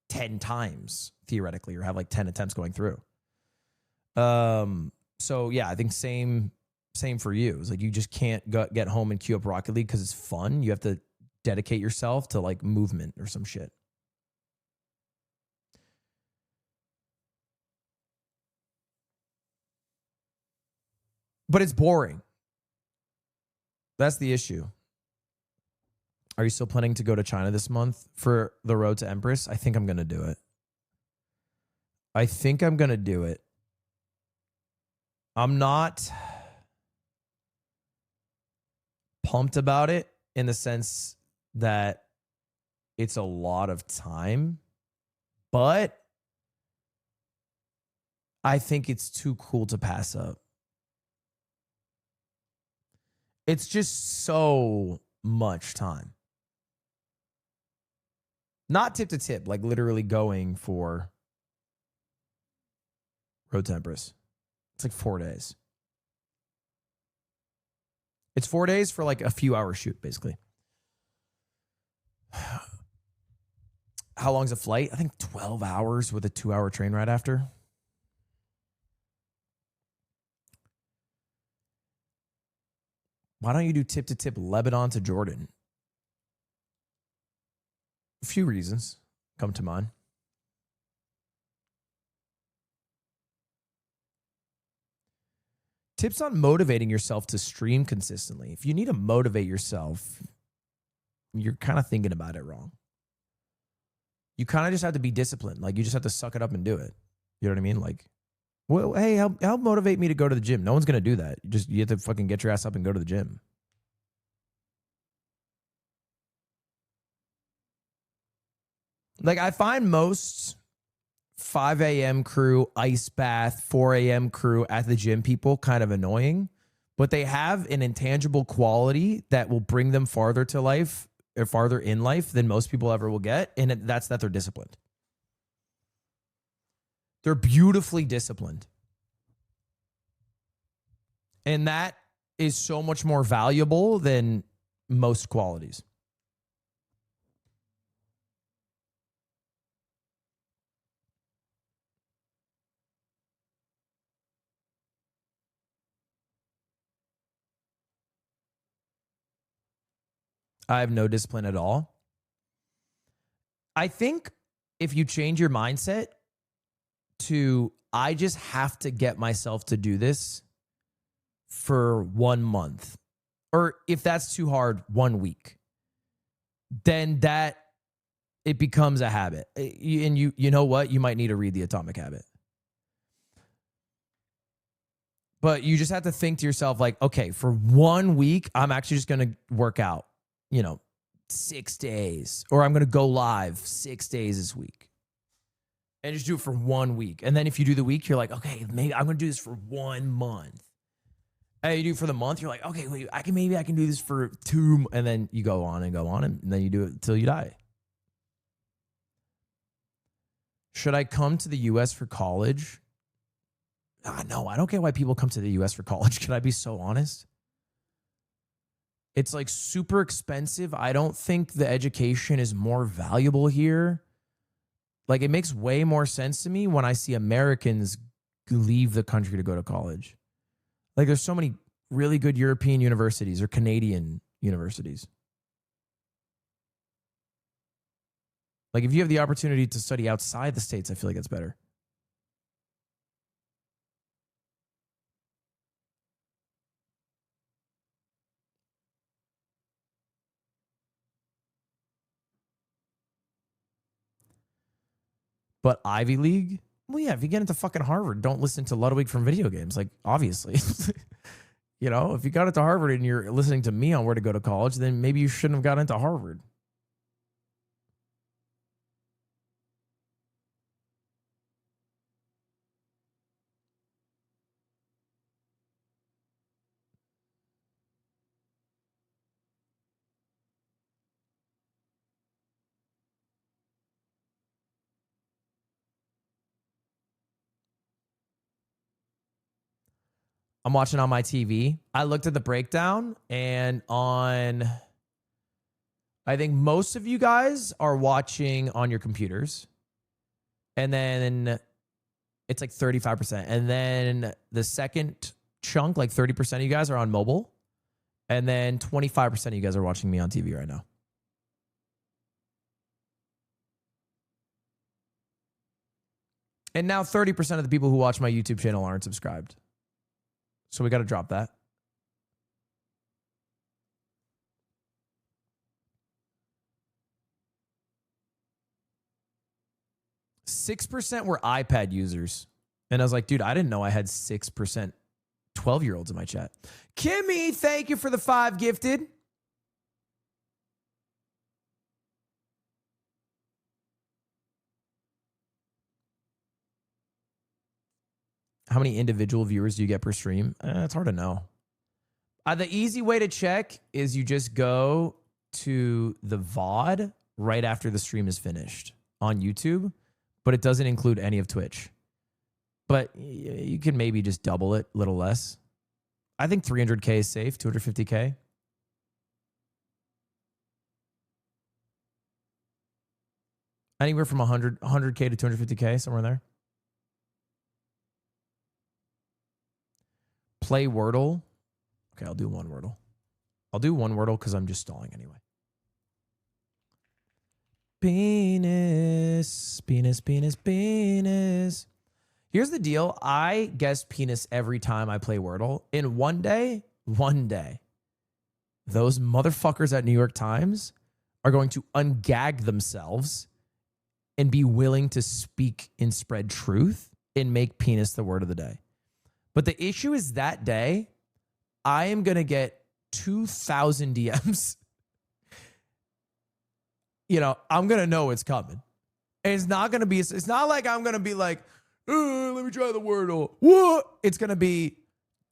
10 times theoretically, or have like 10 attempts going through. So yeah, I think same for you. It's like you just can't get home and queue up Rocket League because it's fun. You have to dedicate yourself to like movement or some shit. But it's boring. That's the issue. Are you still planning to go to China this month for the road to Empress? I think I'm going to do it. I'm not pumped about it in the sense that it's a lot of time, but I think it's too cool to pass up. It's just so much time. Not tip to tip, like literally going for road to Empress. It's like 4 days. It's 4 days for like a few hours shoot, basically. How long's a flight? I think 12 hours with a 2-hour train ride after. Why don't you do tip to tip Lebanon to Jordan? A few reasons come to mind. Tips on motivating yourself to stream consistently. If you need to motivate yourself, you're kind of thinking about it wrong. You kind of just have to be disciplined. Like you just have to suck it up and do it. You know what I mean? Like, well, hey, help motivate me to go to the gym. No one's going to do that. You have to fucking get your ass up and go to the gym. Like I find most 5 a.m. crew, ice bath, 4 a.m. crew at the gym people kind of annoying, but they have an intangible quality that will bring them farther to life or farther in life than most people ever will get. And that's that they're disciplined. They're beautifully disciplined. And that is so much more valuable than most qualities. I have no discipline at all. I think if you change your mindset to, I just have to get myself to do this for 1 month, or if that's too hard, 1 week, then it becomes a habit. And you know what? You might need to read The Atomic Habit. But you just have to think to yourself like, okay, for 1 week, I'm actually just going to work out, 6 days, or I'm going to go live 6 days this week and just do it for 1 week. And then if you do the week, you're like, okay, maybe I'm going to do this for 1 month. And you do it for the month. You're like, okay, wait, maybe I can do this for 2. And then you go on, and then you do it until you die. Should I come to the U.S. for college? No, I don't get why people come to the U.S. for college. Can I be so honest? It's like super expensive. I don't think the education is more valuable here. Like, it makes way more sense to me when I see Americans leave the country to go to college. Like, there's so many really good European universities or Canadian universities. Like, if you have the opportunity to study outside the States, I feel like it's better. But Ivy League? Well, yeah, if you get into fucking Harvard, don't listen to Ludwig from video games. Like, obviously. You know, if you got into Harvard and you're listening to me on where to go to college, then maybe you shouldn't have got into Harvard. I'm watching on my TV. I looked at the breakdown, and I think most of you guys are watching on your computers. And then it's like 35%. And then the second chunk, like 30% of you guys are on mobile. And then 25% of you guys are watching me on TV right now. And now 30% of the people who watch my YouTube channel aren't subscribed. So we got to drop that. %6 were iPad users. And I was like, dude, I didn't know I had 6% 12-year-olds in my chat. Kimmy, thank you for the 5 gifted. How many individual viewers do you get per stream? It's hard to know. The easy way to check is you just go to the VOD right after the stream is finished on YouTube, but it doesn't include any of Twitch. But you can maybe just double it, a little less. I think 300K is safe, 250K. Anywhere from 100K to 250K, somewhere there. Play Wordle. Okay, I'll do one Wordle. I'll do one Wordle because I'm just stalling anyway. Penis, penis, penis, penis. Here's the deal. I guess penis every time I play Wordle. In one day, those motherfuckers at New York Times are going to ungag themselves and be willing to speak and spread truth and make penis the word of the day. But the issue is that day, I am going to get 2,000 DMs. You know, I'm going to know it's coming. And it's not going to be, it's not like I'm going to be like, let me try the Wordle. What? It's going to be,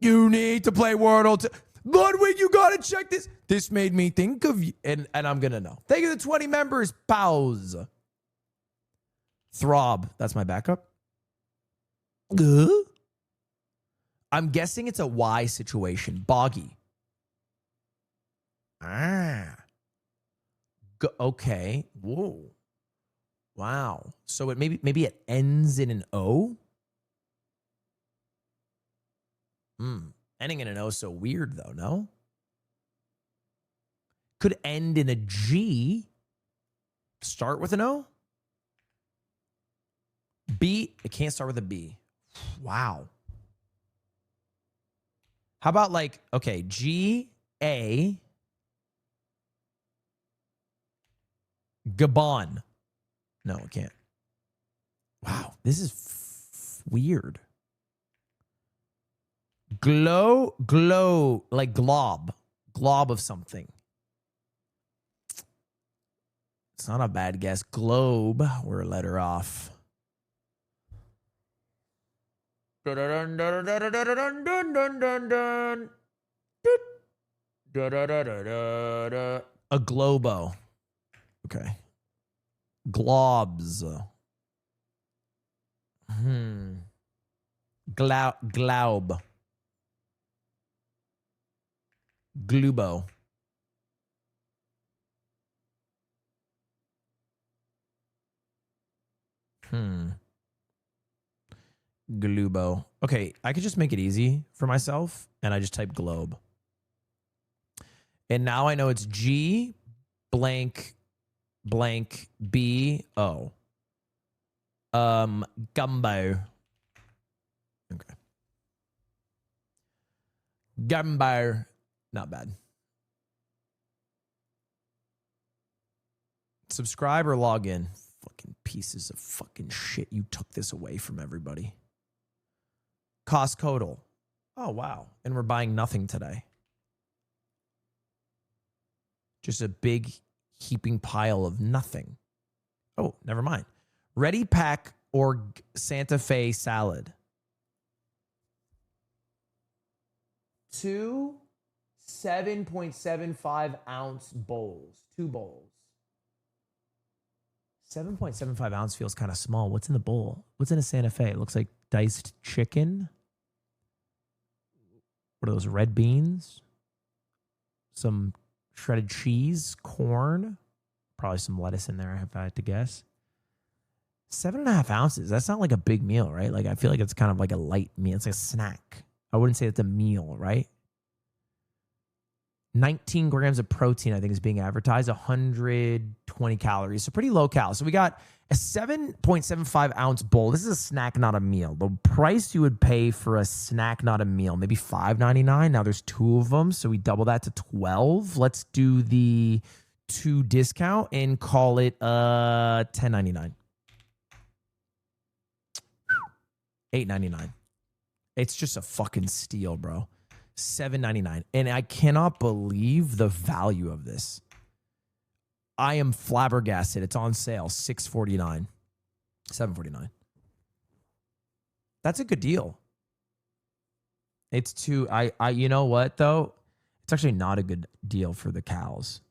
you need to play Wordle. Ludwig, you got to check this. This made me think of you. And I'm going to know. Thank you to the 20 members. Pause. Throb. That's my backup. I'm guessing it's a Y situation. Boggy. Okay. Whoa. Wow. So it maybe it ends in an O? Ending in an O is so weird though, no? Could end in a G. Start with an O? B. It can't start with a B. Wow. How about like, okay, G-A. Gabon. No, it can't. Wow, this is weird. Glow, like glob of something. It's not a bad guess. Globe, we're a letter off. A globo. Okay. Globs. Glaub. Glubo. Globo. Okay, I could just make it easy for myself, and I just type globe. And now I know it's G blank blank B O. Gumbo. Okay. Gumbo. Not bad. Subscribe or log in. Fucking pieces of fucking shit. You took this away from everybody. Cost total. Oh, wow. And we're buying nothing today. Just a big heaping pile of nothing. Oh, never mind. Ready Pack or Santa Fe salad. 2 7.75 ounce bowls. 2 bowls. 7.75 ounce feels kind of small. What's in the bowl? What's in a Santa Fe? It looks like diced chicken. What are those, red beans? Some shredded cheese, corn, probably some lettuce in there if I had to guess. 7.5 ounces. That's not like a big meal, right? Like I feel like it's kind of like a light meal. It's like a snack. I wouldn't say it's a meal, right? 19 grams of protein, I think, is being advertised. 120 calories. So pretty low cal. So we got a 7.75 ounce bowl. This is a snack, not a meal. The price you would pay for a snack, not a meal, maybe $5.99. Now there's 2 of them. So we double that to 12. Let's do the 2 discount and call it $10.99. $8.99. It's just a fucking steal, bro. $7.99. And I cannot believe the value of this. I am flabbergasted. It's on sale. $6.49. $7.49. That's a good deal. It's too, you know what though? It's actually not a good deal for the cows.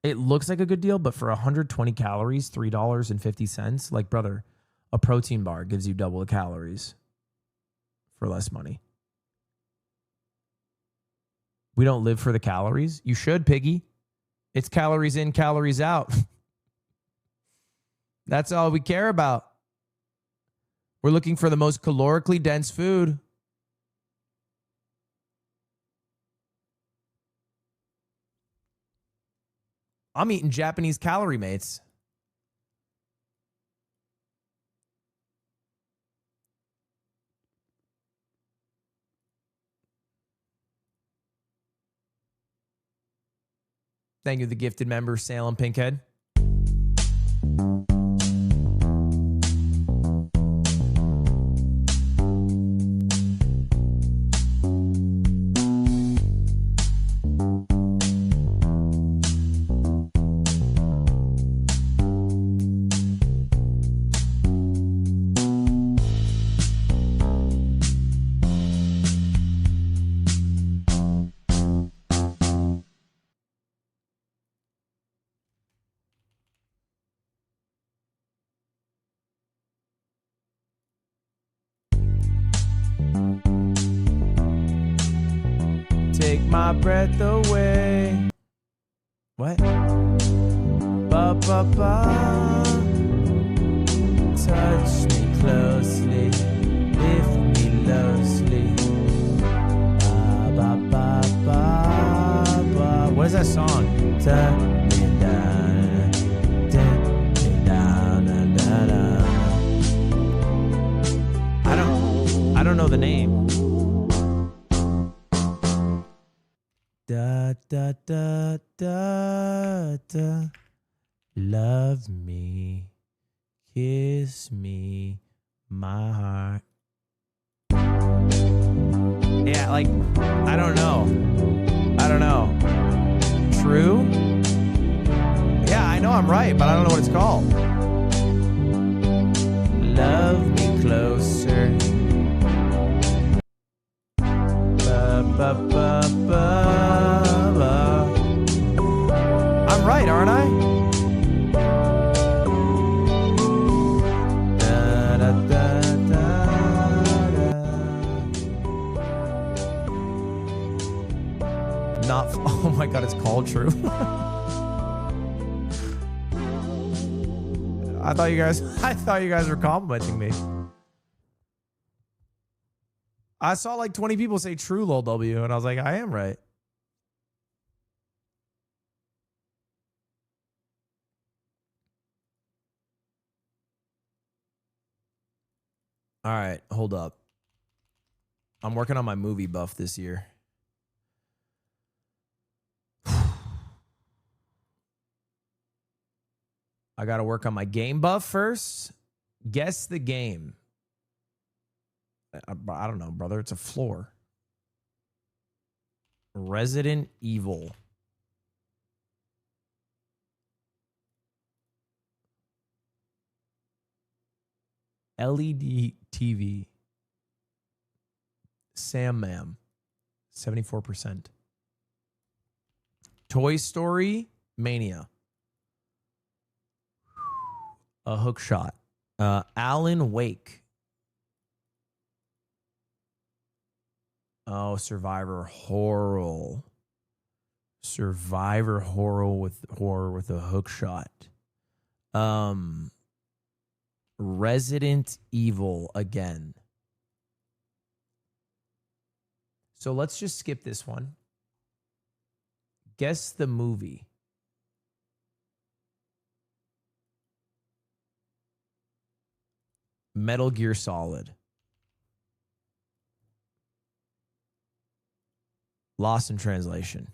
It looks like a good deal, but for 120 calories, $3.50, like brother, a protein bar gives you double the calories for less money. We don't live for the calories. You should, piggy. It's calories in, calories out. That's all we care about. We're looking for the most calorically dense food. I'm eating Japanese calorie mates. Thank you, the gifted member, Salem Pinkhead. Take my breath away. What? Ba ba ba. Touch me closely, lift me loosely. Ba ba ba ba ba. What is that song? Turn me down, turn me down, down, down. I don't know the name. Da da da da da. Love me, kiss me, my heart. Yeah, like, I don't know. True? Yeah, I know I'm right, but I don't know what it's called. Love me closer. Ba ba ba ba. I'm right, aren't I? Da, da, da, da, da. Not. Oh my God, it's called True. I thought you guys were complimenting me. I saw like 20 people say true lol W, and I was like, I am right. All right, hold up. I'm working on my movie buff this year. I got to work on my game buff first. Guess the game. I don't know, brother. It's a floor. Resident Evil. LED TV. Sam Mam. 74%. Toy Story Mania. A hook shot. Alan Wake. Oh, Survivor Horror. Survivor Horror with a hook shot. Resident Evil again. So let's just skip this one. Guess the movie. Metal Gear Solid. Lost in Translation.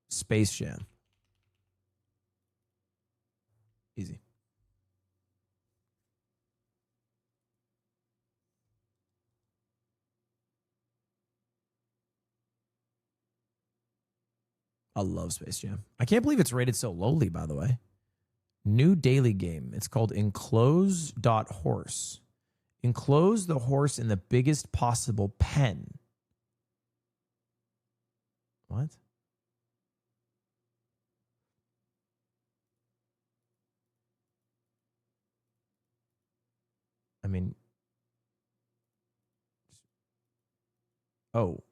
Space Jam. Easy. I love Space Jam. I can't believe it's rated so lowly, by the way. New daily game. It's called Enclose.horse. Enclose the horse in the biggest possible pen. What? I mean, oh,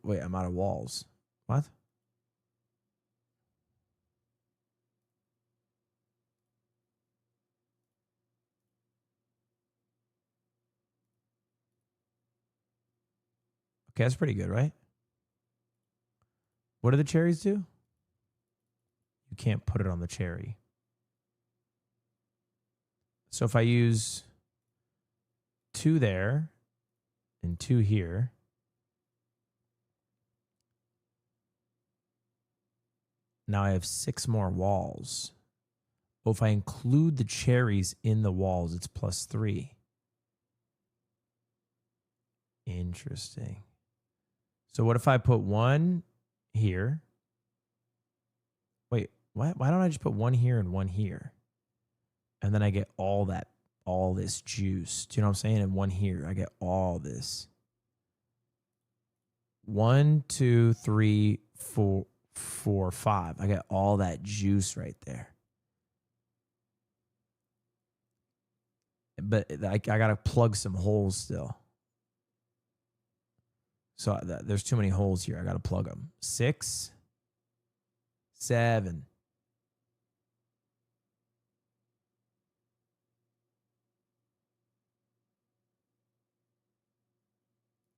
wait, I'm out of walls. What? Okay, that's pretty good, right? What do the cherries do? You can't put it on the cherry. So if I use 2 there and 2 here, now I have 6 more walls. Well, if I include the cherries in the walls, it's +3. Interesting. So what if I put 1 here? Wait, why don't I just put 1 here and 1 here? And then I get all this juice. Do you know what I'm saying? And 1 here, I get all this. 1, 2, 3, 4, 5. I get all that juice right there. But I got to plug some holes still. So there's too many holes here. I got to plug them. 6, 7.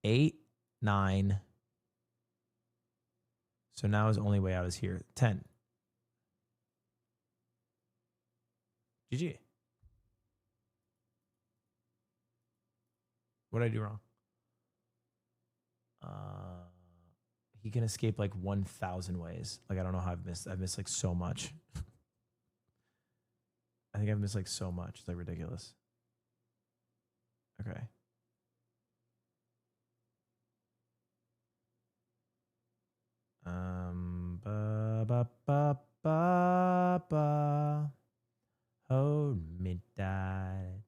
8, 9. So now his only way out is here. 10. GG. What did I do wrong? He can escape like 1,000 ways. Like, I don't know how I've missed like so much. I think I've missed like so much. It's like ridiculous. Okay. Hold me tight.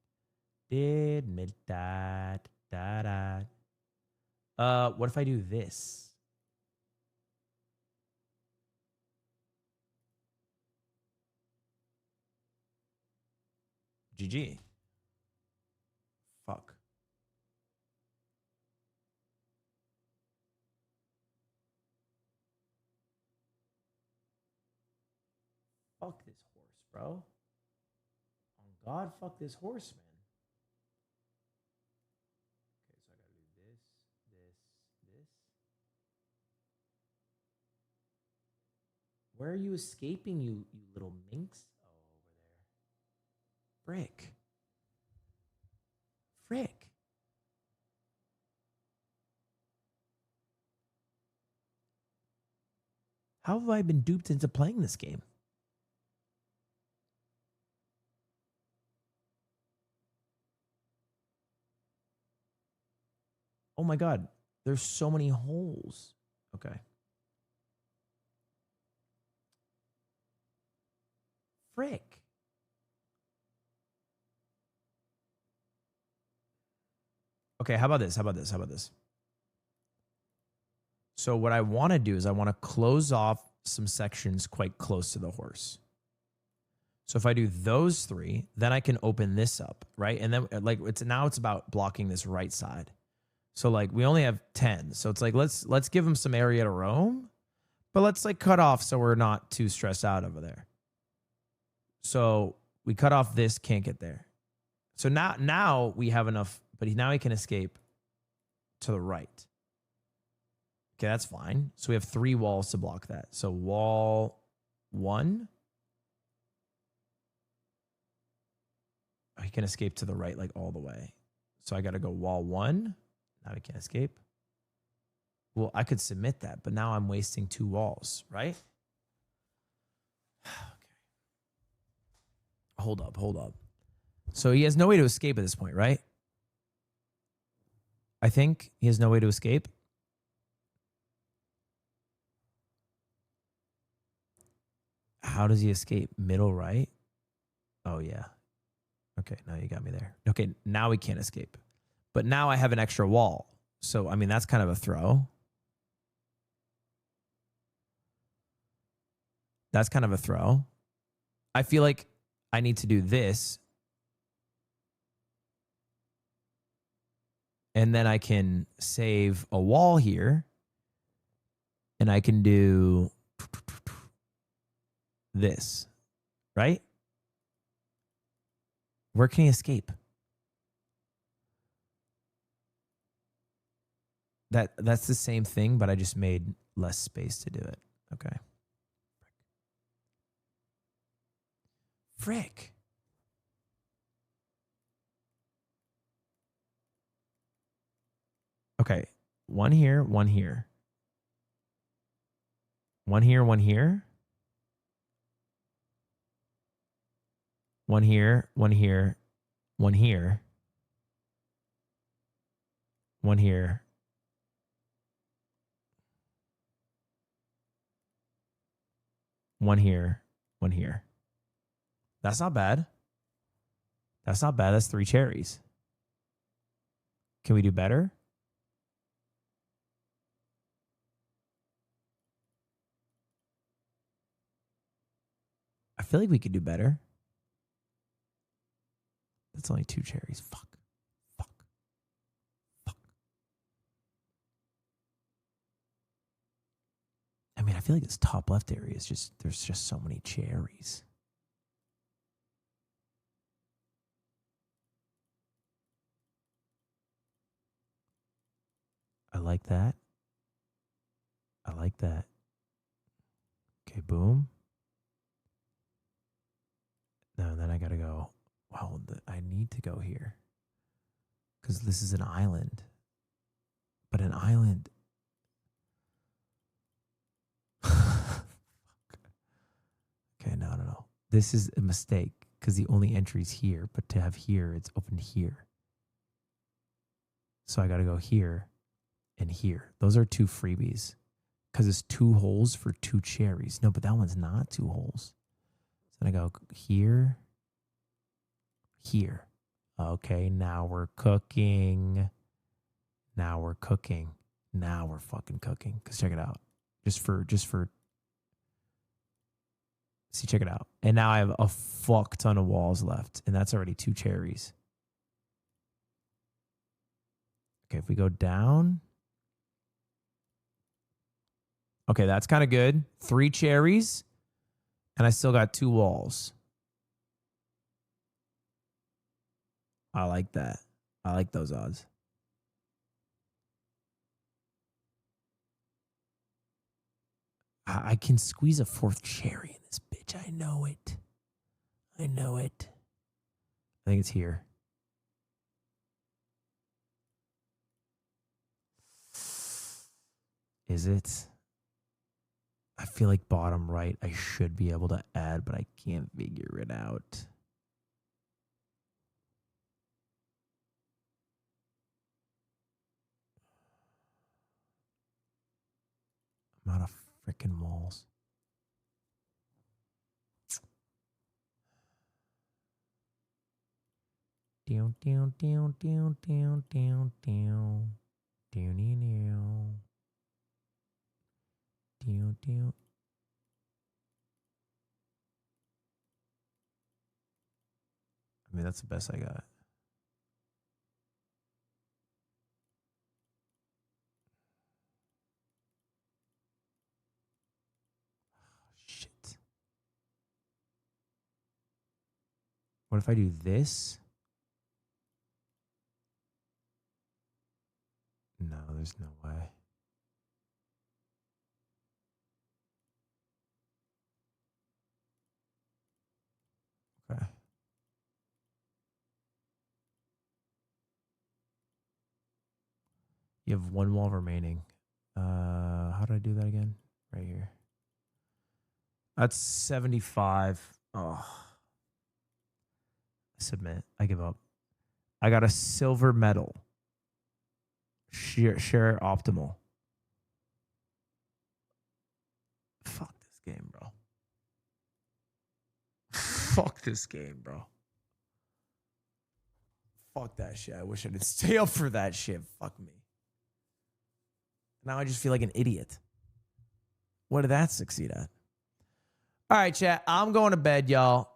Did me tight. What if I do this? GG. Fuck. Fuck this horse, bro. Oh God, fuck this horse, man. Okay, so I gotta do this, this. Where are you escaping, you little minx? Oh, over there. Frick. Frick. How have I been duped into playing this game? Oh my God, there's so many holes. Okay. Frick. Okay, how about this? How about this? How about this? So what I want to do is I want to close off some sections quite close to the horse. So if I do those three, then I can open this up, right? And then like it's about blocking this right side. So like we only have 10. So it's like let's give them some area to roam, but let's like cut off so we're not too stressed out over there. So we cut off this, can't get there. So now we have enough, but now he can escape to the right. Okay, that's fine. So we have 3 walls to block that. So wall 1. Oh, he can escape to the right, like all the way. So I got to go wall 1. Now he can't escape. Well, I could submit that, but now I'm wasting 2 walls, right? Okay. Hold up. So he has no way to escape at this point, right? I think he has no way to escape. How does he escape? Middle right? Oh, yeah. Okay, now you got me there. Okay, now he can't escape. But now I have an extra wall. So, I mean, that's kind of a throw. That's kind of a throw. I feel like I need to do this. And then I can save a wall here. And I can do this, right? Where can he escape? That's the same thing, but I just made less space to do it. Okay. Frick. Okay. 1 here, 1 here. 1 here, 1 here. 1 here, 1 here, 1 here. 1 here. One here, 1 here. That's not bad. That's not bad. That's 3 cherries. Can we do better? I feel like we could do better. That's only 2 cherries. Fuck. I mean, I feel like this top left area is just, there's just so many cherries. I like that. I like that. Okay, boom. No, then I gotta go. Well, I need to go here. Because this is an island. But an island... Okay, no. This is a mistake because the only entry is here, but to have here, it's opened here. So I got to go here and here. Those are 2 freebies because it's 2 holes for 2 cherries. No, but that one's not 2 holes. So then I go here, here. Okay, now we're cooking. Now we're cooking. Now we're fucking cooking. Because check it out. Just for see, check it out. And now I have a fuck ton of walls left. And that's already 2 cherries. Okay, if we go down. Okay, that's kind of good. 3 cherries. And I still got 2 walls. I like that. I like those odds. I can squeeze a 4th cherry in this bitch. I know it. I know it. I think it's here. Is it? I feel like bottom right I should be able to add, but I can't figure it out. I'm out of freaking walls. Down, down, down, down, down, down, down. Down, down. Down, down. I mean, that's the best I got. Shit. What if I do this? No, there's no way. Okay. You have 1 wall remaining. How did I do that again? Right here. That's 75. Oh. Submit. I give up. I got a silver medal. Share optimal. Fuck this game, bro. Fuck this game, bro. Fuck that shit. I wish I didn't stay up for that shit. Fuck me. Now I just feel like an idiot. What did that succeed at? All right, chat. I'm going to bed, y'all.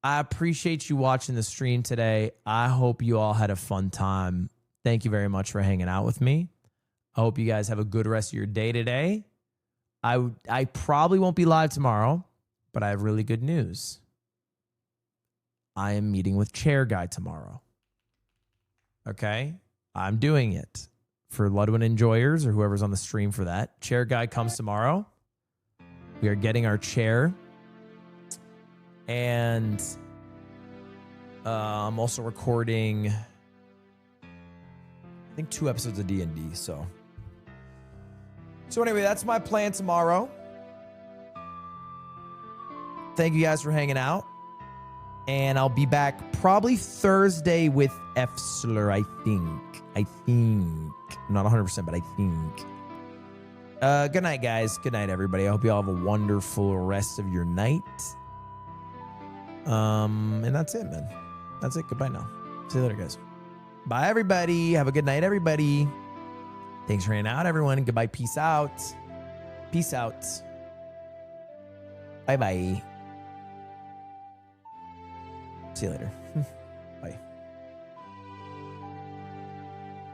I appreciate you watching the stream today. I hope you all had a fun time. Thank you very much for hanging out with me. I hope you guys have a good rest of your day today. I probably won't be live tomorrow, but I have really good news. I am meeting with Chair Guy tomorrow. Okay? I'm doing it for Ludwig enjoyers or whoever's on the stream for that. Chair Guy comes tomorrow. We are getting our chair. And I'm also recording, I think, 2 episodes of D&D. So anyway, that's my plan tomorrow. Thank you guys for hanging out. And I'll be back probably Thursday with Efsler, I think. I'm not 100%, but I think. Good night, guys. Good night, everybody. I hope you all have a wonderful rest of your night. And that's it, man. That's it. Goodbye now. See you later, guys. Bye, everybody. Have a good night, everybody. Thanks for hanging out, everyone. Goodbye. Peace out. Peace out. Bye-bye. See you later.